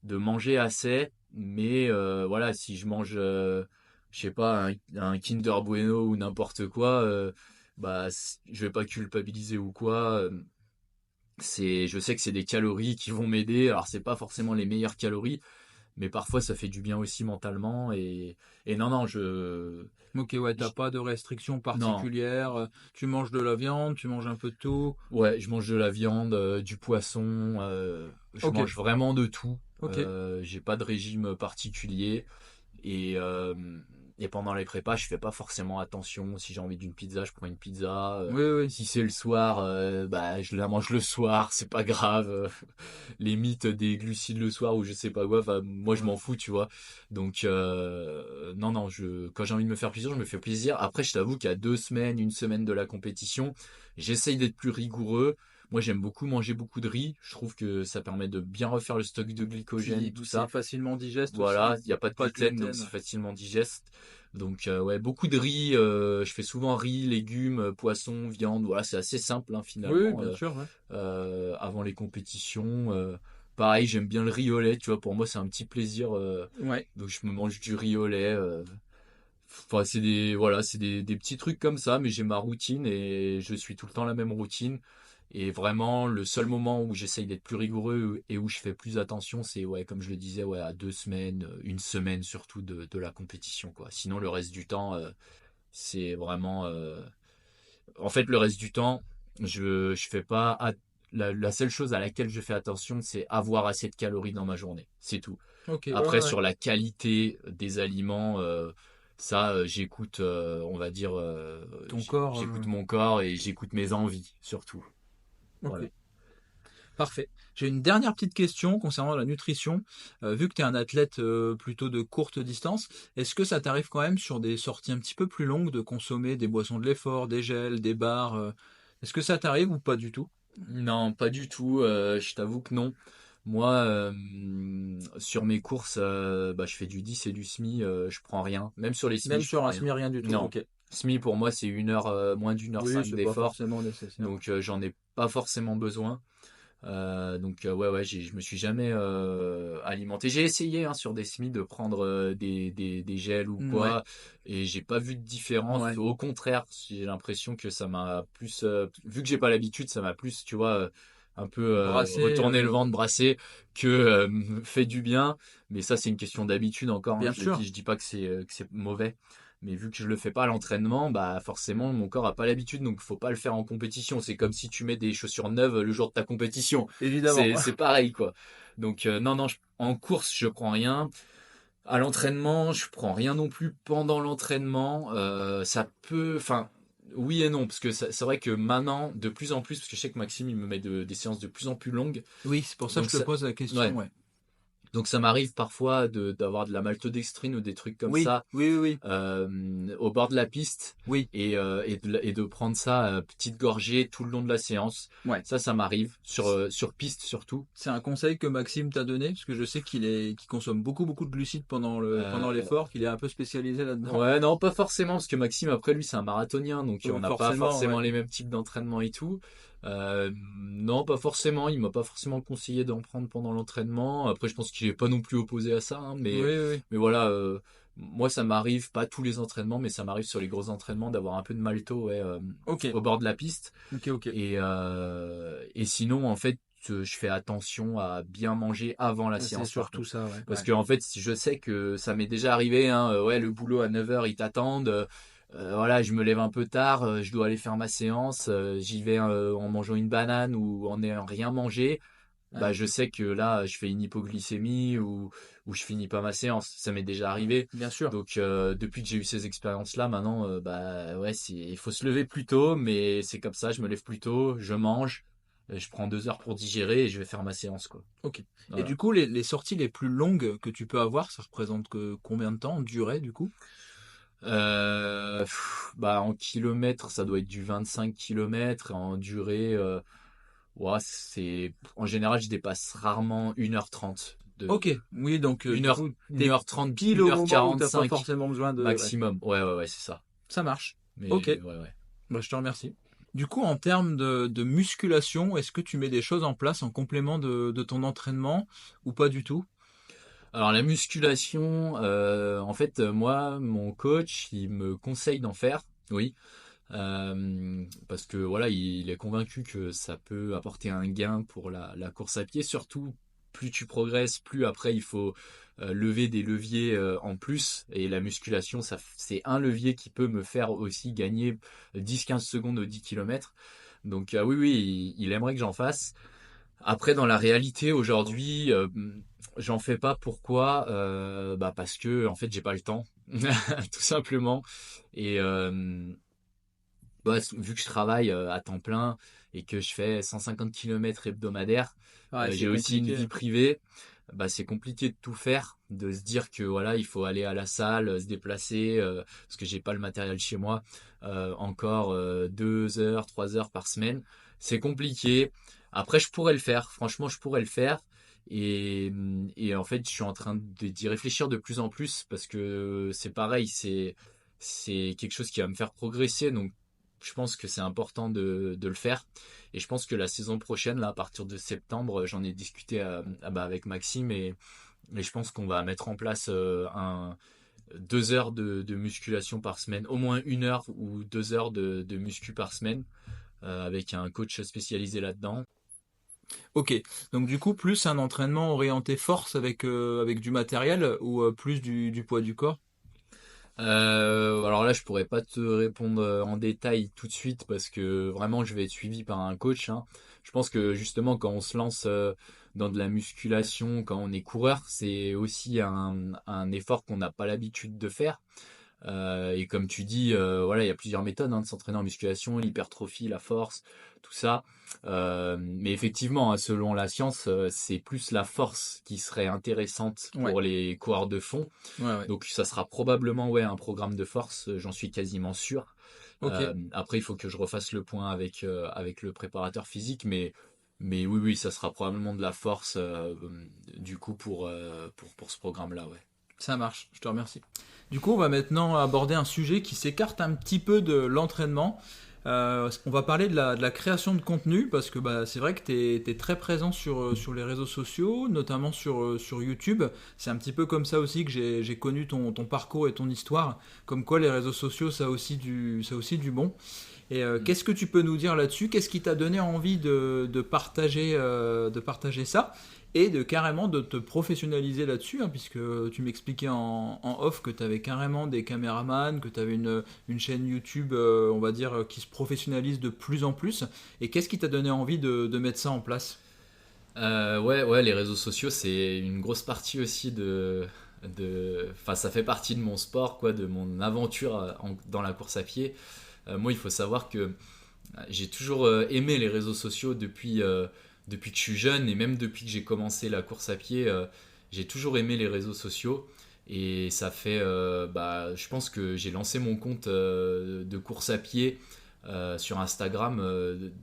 Speaker 2: manger assez. Mais voilà, si je mange, je sais pas, un Kinder Bueno ou n'importe quoi, bah, je vais pas culpabiliser ou quoi. Je sais que c'est des calories qui vont m'aider. Alors, c'est pas forcément les meilleures calories, mais parfois ça fait du bien aussi mentalement. Et non, non,
Speaker 3: Ok, ouais, t'as
Speaker 2: je-
Speaker 3: pas de restrictions
Speaker 2: non,
Speaker 3: particulières. Tu manges de la viande, tu manges un peu de tout.
Speaker 2: ouais, je mange de la viande, du poisson, je
Speaker 3: Ok,
Speaker 2: mange vraiment de tout.
Speaker 3: ok.
Speaker 2: J'ai pas de régime particulier. Et, euh, et pendant les prépas, je fais pas forcément attention. Si j'ai envie d'une pizza, je prends une pizza.
Speaker 3: Oui, oui.
Speaker 2: Si c'est le soir, bah je la mange le soir, c'est pas grave. Les mythes des glucides le soir ou je sais pas quoi, enfin, moi je
Speaker 3: Ouais.
Speaker 2: m'en fous, tu vois. Donc non, non, quand j'ai envie de me faire plaisir, je me fais plaisir. Après, je t'avoue qu'à 2 semaines, une semaine de la compétition, j'essaye d'être plus rigoureux. Moi, j'aime beaucoup manger beaucoup de riz. Je trouve que ça permet de bien refaire le stock de glycogène,
Speaker 3: Puis
Speaker 2: tout
Speaker 3: c'est
Speaker 2: ça.
Speaker 3: facilement digeste
Speaker 2: Voilà,
Speaker 3: aussi.
Speaker 2: il n'y a pas de
Speaker 3: Pas de
Speaker 2: gluten, donc
Speaker 3: gluten.
Speaker 2: c'est facilement digeste. Donc ouais, beaucoup de riz. Je fais souvent riz, légumes, poissons, viande. Voilà, c'est assez simple hein,
Speaker 3: Oui, oui,
Speaker 2: finalement.
Speaker 3: bien sûr, ouais.
Speaker 2: Avant les compétitions, pareil, j'aime bien le riz au lait. Tu vois, pour moi c'est un petit plaisir.
Speaker 3: Ouais.
Speaker 2: Donc je me mange du riz au lait. Enfin, c'est des voilà, c'est des petits trucs comme ça, mais j'ai ma routine et je suis tout le temps la même routine. Et vraiment, le seul moment où j'essaye d'être plus rigoureux et où je fais plus attention, c'est ouais, comme je le disais, ouais, à 2 semaines, une semaine surtout de la compétition, quoi. Sinon, le reste du temps, c'est vraiment. En fait, le reste du temps, je fais pas. La seule chose à laquelle je fais attention, c'est avoir assez de calories dans ma journée. C'est tout.
Speaker 3: Ok, ouais,
Speaker 2: Après,
Speaker 3: ouais.
Speaker 2: sur la qualité des aliments, ça, j'écoute, on va dire,
Speaker 3: Ton corps.
Speaker 2: j'écoute mon corps et j'écoute mes envies, surtout.
Speaker 3: Ok.
Speaker 2: Voilà.
Speaker 3: Parfait. J'ai une dernière petite question concernant la nutrition. Vu que tu es un athlète plutôt de courte distance, est-ce que ça t'arrive quand même sur des sorties un petit peu plus longues de consommer des boissons de l'effort, des gels, des bars est-ce que ça t'arrive ou pas du tout?
Speaker 2: Non, pas du tout. Je t'avoue que non. Moi, sur mes courses, bah, je fais du 10 et du semi, je prends rien. Même sur les semi,
Speaker 3: Même
Speaker 2: je
Speaker 3: sur
Speaker 2: prends
Speaker 3: un
Speaker 2: rien.
Speaker 3: semi, rien du tout.
Speaker 2: Non.
Speaker 3: Ok.
Speaker 2: Semi, pour moi, c'est une heure, moins d'une heure
Speaker 3: Oui,
Speaker 2: cinq
Speaker 3: c'est pas
Speaker 2: d'effort.
Speaker 3: forcément nécessaire. Ouais.
Speaker 2: Donc, j'en ai pas forcément besoin. Donc ouais ouais je me suis jamais alimenté. J'ai essayé hein, sur des semis de prendre des gels ou
Speaker 3: Ouais,
Speaker 2: quoi et j'ai pas vu de différence.
Speaker 3: ouais.
Speaker 2: Au contraire, j'ai l'impression que ça m'a plus vu que j'ai pas l'habitude, ça m'a plus tu vois un peu
Speaker 3: Brasser,
Speaker 2: retourné le ventre, brassé que fait du bien. Mais ça c'est une question d'habitude encore. Hein,
Speaker 3: bien sûr.
Speaker 2: je dis pas que c'est mauvais. Mais vu que je le fais pas à l'entraînement, bah forcément mon corps a pas l'habitude, donc faut pas le faire en compétition. C'est comme si tu mets des chaussures neuves le jour de ta compétition.
Speaker 3: Évidemment.
Speaker 2: C'est pareil quoi. Donc non non, en course je prends rien. À l'entraînement je prends rien non plus pendant l'entraînement. Ça peut, enfin oui et non parce que c'est vrai que maintenant de plus en plus parce que je sais que Maxime il me met des séances de plus en plus longues.
Speaker 3: Oui, c'est pour ça que
Speaker 2: Donc
Speaker 3: je te
Speaker 2: ça,
Speaker 3: pose la question,
Speaker 2: ouais.
Speaker 3: ouais.
Speaker 2: Donc ça m'arrive parfois d'avoir de la maltodextrine ou des trucs comme
Speaker 3: Oui,
Speaker 2: ça
Speaker 3: oui, oui, oui.
Speaker 2: au bord de la piste
Speaker 3: Oui,
Speaker 2: et de prendre ça petite gorgée tout le long de la séance.
Speaker 3: ouais.
Speaker 2: Ça m'arrive sur piste surtout.
Speaker 3: C'est un conseil que Maxime t'a donné, parce que je sais qu'il consomme beaucoup, beaucoup de glucides pendant
Speaker 2: Euh,
Speaker 3: l'effort, qu'il est un peu spécialisé là-dedans.
Speaker 2: ouais, non, pas forcément, parce que Maxime, après lui, c'est un marathonien, donc on n'a pas
Speaker 3: Forcément,
Speaker 2: forcément
Speaker 3: ouais.
Speaker 2: les mêmes types d'entraînement et tout. Non, pas forcément, il m'a pas forcément conseillé d'en prendre pendant l'entraînement. Après, je pense qu'il est pas non plus opposé à ça, hein,
Speaker 3: Oui, oui, oui.
Speaker 2: mais voilà, moi, ça m'arrive, pas tous les entraînements, mais ça m'arrive sur les gros entraînements d'avoir un peu de malto, ouais,
Speaker 3: Ok,
Speaker 2: au bord de la piste.
Speaker 3: ok, ok.
Speaker 2: Et sinon, en fait, je fais attention à bien manger avant la
Speaker 3: C'est
Speaker 2: séance, par
Speaker 3: surtout
Speaker 2: contre.
Speaker 3: ça, ouais.
Speaker 2: Parce
Speaker 3: Ouais.
Speaker 2: que, en fait, je sais que ça m'est déjà arrivé, hein, ouais, le boulot à 9 heures ils t'attendent. voilà, je me lève un peu tard, je dois aller faire ma séance, j'y vais en mangeant une banane ou en n'ayant rien mangé, bah,
Speaker 3: Ouais,
Speaker 2: je sais que là, je fais une hypoglycémie ou je finis pas ma séance. Ça m'est déjà arrivé.
Speaker 3: bien sûr.
Speaker 2: Donc, depuis que j'ai eu ces expériences-là, maintenant, bah ouais, il faut se lever plus tôt, mais c'est comme ça, je me lève plus tôt, je mange, je prends 2 heures pour digérer et je vais faire ma séance, quoi.
Speaker 3: Ok. Et
Speaker 2: Voilà.
Speaker 3: du coup, les sorties les plus longues que tu peux avoir, ça représente combien de temps en durée du coup?
Speaker 2: Bah, en kilomètres, ça doit être du 25 kilomètres. En durée, ouais, en général, je dépasse rarement 1h30
Speaker 3: Ok, oui, donc
Speaker 2: une
Speaker 3: du
Speaker 2: heure
Speaker 3: coup,
Speaker 2: une
Speaker 3: t'es
Speaker 2: heure trente
Speaker 3: pile
Speaker 2: une
Speaker 3: au
Speaker 2: heure
Speaker 3: moment où t'as pas
Speaker 2: quarante-cinq
Speaker 3: forcément besoin de... Ouais,
Speaker 2: maximum. Ouais, ouais, ouais, c'est ça.
Speaker 3: ça marche. Ok,
Speaker 2: Mais ouais, ouais.
Speaker 3: bah, je te remercie. Du coup, en termes de musculation, est-ce que tu mets des choses en place en complément de ton entraînement ou pas du tout?
Speaker 2: Alors la musculation, en fait, moi, mon coach, il me conseille d'en faire. Oui. Parce que voilà, il est convaincu que ça peut apporter un gain pour la course à pied. Surtout, plus tu progresses, plus après il faut lever des leviers en plus. Et la musculation, c'est un levier qui peut me faire aussi gagner 10-15 secondes au 10 km. Donc oui, oui, il aimerait que j'en fasse. Après, dans la réalité aujourd'hui, j'en fais pas. Pourquoi? Bah parce que en fait, j'ai pas le temps, tout simplement. Et bah, vu que je travaille à temps plein et que je fais 150 km hebdomadaires,
Speaker 3: Ouais, c'est
Speaker 2: j'ai aussi une
Speaker 3: compliqué.
Speaker 2: vie privée. Bah, c'est compliqué de tout faire, de se dire que voilà, il faut aller à la salle, se déplacer, parce que j'ai pas le matériel chez moi, encore 2 heures, 3 heures par semaine. C'est compliqué. Après, je pourrais le faire. Franchement, je pourrais le faire. Et en fait, je suis en train d'y réfléchir de plus en plus parce que c'est pareil, c'est quelque chose qui va me faire progresser. Donc, je pense que c'est important de le faire. Et je pense que la saison prochaine, là, à partir de septembre, j'en ai discuté bah, avec Maxime et je pense qu'on va mettre en place 2 heures de musculation par semaine, au moins 1 heure ou 2 heures de muscu par semaine, avec un coach spécialisé là-dedans.
Speaker 3: Ok, donc du coup, plus un entraînement orienté force avec du matériel ou plus du poids du corps?
Speaker 2: Alors là, je pourrais pas te répondre en détail tout de suite parce que vraiment, je vais être suivi par un coach, hein. Je pense que justement, quand on se lance dans de la musculation, quand on est coureur, c'est aussi un effort qu'on n'a pas l'habitude de faire. Et comme tu dis, voilà, il y a plusieurs méthodes hein, de s'entraîner en musculation, l'hypertrophie, la force, tout ça. Mais effectivement, hein, selon la science, c'est plus la force qui serait intéressante
Speaker 3: Ouais,
Speaker 2: pour les coureurs de fond.
Speaker 3: ouais, ouais.
Speaker 2: Donc ça sera probablement ouais un programme de force, j'en suis quasiment sûr.
Speaker 3: Ok,
Speaker 2: Après, il faut que je refasse le point avec le préparateur physique, mais oui, oui, ça sera probablement de la force du coup pour ce programme-là, ouais.
Speaker 3: ça marche, je te remercie. Du coup, on va maintenant aborder un sujet qui s'écarte un petit peu de l'entraînement. On va parler de la création de contenu parce que bah, c'est vrai que tu es très présent sur les réseaux sociaux, notamment sur YouTube. C'est un petit peu comme ça aussi que j'ai connu ton parcours et ton histoire. Comme quoi les réseaux sociaux, ça a aussi du bon. Et
Speaker 2: Mm.
Speaker 3: qu'est-ce que tu peux nous dire là-dessus? Qu'est-ce qui t'a donné envie de partager ça et de carrément de te professionnaliser là-dessus, hein, puisque tu m'expliquais en off que tu avais carrément des caméramans, que tu avais une chaîne YouTube, on va dire, qui se professionnalise de plus en plus. Et qu'est-ce qui t'a donné envie de mettre ça en place?
Speaker 2: Ouais, ouais, les réseaux sociaux, c'est une grosse partie aussi enfin, ça fait partie de mon sport, quoi, de mon aventure dans la course à pied. Moi, il faut savoir que j'ai toujours aimé les réseaux sociaux depuis que je suis jeune et même depuis que j'ai commencé la course à pied, j'ai toujours aimé les réseaux sociaux. Et ça fait, bah, je pense que j'ai lancé mon compte de course à pied sur Instagram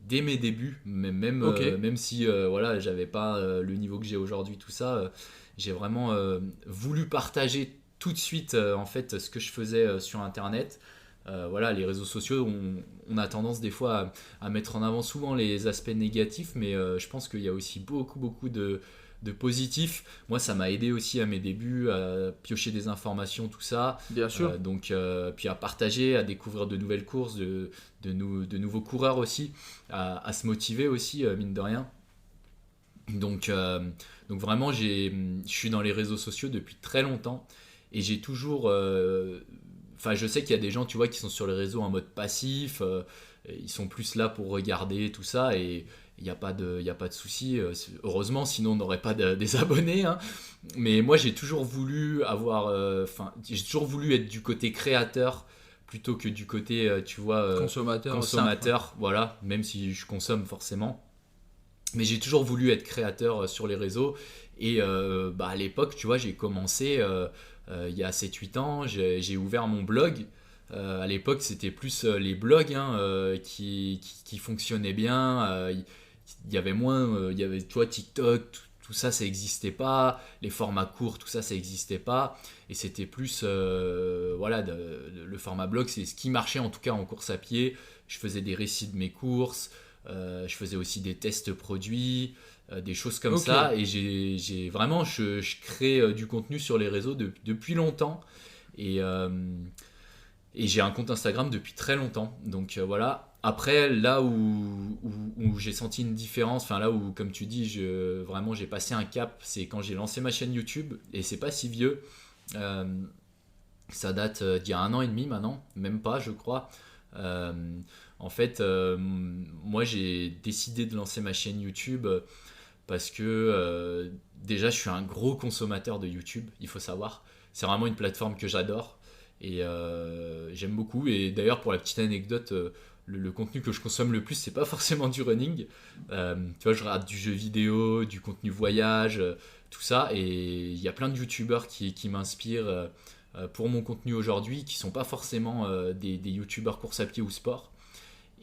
Speaker 2: dès mes débuts, mais
Speaker 3: Ok,
Speaker 2: même si voilà, j'avais pas le niveau que j'ai aujourd'hui, tout ça, j'ai vraiment voulu partager tout de suite en fait ce que je faisais sur Internet. Voilà, les réseaux sociaux, on a tendance des fois à mettre en avant souvent les aspects négatifs, mais je pense qu'il y a aussi beaucoup, beaucoup de positifs. Moi, ça m'a aidé aussi à mes débuts, à piocher des informations, tout ça.
Speaker 3: bien sûr.
Speaker 2: Donc, puis à partager, à découvrir de nouvelles courses, de nouveaux coureurs aussi, à se motiver aussi, mine de rien. Donc, donc vraiment, je suis dans les réseaux sociaux depuis très longtemps et j'ai toujours enfin, je sais qu'il y a des gens, tu vois, qui sont sur les réseaux en mode passif, ils sont plus là pour regarder tout ça et il n'y a pas de souci. Heureusement, sinon on n'aurait pas des abonnés, hein. Mais moi, j'ai toujours voulu j'ai toujours voulu être du côté créateur plutôt que du côté, tu vois, consommateur.
Speaker 3: Simple.
Speaker 2: Voilà, même si je consomme forcément. Mais j'ai toujours voulu être créateur sur les réseaux. Et à l'époque, tu vois, j'ai commencé il y a 7-8 ans, j'ai ouvert mon blog. À l'époque, c'était plus les blogs, hein, qui fonctionnaient bien. Il y avait moins, il y avait, tu vois, TikTok, tout ça, ça n'existait pas. Les formats courts, tout ça, ça n'existait pas. Et c'était plus, voilà, le format blog, c'est ce qui marchait en tout cas en course à pied. Je faisais des récits de mes courses. Je faisais aussi des tests produits, des choses comme ça. Et j'ai vraiment, je crée du contenu sur les réseaux depuis longtemps. Et j'ai un compte Instagram depuis très longtemps. Donc voilà. Après, là où j'ai senti une différence, enfin là où, comme tu dis, vraiment j'ai passé un cap, c'est quand j'ai lancé ma chaîne YouTube. Et c'est pas si vieux. Euh, Ça date d'il y a 1 an et demi maintenant, même pas, je crois. Euh, En fait, moi j'ai décidé de lancer ma chaîne YouTube parce que déjà je suis un gros consommateur de YouTube, il faut savoir. C'est vraiment une plateforme que j'adore et j'aime beaucoup. Et d'ailleurs, pour la petite anecdote, le contenu que je consomme le plus, c'est pas forcément du running. Tu vois, je regarde du jeu vidéo, du contenu voyage, tout ça. Et il y a plein de YouTubeurs qui m'inspirent pour mon contenu aujourd'hui, qui sont pas forcément des YouTubeurs course à pied ou sport.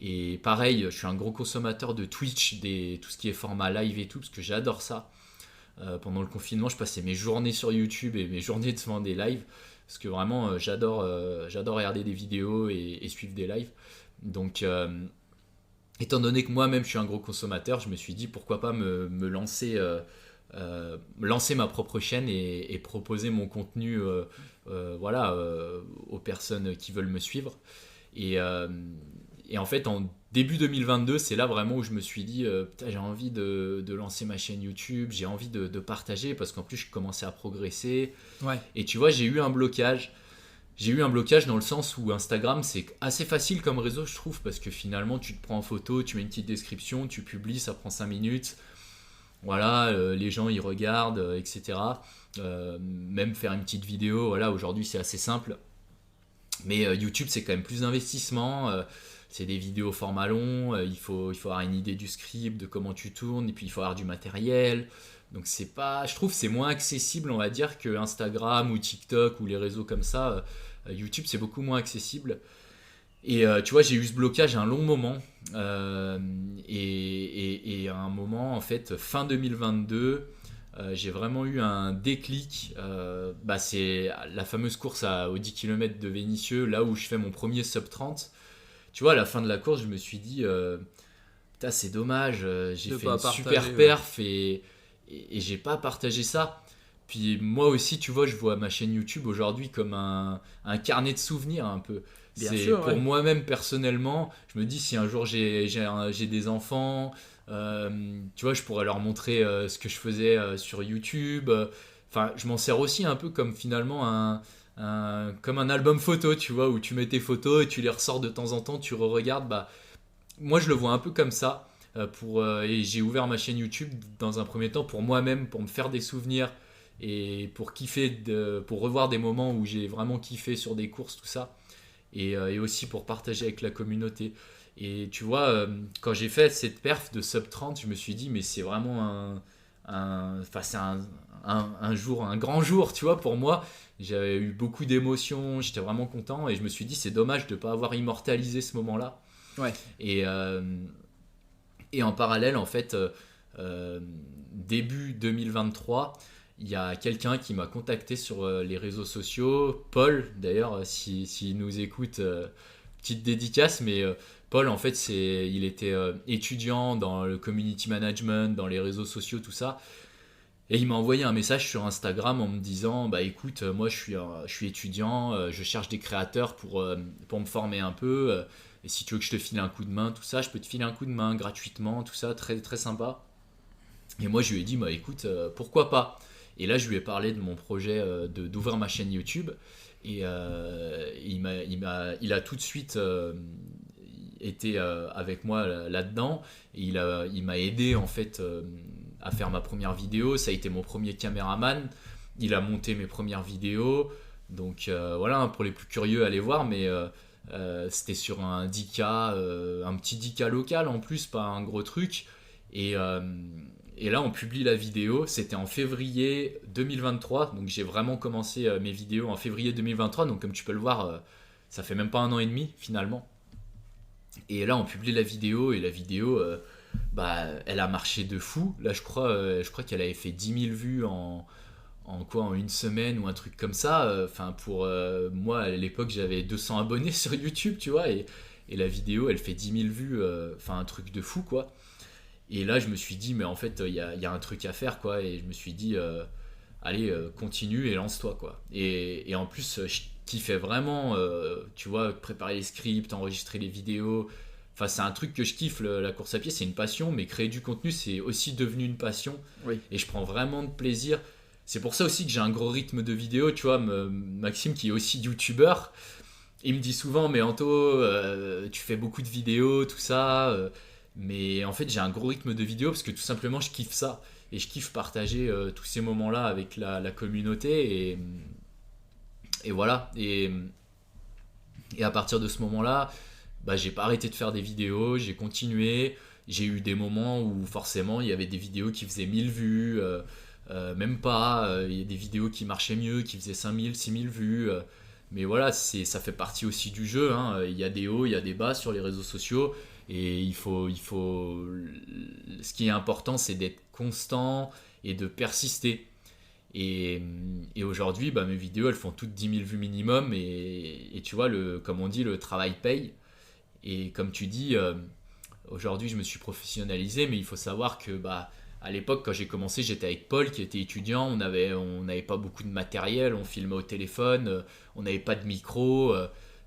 Speaker 2: Et pareil, je suis un gros consommateur de Twitch, tout ce qui est format live et tout, parce que j'adore ça. Pendant le confinement, je passais mes journées sur YouTube et mes journées devant des lives, parce que vraiment, j'adore regarder des vidéos et suivre des lives. Donc, étant donné que moi-même, je suis un gros consommateur, je me suis dit, pourquoi pas me lancer ma propre chaîne et proposer mon contenu voilà, aux personnes qui veulent me suivre. Et, euh, et en fait, en début 2022, c'est là vraiment où je me suis dit, putain, j'ai envie de lancer ma chaîne YouTube, j'ai envie de partager, parce qu'en plus, je commençais à progresser.
Speaker 3: Ouais.
Speaker 2: Et tu vois, j'ai eu un blocage. J'ai eu un blocage dans le sens où Instagram, c'est assez facile comme réseau, je trouve, parce que finalement, tu te prends en photo, tu mets une petite description, tu publies, ça prend 5 minutes. Voilà, les gens, ils regardent, etc. Même faire une petite vidéo, voilà, aujourd'hui, c'est assez simple. Mais YouTube, c'est quand même plus d'investissement. C'est des vidéos format long. Il faut avoir une idée du script, de comment tu tournes. Et puis, il faut avoir du matériel. Donc, c'est pas, je trouve que c'est moins accessible, on va dire, que Instagram ou TikTok ou les réseaux comme ça. YouTube, c'est beaucoup moins accessible. Et tu vois, j'ai eu ce blocage un long moment. Et à un moment, en fait, fin 2022, j'ai vraiment eu un déclic. C'est la fameuse course aux 10 km de Vénissieux, là où je fais mon premier sub 30. Tu vois, à la fin de la course, je me suis dit, putain, c'est dommage, j'ai fait une super perf et j'ai pas partagé ça. Puis moi aussi, tu vois, je vois ma chaîne YouTube aujourd'hui comme un carnet de souvenirs un peu.
Speaker 3: Bien
Speaker 2: C'est
Speaker 3: sûr,
Speaker 2: pour
Speaker 3: ouais.
Speaker 2: moi-même personnellement, je me dis si un jour j'ai des enfants, tu vois, je pourrais leur montrer ce que je faisais sur YouTube. Enfin, je m'en sers aussi un peu comme finalement comme un album photo, tu vois, où tu mets tes photos et tu les ressors de temps en temps, tu re-regardes. Moi, je le vois un peu comme ça. Et j'ai ouvert ma chaîne YouTube dans un premier temps pour moi-même, pour me faire des souvenirs et pour kiffer, pour revoir des moments où j'ai vraiment kiffé sur des courses, tout ça. Et aussi pour partager avec la communauté. Et tu vois, quand j'ai fait cette perf de sub 30, je me suis dit, mais c'est vraiment c'est un jour, un grand jour, tu vois, pour moi. J'avais eu beaucoup d'émotions, j'étais vraiment content, et je me suis dit, c'est dommage de ne pas avoir immortalisé ce moment-là.
Speaker 3: Ouais.
Speaker 2: Et, et en parallèle, en fait, début 2023, il y a quelqu'un qui m'a contacté sur les réseaux sociaux, Paul d'ailleurs, s'il nous écoute, petite dédicace, mais Paul en fait il était étudiant dans le community management, dans les réseaux sociaux, tout ça, et il m'a envoyé un message sur Instagram en me disant, bah écoute, moi je suis étudiant, je cherche des créateurs pour me former un peu, et si tu veux que je te file un coup de main, tout ça, je peux te filer un coup de main gratuitement, tout ça, très, très sympa. Et moi je lui ai dit, bah écoute, pourquoi pas. Et là, je lui ai parlé de mon projet d'ouvrir ma chaîne YouTube. Et il a tout de suite été avec moi là-dedans. Et il m'a aidé en fait à faire ma première vidéo. Ça a été mon premier caméraman. Il a monté mes premières vidéos. Donc voilà, pour les plus curieux, allez voir. Mais c'était sur un 10K, un petit 10K local en plus, pas un gros truc. Et là, on publie la vidéo. C'était en février 2023. Donc, j'ai vraiment commencé mes vidéos en février 2023. Donc, comme tu peux le voir, ça fait même pas 1 an et demi finalement. Et là, on publie la vidéo. Et la vidéo, elle a marché de fou. Là, je crois qu'elle avait fait 10 000 vues en 1 semaine ou un truc comme ça. Enfin, pour moi, à l'époque, j'avais 200 abonnés sur YouTube, tu vois. Et la vidéo, elle fait 10 000 vues. Enfin, un truc de fou, quoi. Et là, je me suis dit, mais en fait, il y a un truc à faire, quoi. Et je me suis dit, allez, continue et lance-toi, quoi. Et en plus, je kiffais vraiment, tu vois, préparer les scripts, enregistrer les vidéos. Enfin, c'est un truc que je kiffe, la course à pied, c'est une passion, mais créer du contenu, c'est aussi devenu une passion.
Speaker 3: Oui.
Speaker 2: Et je prends vraiment de plaisir. C'est pour ça aussi que j'ai un gros rythme de vidéos, tu vois. Maxime, qui est aussi youtubeur, il me dit souvent, mais Anto, tu fais beaucoup de vidéos, tout ça. Mais en fait, j'ai un gros rythme de vidéo parce que tout simplement, je kiffe ça. Et je kiffe partager tous ces moments-là avec la communauté. Et voilà. Et à partir de ce moment-là, j'ai pas arrêté de faire des vidéos. J'ai continué. J'ai eu des moments où forcément, il y avait des vidéos qui faisaient 1000 vues. Même pas. Il y a des vidéos qui marchaient mieux, qui faisaient 5000, 6000 vues. Mais voilà, ça fait partie aussi du jeu. Hein. Il y a des hauts, il y a des bas sur les réseaux sociaux. Et ce qui est important, c'est d'être constant et de persister. Et aujourd'hui, mes vidéos, elles font toutes 10 000 vues minimum. Et tu vois, comme on dit, le travail paye. Et comme tu dis, aujourd'hui, je me suis professionnalisé, mais il faut savoir que à l'époque, quand j'ai commencé, j'étais avec Paul, qui était étudiant. On n'avait pas beaucoup de matériel, on filmait au téléphone, on n'avait pas de micro.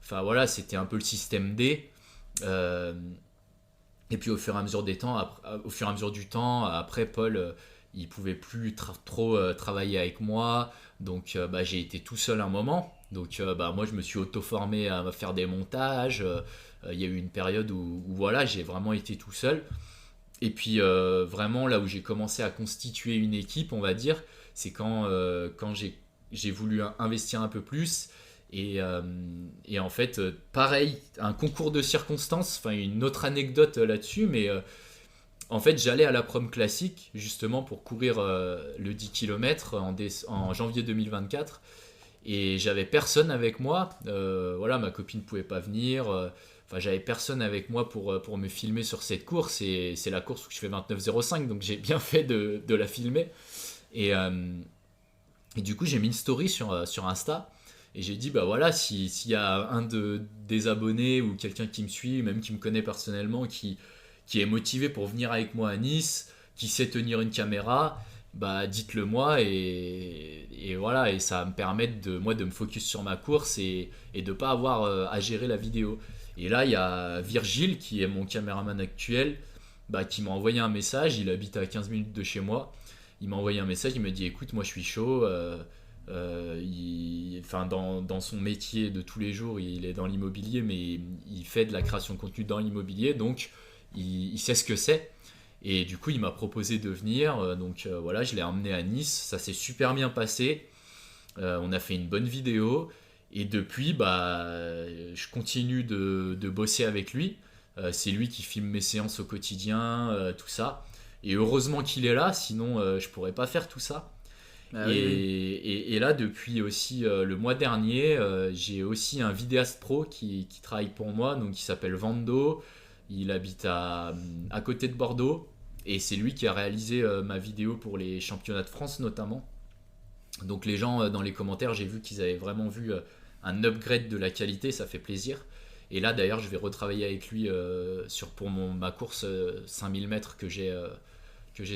Speaker 2: Enfin voilà, c'était un peu le système D. Et puis au fur et à mesure du temps, après Paul, il pouvait plus trop travailler avec moi, donc j'ai été tout seul un moment. Donc moi je me suis auto-formé à faire des montages. Il y a eu une période où voilà, j'ai vraiment été tout seul. Et puis vraiment là où j'ai commencé à constituer une équipe, on va dire, c'est quand j'ai voulu investir un peu plus. Et en fait, pareil, un concours de circonstances, enfin une autre anecdote là-dessus, mais en fait, j'allais à la prom classique justement pour courir le 10 km en janvier 2024 et j'avais personne avec moi. Voilà, ma copine ne pouvait pas venir. Enfin, j'avais personne avec moi pour me filmer sur cette course et c'est la course où je fais 29,05, donc j'ai bien fait de la filmer. Et du coup, j'ai mis une story sur Insta. Et j'ai dit, voilà, s'il y a des abonnés ou quelqu'un qui me suit, même qui me connaît personnellement, qui est motivé pour venir avec moi à Nice, qui sait tenir une caméra, dites-le moi. Et voilà, et ça va me permettre de me focus sur ma course et de ne pas avoir à gérer la vidéo. Et là, il y a Virgile, qui est mon caméraman actuel, qui m'a envoyé un message. Il habite à 15 minutes de chez moi. Il m'a envoyé un message, il me dit, écoute, moi je suis chaud. Dans son métier de tous les jours, il est dans l'immobilier, mais il fait de la création de contenu dans l'immobilier, donc il sait ce que c'est. Et du coup, il m'a proposé de venir. Donc voilà, je l'ai emmené à Nice. Ça s'est super bien passé. On a fait une bonne vidéo. Et depuis, je continue de bosser avec lui. C'est lui qui filme mes séances au quotidien, tout ça. Et heureusement qu'il est là, sinon je pourrais pas faire tout ça. Et là, depuis aussi le mois dernier, j'ai aussi un vidéaste pro qui travaille pour moi, donc qui s'appelle Vando. Il habite à côté de Bordeaux et c'est lui qui a réalisé ma vidéo pour les championnats de France notamment. Donc les gens dans les commentaires, j'ai vu qu'ils avaient vraiment vu un upgrade de la qualité, ça fait plaisir. Et là d'ailleurs, je vais retravailler avec lui pour ma course 5000 mètres que j'ai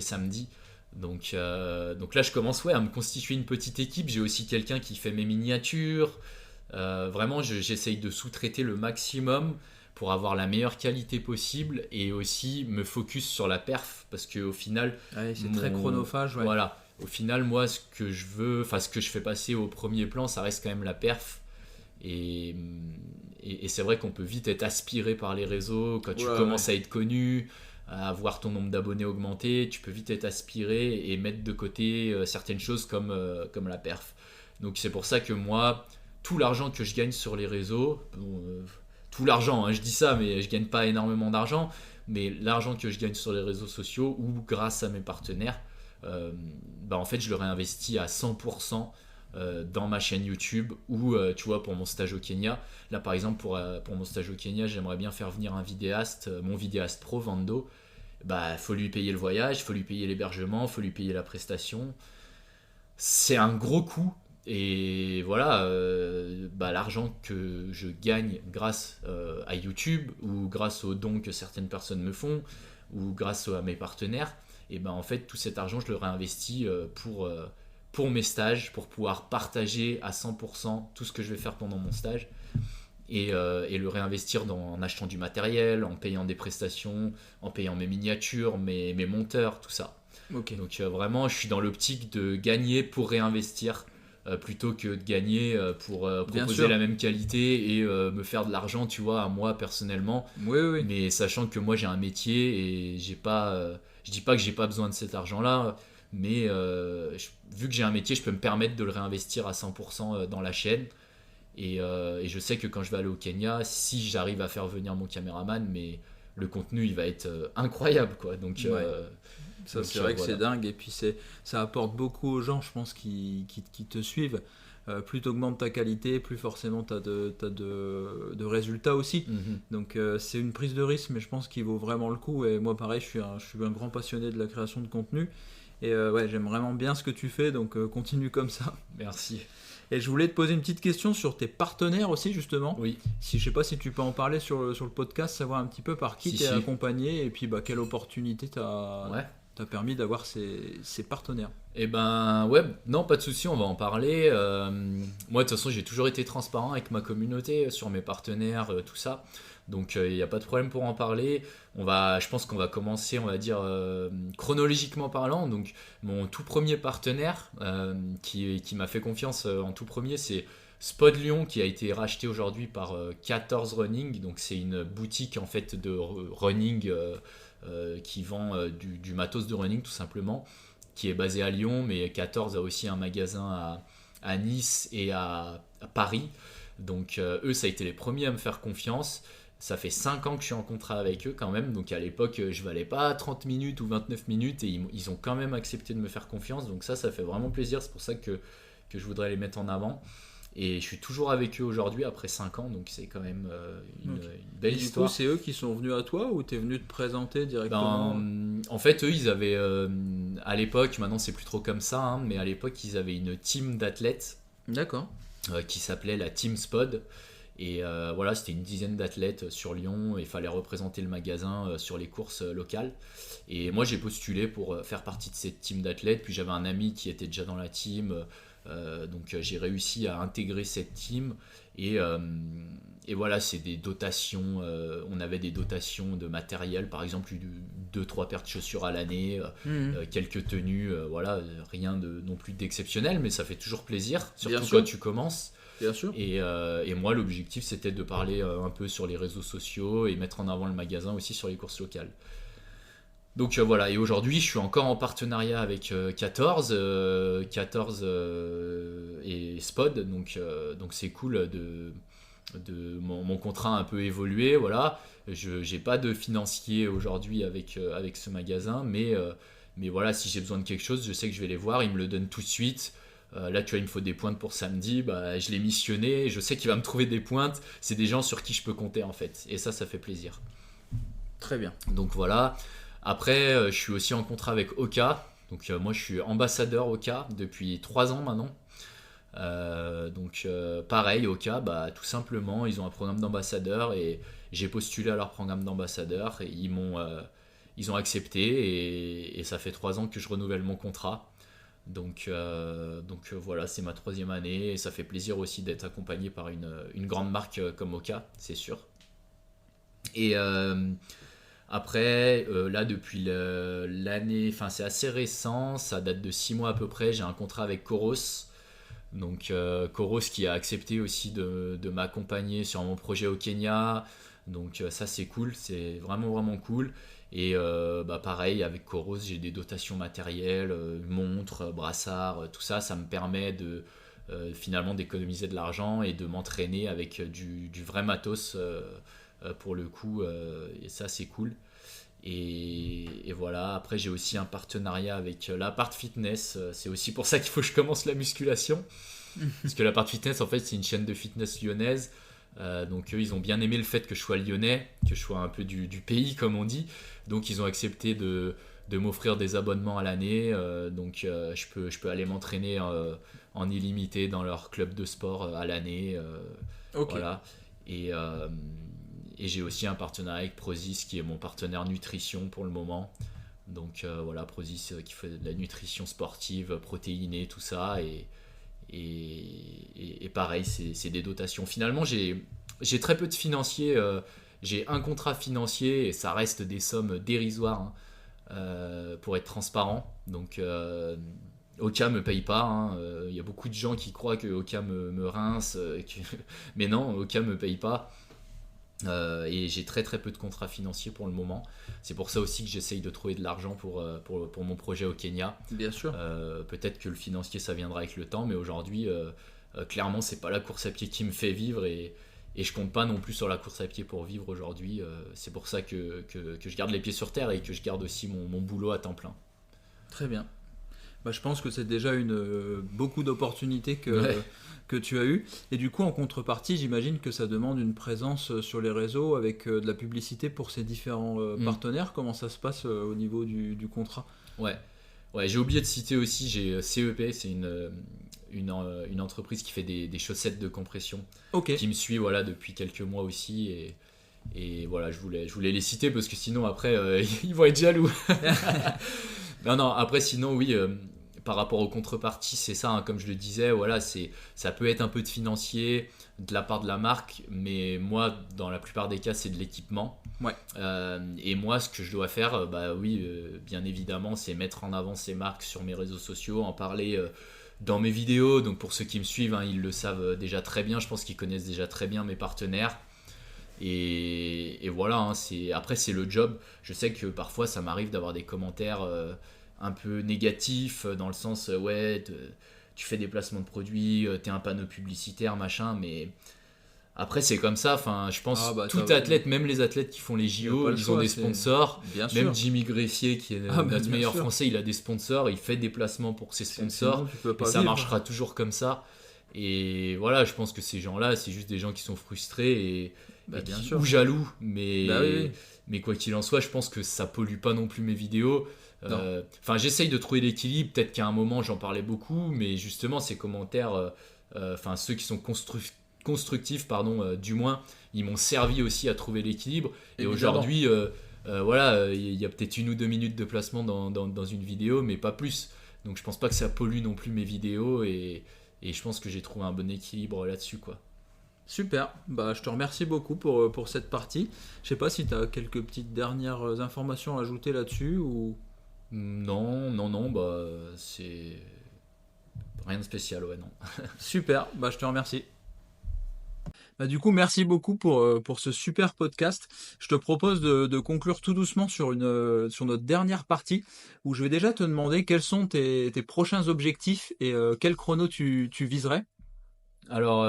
Speaker 2: samedi. Donc là, je commence à me constituer une petite équipe. J'ai aussi quelqu'un qui fait mes miniatures. Vraiment, j'essaye de sous-traiter le maximum pour avoir la meilleure qualité possible et aussi me focus sur la perf parce qu'au final,
Speaker 3: c'est très chronophage. Ouais.
Speaker 2: Voilà, au final, moi, ce que je fais passer au premier plan, ça reste quand même la perf. Et, et c'est vrai qu'on peut vite être aspiré par les réseaux quand tu
Speaker 3: Ouais,
Speaker 2: commences
Speaker 3: ouais.
Speaker 2: à être connu, à voir ton nombre d'abonnés augmenter, tu peux vite être aspiré et mettre de côté certaines choses comme la perf. Donc c'est pour ça que moi, tout l'argent que je gagne sur les réseaux, bon, tout l'argent, hein, je dis ça, mais je gagne pas énormément d'argent, mais l'argent que je gagne sur les réseaux sociaux ou grâce à mes partenaires, euh, bah en fait je le réinvestis à 100% dans ma chaîne YouTube ou tu vois pour mon stage au Kenya. Là par exemple pour mon stage au Kenya, j'aimerais bien faire venir un vidéaste, mon vidéaste pro Vando. Bah faut lui payer le voyage, faut lui payer l'hébergement, faut lui payer la prestation. C'est un gros coût. Et voilà, bah, l'argent que je gagne grâce à YouTube ou grâce aux dons que certaines personnes me font ou grâce à mes partenaires, et ben en fait tout cet argent je le réinvestis pour mes stages, pour pouvoir partager à 100% tout ce que je vais faire pendant mon stage et le réinvestir en achetant du matériel, en payant des prestations, en payant mes miniatures, mes monteurs, tout ça.
Speaker 3: Ok.
Speaker 2: Donc vraiment, je suis dans l'optique de gagner pour réinvestir plutôt que de gagner pour
Speaker 3: Bien
Speaker 2: proposer
Speaker 3: sûr.
Speaker 2: la même qualité et me faire de l'argent, tu vois, à moi personnellement.
Speaker 3: Oui, oui, oui.
Speaker 2: Mais sachant que moi j'ai un métier et j'ai pas, je dis pas que j'ai pas besoin de cet argent-là, mais vu que j'ai un métier, je peux me permettre de le réinvestir à 100% dans la chaîne. Et je sais que quand je vais aller au Kenya, si j'arrive à faire venir mon caméraman, mais le contenu il va être incroyable quoi.
Speaker 3: Ouais. Ça, c'est vrai que c'est
Speaker 2: voilà.
Speaker 3: dingue. Et puis, ça apporte beaucoup aux gens, je pense, qui te suivent. Plus tu augmentes ta qualité, plus forcément tu as de résultats aussi.
Speaker 2: Mhm.
Speaker 3: Donc, c'est une prise de risque, mais je pense qu'il vaut vraiment le coup. Et moi, pareil, je suis un grand passionné de la création de contenu. Et ouais, j'aime vraiment bien ce que tu fais, donc continue comme ça.
Speaker 2: Merci.
Speaker 3: Et je voulais te poser une petite question sur tes partenaires aussi, justement.
Speaker 2: Oui.
Speaker 3: Si, je sais pas si tu peux en parler sur le podcast, savoir un petit peu par qui
Speaker 2: Si,
Speaker 3: tu es
Speaker 2: si.
Speaker 3: accompagné et puis bah, quelle opportunité
Speaker 2: Ouais.
Speaker 3: t'as permis d'avoir ces partenaires.
Speaker 2: Eh ben ouais, non, pas de souci, on va en parler. Moi, de toute façon, j'ai toujours été transparent avec ma communauté, sur mes partenaires, tout ça. Donc, il n'y a pas de problème pour en parler. Je pense qu'on va commencer, on va dire, chronologiquement parlant. Donc, mon tout premier partenaire qui m'a fait confiance en tout premier, c'est Spod Lyon, qui a été racheté aujourd'hui par 14 Running. Donc, c'est une boutique en fait de running qui vend du matos de running tout simplement, qui est basé à Lyon, mais 14 a aussi un magasin à Nice et à Paris. Donc eux, ça a été les premiers à me faire confiance. Ça fait 5 ans que je suis en contrat avec eux quand même, donc à l'époque je valais pas 30 minutes ou 29 minutes et ils ont quand même accepté de me faire confiance, donc ça fait vraiment plaisir, c'est pour ça que je voudrais les mettre en avant. Et je suis toujours avec eux aujourd'hui après 5 ans, donc c'est quand même
Speaker 3: Ok.
Speaker 2: une belle
Speaker 3: Et du coup,
Speaker 2: histoire.
Speaker 3: c'est eux qui sont venus à toi ou t'es venu te présenter directement?
Speaker 2: En fait, eux, ils avaient, à l'époque, maintenant c'est plus trop comme ça, hein, mais à l'époque, ils avaient une team d'athlètes
Speaker 3: D'accord.
Speaker 2: qui s'appelait la Team Spod. Et voilà, c'était une dizaine d'athlètes sur Lyon et il fallait représenter le magasin sur les courses locales. Et moi, j'ai postulé pour faire partie de cette team d'athlètes. Puis j'avais un ami qui était déjà dans la team. Donc j'ai réussi à intégrer cette team. Et, euh, et voilà, c'est des dotations. On avait des dotations de matériel, par exemple, 2-3 paires de chaussures à l'année,
Speaker 3: Mhm.
Speaker 2: quelques tenues. Voilà, rien de, non plus d'exceptionnel, mais ça fait toujours plaisir,
Speaker 3: Bien
Speaker 2: surtout
Speaker 3: sûr.
Speaker 2: quand tu commences.
Speaker 3: Bien sûr.
Speaker 2: Et moi, l'objectif, c'était de parler un peu sur les réseaux sociaux et mettre en avant le magasin aussi sur les courses locales. Donc voilà, et aujourd'hui, je suis encore en partenariat avec 14, 14 et Spod, donc c'est cool mon contrat a un peu évolué, voilà. Je n'ai pas de financier aujourd'hui avec ce magasin, mais voilà, si j'ai besoin de quelque chose, je sais que je vais les voir, ils me le donnent tout de suite. Là, tu vois, il me faut des pointes pour samedi. Bah, je l'ai missionné. Je sais qu'il va me trouver des pointes. C'est des gens sur qui je peux compter, en fait. Et ça fait plaisir.
Speaker 3: Très bien.
Speaker 2: Donc voilà. Après, je suis aussi en contrat avec Oka. Donc moi, je suis ambassadeur Oka depuis 3 ans maintenant. Pareil, Oka, bah, tout simplement, ils ont un programme d'ambassadeur et j'ai postulé à leur programme d'ambassadeur. Et ils ont accepté et ça fait 3 ans que je renouvelle mon contrat. Donc voilà, c'est ma 3e année et ça fait plaisir aussi d'être accompagné par une grande marque comme Oka, c'est sûr. Et après, là depuis l'année, enfin c'est assez récent, ça date de 6 mois à peu près, j'ai un contrat avec Coros. Donc Koros qui a accepté aussi de m'accompagner sur mon projet au Kenya. Donc ça c'est cool, c'est vraiment vraiment cool. Et pareil avec Koros j'ai des dotations matérielles, montres, brassards, tout ça, ça me permet de finalement d'économiser de l'argent et de m'entraîner avec du vrai matos pour le coup, et ça c'est cool. Et voilà, après j'ai aussi un partenariat avec l'Apart Fitness, c'est aussi pour ça qu'il faut que je commence la musculation. Parce que l'Apart Fitness en fait c'est une chaîne de fitness lyonnaise. Donc eux ils ont bien aimé le fait que je sois lyonnais, que je sois un peu du pays comme on dit. Donc ils ont accepté de m'offrir des abonnements à l'année. Donc je peux aller m'entraîner en illimité dans leur club de sport à l'année.
Speaker 3: Ok.
Speaker 2: Voilà. Et, euh, et j'ai aussi un partenariat avec Prozis qui est mon partenaire nutrition pour le moment. Donc voilà, Prozis qui fait de la nutrition sportive, protéinée, tout ça. Et pareil, c'est des dotations. Finalement, j'ai très peu de financiers. J'ai un contrat financier et ça reste des sommes dérisoires, hein, pour être transparent. Donc Oka me paye pas, hein. Il y a beaucoup de gens qui croient que Oka me rince, mais non, Oka me paye pas. Et j'ai très très peu de contrats financiers pour le moment. C'est pour ça aussi que j'essaye de trouver de l'argent pour mon projet au Kenya.
Speaker 3: Bien sûr.
Speaker 2: Peut-être que le financier ça viendra avec le temps, mais aujourd'hui, clairement, c'est pas la course à pied qui me fait vivre et je compte pas non plus sur la course à pied pour vivre aujourd'hui. C'est pour ça que je garde les pieds sur terre et que je garde aussi mon boulot à temps plein.
Speaker 3: Très bien. Bah, je pense que c'est déjà beaucoup d'opportunités
Speaker 2: Ouais.
Speaker 3: que tu as eues. Et du coup, en contrepartie, j'imagine que ça demande une présence sur les réseaux avec de la publicité pour ces différents
Speaker 2: Mm.
Speaker 3: partenaires. Comment ça se passe au niveau du contrat?
Speaker 2: Ouais. Ouais, j'ai oublié de citer aussi, j'ai CEP, c'est une entreprise qui fait des chaussettes de compression,
Speaker 3: Ok.
Speaker 2: qui me suit voilà, depuis quelques mois aussi. Et voilà, je voulais les citer parce que sinon après, ils vont être jaloux. Non, non, après sinon oui, par rapport aux contreparties, c'est ça, hein, comme je le disais, voilà, ça peut être un peu de financier de la part de la marque, mais moi, dans la plupart des cas, c'est de l'équipement.
Speaker 3: Ouais.
Speaker 2: Et moi, ce que je dois faire, bah oui, bien évidemment, c'est mettre en avant ces marques sur mes réseaux sociaux, en parler dans mes vidéos. Donc pour ceux qui me suivent, hein, ils le savent déjà très bien. Je pense qu'ils connaissent déjà très bien mes partenaires. Et voilà, hein, après c'est le job. Je sais que parfois ça m'arrive d'avoir des commentaires un peu négatifs, dans le sens ouais, tu fais des placements de produits, t'es un panneau publicitaire, machin, mais après c'est comme ça. Enfin, je
Speaker 3: Ah
Speaker 2: pense
Speaker 3: bah
Speaker 2: tout athlète, même les athlètes qui font les
Speaker 3: y a pas
Speaker 2: JO,
Speaker 3: le
Speaker 2: ils ont
Speaker 3: choix,
Speaker 2: des
Speaker 3: c'est
Speaker 2: sponsors.
Speaker 3: bien
Speaker 2: Même
Speaker 3: sûr.
Speaker 2: Jimmy Greffier, qui est
Speaker 3: Ah bah
Speaker 2: notre
Speaker 3: bien
Speaker 2: meilleur
Speaker 3: sûr.
Speaker 2: français, il a des sponsors, il fait des placements pour ses
Speaker 3: Sinon
Speaker 2: sponsors,
Speaker 3: tu peux
Speaker 2: et
Speaker 3: pas
Speaker 2: ça
Speaker 3: vivre.
Speaker 2: marchera toujours comme ça. Et voilà, je pense que ces gens-là, c'est juste des gens qui sont frustrés
Speaker 3: Bah bien
Speaker 2: ou
Speaker 3: sûr.
Speaker 2: jaloux,
Speaker 3: Bah oui, oui.
Speaker 2: mais quoi qu'il en soit, je pense que ça pollue pas non plus mes vidéos.
Speaker 3: Non.
Speaker 2: Enfin, j'essaye de trouver l'équilibre. Peut-être qu'à un moment, j'en parlais beaucoup, mais justement, ces commentaires, enfin, ceux qui sont constructifs, pardon, du moins, ils m'ont servi aussi à trouver l'équilibre. Et
Speaker 3: Évidemment.
Speaker 2: aujourd'hui, voilà, il y a peut-être 1 ou 2 minutes de placement dans une vidéo, mais pas plus. Donc, je pense pas que ça pollue non plus mes vidéos et je pense que j'ai trouvé un bon équilibre là-dessus, quoi.
Speaker 3: Super, bah, je te remercie beaucoup pour cette partie. Je sais pas si tu as quelques petites dernières informations à ajouter là-dessus ou...
Speaker 2: Non, non, non, bah c'est rien de spécial, ouais, non.
Speaker 3: Super, bah, je te remercie. Bah, du coup, merci beaucoup pour ce super podcast. Je te propose de conclure tout doucement sur notre dernière partie où je vais déjà te demander quels sont tes prochains objectifs et quel chrono tu viserais.
Speaker 2: Alors,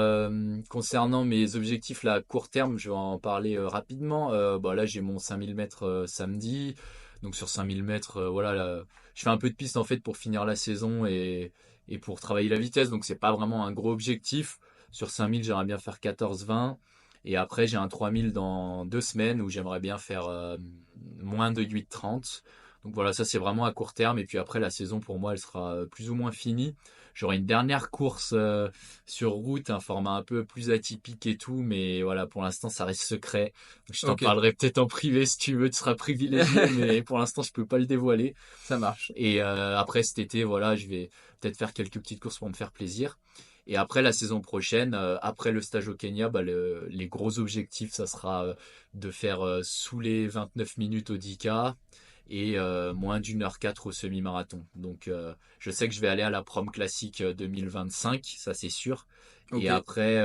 Speaker 2: concernant mes objectifs là, à court terme, je vais en parler rapidement. Bah, là, j'ai mon 5000 mètres samedi. Donc, sur 5000 mètres, voilà, là, je fais un peu de piste en fait pour finir la saison et pour travailler la vitesse. Donc, c'est pas vraiment un gros objectif. Sur 5000, j'aimerais bien faire 14-20. Et après, j'ai un 3000 dans 2 semaines où j'aimerais bien faire moins de 8-30. Donc, voilà, ça, c'est vraiment à court terme. Et puis après, la saison pour moi, elle sera plus ou moins finie. J'aurai une dernière course sur route, un format un peu plus atypique et tout, mais voilà, pour l'instant, ça reste secret. Je t'en
Speaker 3: Ok,
Speaker 2: parlerai peut-être en privé si tu veux, tu seras privilégié, mais pour l'instant, je peux pas le dévoiler.
Speaker 3: ça marche.
Speaker 2: Et après cet été, voilà, je vais peut-être faire quelques petites courses pour me faire plaisir. Et après la saison prochaine, après le stage au Kenya, bah, les gros objectifs, ça sera de faire sous les 29 minutes au 10K et moins d'1h04 au semi-marathon. Donc je sais que je vais aller à la Prom Classique 2025, ça c'est sûr. Et
Speaker 3: Ok.
Speaker 2: après,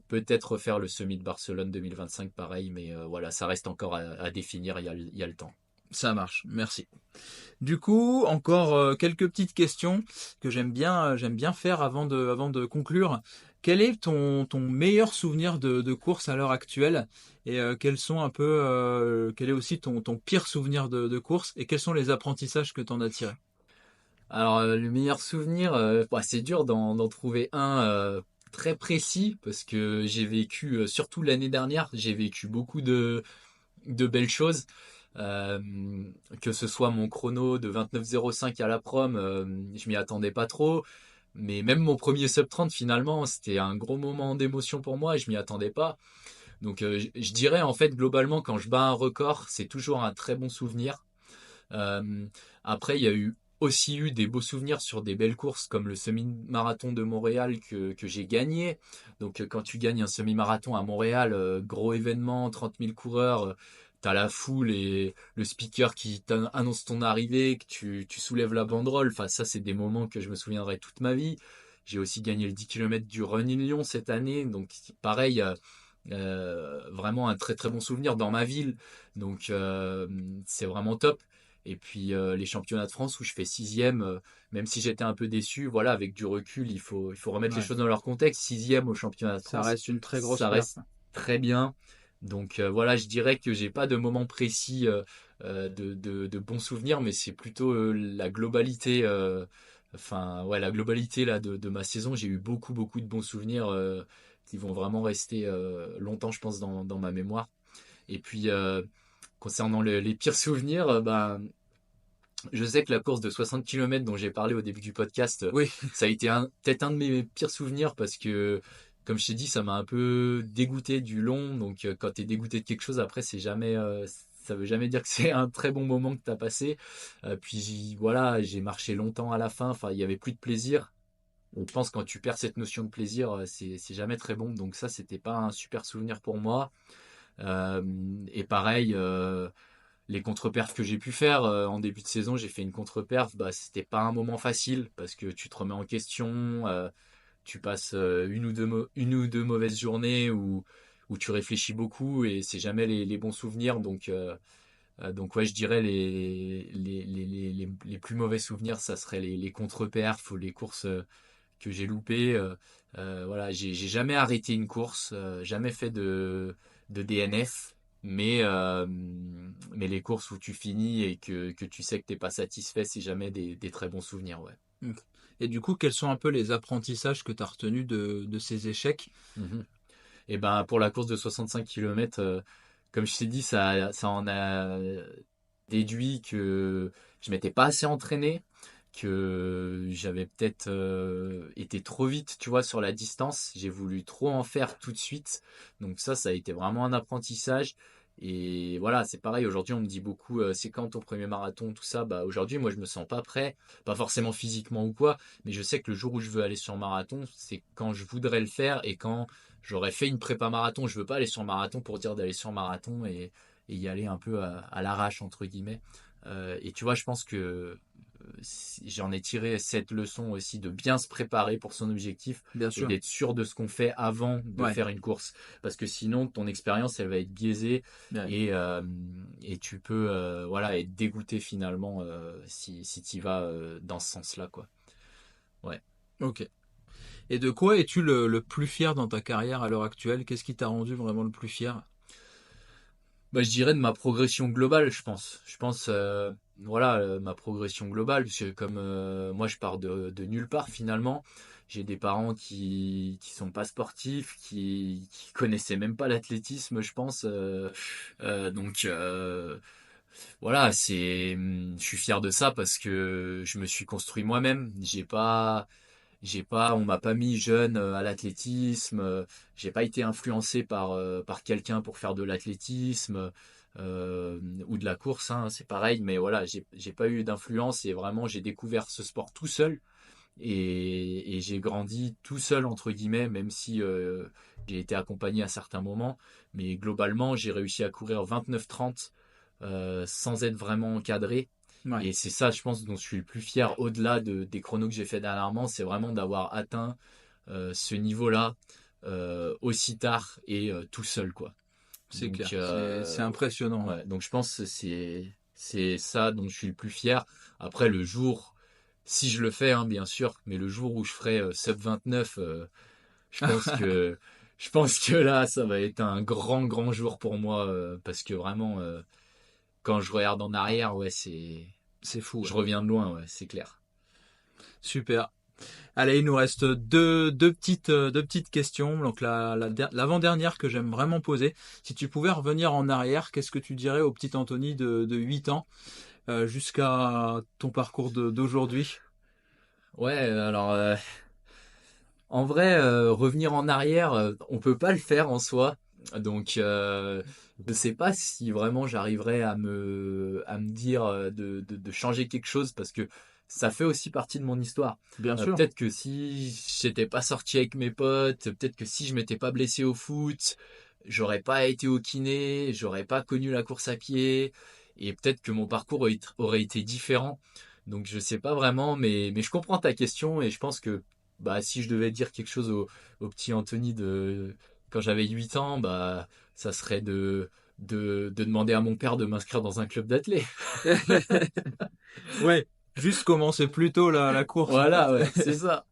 Speaker 2: peut-être refaire le semi de Barcelone 2025 pareil, mais voilà, ça reste encore à définir, il y a le temps.
Speaker 3: Ça marche, merci. Du coup, encore quelques petites questions que j'aime bien faire avant de conclure. Quel est ton meilleur souvenir de course à l'heure actuelle et quels sont un peu, quel est aussi ton pire souvenir de course et quels sont les apprentissages que tu en as tirés?
Speaker 2: Alors, le meilleur souvenir, bah, c'est dur d'en trouver un très précis parce que j'ai vécu, surtout l'année dernière, j'ai vécu beaucoup de belles choses. Euh, que ce soit mon chrono de 29,05 à la prom, je m'y attendais pas trop. Mais même mon premier sub 30, finalement, c'était un gros moment d'émotion pour moi et je m'y attendais pas. Donc, je dirais en fait, globalement, quand je bats un record, c'est toujours un très bon souvenir. Euh, Après, il y a aussi eu des beaux souvenirs sur des belles courses comme le semi-marathon de Montréal que j'ai gagné. Donc quand tu gagnes un semi-marathon à Montréal, gros événement, 30 000 coureurs, t'as la foule et le speaker qui annonce ton arrivée, que tu soulèves la banderole. Enfin, ça, c'est des moments que je me souviendrai toute ma vie. J'ai aussi gagné le 10 km du Run in Lyon cette année. Donc pareil, vraiment un très très bon souvenir dans ma ville. Donc c'est vraiment top. Et puis les championnats de France où je fais sixième, même si j'étais un peu déçu, voilà, avec du recul, il faut remettre les
Speaker 3: Ouais,
Speaker 2: choses dans leur contexte. Sixième au championnat de
Speaker 3: ça
Speaker 2: France,
Speaker 3: reste une très grosse
Speaker 2: ça
Speaker 3: perf.
Speaker 2: reste très bien. Donc voilà, je dirais que j'ai pas de moment précis de bons souvenirs, mais c'est plutôt la globalité. Enfin, ouais, la globalité là de ma saison, j'ai eu beaucoup de bons souvenirs qui vont vraiment rester longtemps, je pense, dans ma mémoire. Et puis concernant les pires souvenirs, ben je sais que la course de 60 km dont j'ai parlé au début du podcast,
Speaker 3: Oui,
Speaker 2: ça a été peut-être un de mes pires souvenirs parce que, comme je t'ai dit, ça m'a un peu dégoûté du long. Donc, quand tu es dégoûté de quelque chose, après, ça veut jamais dire que c'est un très bon moment que tu as passé. Puis, voilà, j'ai marché longtemps à la fin. Enfin, il y avait plus de plaisir. On pense quand tu perds cette notion de plaisir, c'est jamais très bon. Donc, ça, c'était pas un super souvenir pour moi. Et pareil, les contre-perfs que j'ai pu faire en début de saison, j'ai fait une contre-perf, bah c'était pas un moment facile parce que tu te remets en question, tu passes une ou deux mauvaises journées où tu réfléchis beaucoup et c'est jamais les bons souvenirs. Donc ouais, je dirais les plus mauvais souvenirs, ça serait les contre-perfs ou les courses que j'ai loupées. Voilà, j'ai jamais arrêté une course, jamais fait de DNF. Mais les courses où tu finis et que tu sais que t'es pas satisfait, c'est jamais des très bons souvenirs, ouais.
Speaker 3: ok. Et du coup, quels sont un peu les apprentissages que tu as retenus de ces échecs?
Speaker 2: Mhm. Et ben pour la course de 65 km, comme je t'ai dit, ça en a déduit que je m'étais pas assez entraîné, que j'avais peut-être été trop vite, tu vois, sur la distance. J'ai voulu trop en faire tout de suite. Donc ça a été vraiment un apprentissage. Et voilà, c'est pareil, aujourd'hui on me dit beaucoup, c'est quand ton premier marathon, tout ça. Bah aujourd'hui, moi je me sens pas prêt, pas forcément physiquement ou quoi, mais je sais que le jour où je veux aller sur marathon, c'est quand je voudrais le faire et quand j'aurais fait une prépa marathon. Je veux pas aller sur marathon pour dire d'aller sur marathon et y aller un peu à l'arrache, entre guillemets. Et tu vois, je pense que j'en ai tiré cette leçon aussi de bien se préparer pour son objectif
Speaker 3: Bien
Speaker 2: et
Speaker 3: sûr.
Speaker 2: d'être sûr de ce qu'on fait avant de
Speaker 3: Ouais.
Speaker 2: faire une course. Parce que sinon, ton expérience, elle va être biaisée
Speaker 3: Ouais.
Speaker 2: et, euh, et tu peux voilà, être dégoûté finalement si tu vas dans ce sens-là, quoi. Ouais.
Speaker 3: Ok. Et de quoi es-tu le plus fier dans ta carrière à l'heure actuelle? Qu'est-ce qui t'a rendu vraiment le plus fier?
Speaker 2: Bah, je dirais de ma progression globale, je pense. Je pense, voilà, ma progression globale, puisque comme moi je pars de nulle part finalement, j'ai des parents qui sont pas sportifs, qui connaissaient même pas l'athlétisme, je pense. Donc voilà, je suis fier de ça parce que je me suis construit moi-même. On m'a pas mis jeune à l'athlétisme. J'ai pas été influencé par quelqu'un pour faire de l'athlétisme ou de la course, hein, c'est pareil. Mais voilà, j'ai pas eu d'influence et vraiment j'ai découvert ce sport tout seul et j'ai grandi tout seul entre guillemets, même si j'ai été accompagné à certains moments. Mais globalement, j'ai réussi à courir 29-30 sans être vraiment encadré.
Speaker 3: Ouais.
Speaker 2: Et c'est ça, je pense, dont je suis le plus fier au-delà des chronos que j'ai fait dernièrement, c'est vraiment d'avoir atteint ce niveau-là aussi tard et tout seul, quoi.
Speaker 3: C'est
Speaker 2: Donc,
Speaker 3: clair, c'est impressionnant.
Speaker 2: ouais, donc je pense que c'est ça dont je suis le plus fier. Après, le jour, si je le fais, hein, bien sûr, mais le jour où je ferai sub 29, je pense que je pense que là, ça va être un grand, grand jour pour moi parce que vraiment, quand je regarde en arrière, ouais,
Speaker 3: C'est fou.
Speaker 2: je
Speaker 3: Ouais.
Speaker 2: reviens de loin, ouais, c'est clair.
Speaker 3: Super. Allez, il nous reste deux petites questions. Donc l'avant-dernière que j'aime vraiment poser. Si tu pouvais revenir en arrière, qu'est-ce que tu dirais au petit Anthony de 8 ans jusqu'à ton parcours d'aujourd'hui?
Speaker 2: Ouais, alors en vrai, revenir en arrière, on peut pas le faire en soi. Donc, je sais pas si vraiment j'arriverai à me dire de changer quelque chose parce que ça fait aussi partie de mon histoire.
Speaker 3: Bien sûr.
Speaker 2: Peut-être que si j'étais pas sorti avec mes potes, peut-être que si je m'étais pas blessé au foot, j'aurais pas été au kiné, j'aurais pas connu la course à pied et peut-être que mon parcours aurait été différent. Donc, je sais pas vraiment, mais je comprends ta question et je pense que bah, si je devais dire quelque chose au petit Anthony de quand j'avais 8 ans, bah, ça serait de demander à mon père de m'inscrire dans un club d'athlètes.
Speaker 3: Ouais, juste commencer plus tôt la course en fait.
Speaker 2: Voilà, ouais, c'est ça.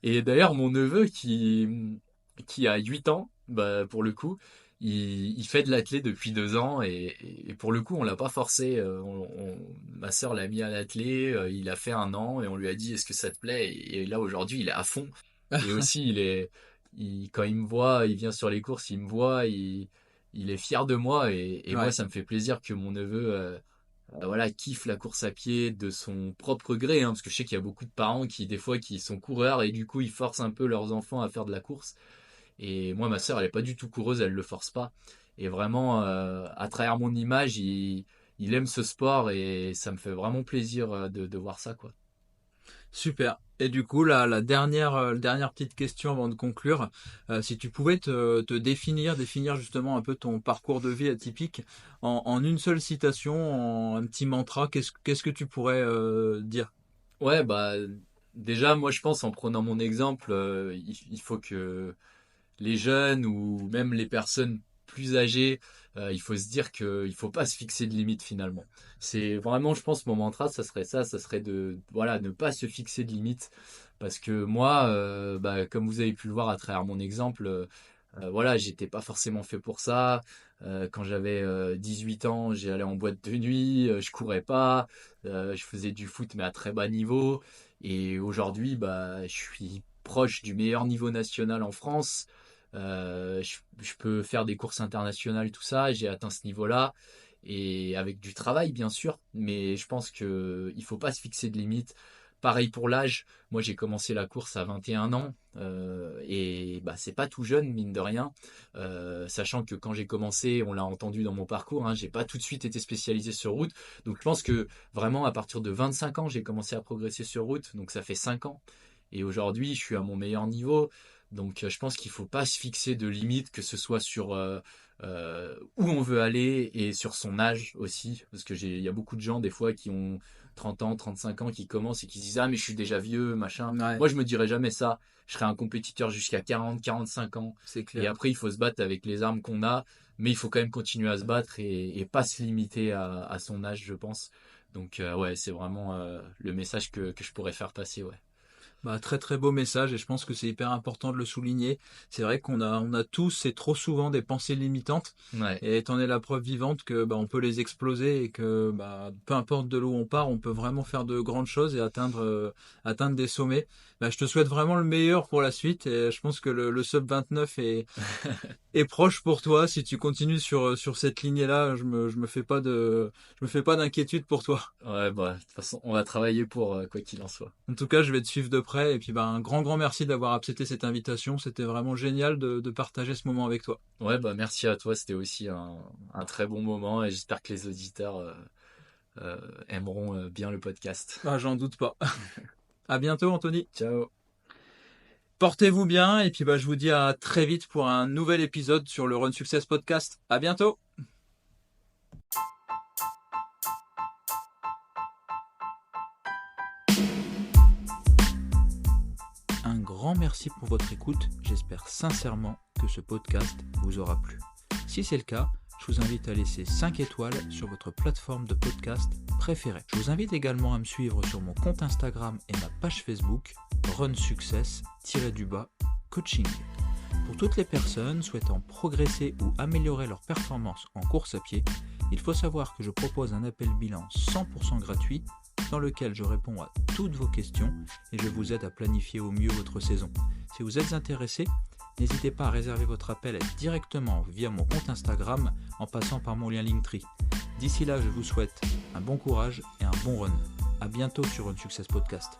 Speaker 2: Et d'ailleurs, mon neveu qui a 8 ans, bah, pour le coup, il fait de l'athlé depuis 2 ans et pour le coup, on l'a pas forcé. Ma sœur l'a mis à l'athlé, il a fait 1 an et on lui a dit est-ce que ça te plaît? Et là, aujourd'hui, il est à fond. Et aussi, quand il me voit, il vient sur les courses, il me voit, il est fier de moi et moi,
Speaker 3: Ouais.
Speaker 2: ça me fait plaisir que mon neveu voilà, kiffe la course à pied de son propre gré, hein, parce que je sais qu'il y a beaucoup de parents qui, des fois, qui sont coureurs et du coup, ils forcent un peu leurs enfants à faire de la course. Et moi, ma sœur, elle est pas du tout coureuse, elle le force pas. Et vraiment, à travers mon image, il aime ce sport et ça me fait vraiment plaisir de voir ça, quoi.
Speaker 3: Super. Et du coup, la dernière petite question avant de conclure, si tu pouvais te définir justement un peu ton parcours de vie atypique en une seule citation, en un petit mantra, qu'est-ce que tu pourrais dire?
Speaker 2: Ouais, bah, déjà, moi, je pense, en prenant mon exemple, il faut que les jeunes ou même les personnes plus âgées, il faut se dire qu'il faut pas se fixer de limites finalement. C'est vraiment, je pense, mon mantra, ça serait de, voilà, ne pas se fixer de limites. Parce que moi, bah, comme vous avez pu le voir à travers mon exemple, voilà, j'étais pas forcément fait pour ça. Quand j'avais 18 ans, j'allais en boîte de nuit, je courais pas, je faisais du foot mais à très bas niveau. Et aujourd'hui, bah, je suis proche du meilleur niveau national en France. Je peux faire des courses internationales, tout ça. J'ai atteint ce niveau-là et avec du travail, bien sûr. Mais je pense que il faut pas se fixer de limites. Pareil pour l'âge. Moi, j'ai commencé la course à 21 ans et bah c'est pas tout jeune mine de rien. Sachant que quand j'ai commencé, on l'a entendu dans mon parcours, hein, j'ai pas tout de suite été spécialisé sur route. Donc je pense que vraiment à partir de 25 ans, j'ai commencé à progresser sur route. Donc ça fait 5 ans. Et aujourd'hui, je suis à mon meilleur niveau. Donc je pense qu'il faut pas se fixer de limites, que ce soit sur où on veut aller et sur son âge aussi. Parce que il y a beaucoup de gens des fois qui ont 30 ans, 35 ans qui commencent et qui se disent ah mais je suis déjà vieux, machin.
Speaker 3: Ouais,
Speaker 2: Moi je me dirais jamais ça. Je serai un compétiteur jusqu'à 40, 45 ans.
Speaker 3: c'est
Speaker 2: Et
Speaker 3: clair.
Speaker 2: après il faut se battre avec les armes qu'on a. Mais il faut quand même continuer à se battre et pas se limiter à son âge, je pense. Donc ouais, c'est vraiment le message que je pourrais faire passer, ouais.
Speaker 3: Bah, très très beau message et je pense que c'est hyper important de le souligner. C'est vrai qu'on a tous et trop souvent des pensées limitantes
Speaker 2: Ouais,
Speaker 3: et t'en es la preuve vivante que bah, on peut les exploser et que bah, peu importe de où on part, on peut vraiment faire de grandes choses et atteindre des sommets. Bah, je te souhaite vraiment le meilleur pour la suite et je pense que le sub 29 est proche pour toi. Si tu continues sur cette lignée-là, je me fais pas d'inquiétude pour toi.
Speaker 2: ouais, bah, de toute façon, on va travailler pour quoi qu'il en soit.
Speaker 3: En tout cas, je vais te suivre de près. Et puis, bah, un grand merci d'avoir accepté cette invitation. C'était vraiment génial de partager ce moment avec toi.
Speaker 2: Ouais, bah merci à toi, c'était aussi un très bon moment et j'espère que les auditeurs aimeront bien le podcast.
Speaker 3: Ah, j'en doute pas. À bientôt, Anthony.
Speaker 2: Ciao!
Speaker 3: Portez-vous bien. Et puis, bah, je vous dis à très vite pour un nouvel épisode sur le Run Success Podcast. À bientôt.
Speaker 1: Un grand merci pour votre écoute, j'espère sincèrement que ce podcast vous aura plu. Si c'est le cas, je vous invite à laisser 5 étoiles sur votre plateforme de podcast préférée. Je vous invite également à me suivre sur mon compte Instagram et ma page Facebook Run Success-coaching. Pour toutes les personnes souhaitant progresser ou améliorer leur performance en course à pied, il faut savoir que je propose un appel bilan 100% gratuit dans lequel je réponds à toutes vos questions et je vous aide à planifier au mieux votre saison. Si vous êtes intéressé, n'hésitez pas à réserver votre appel directement via mon compte Instagram en passant par mon lien Linktree. D'ici là, je vous souhaite un bon courage et un bon run. À bientôt sur Run Success Podcast.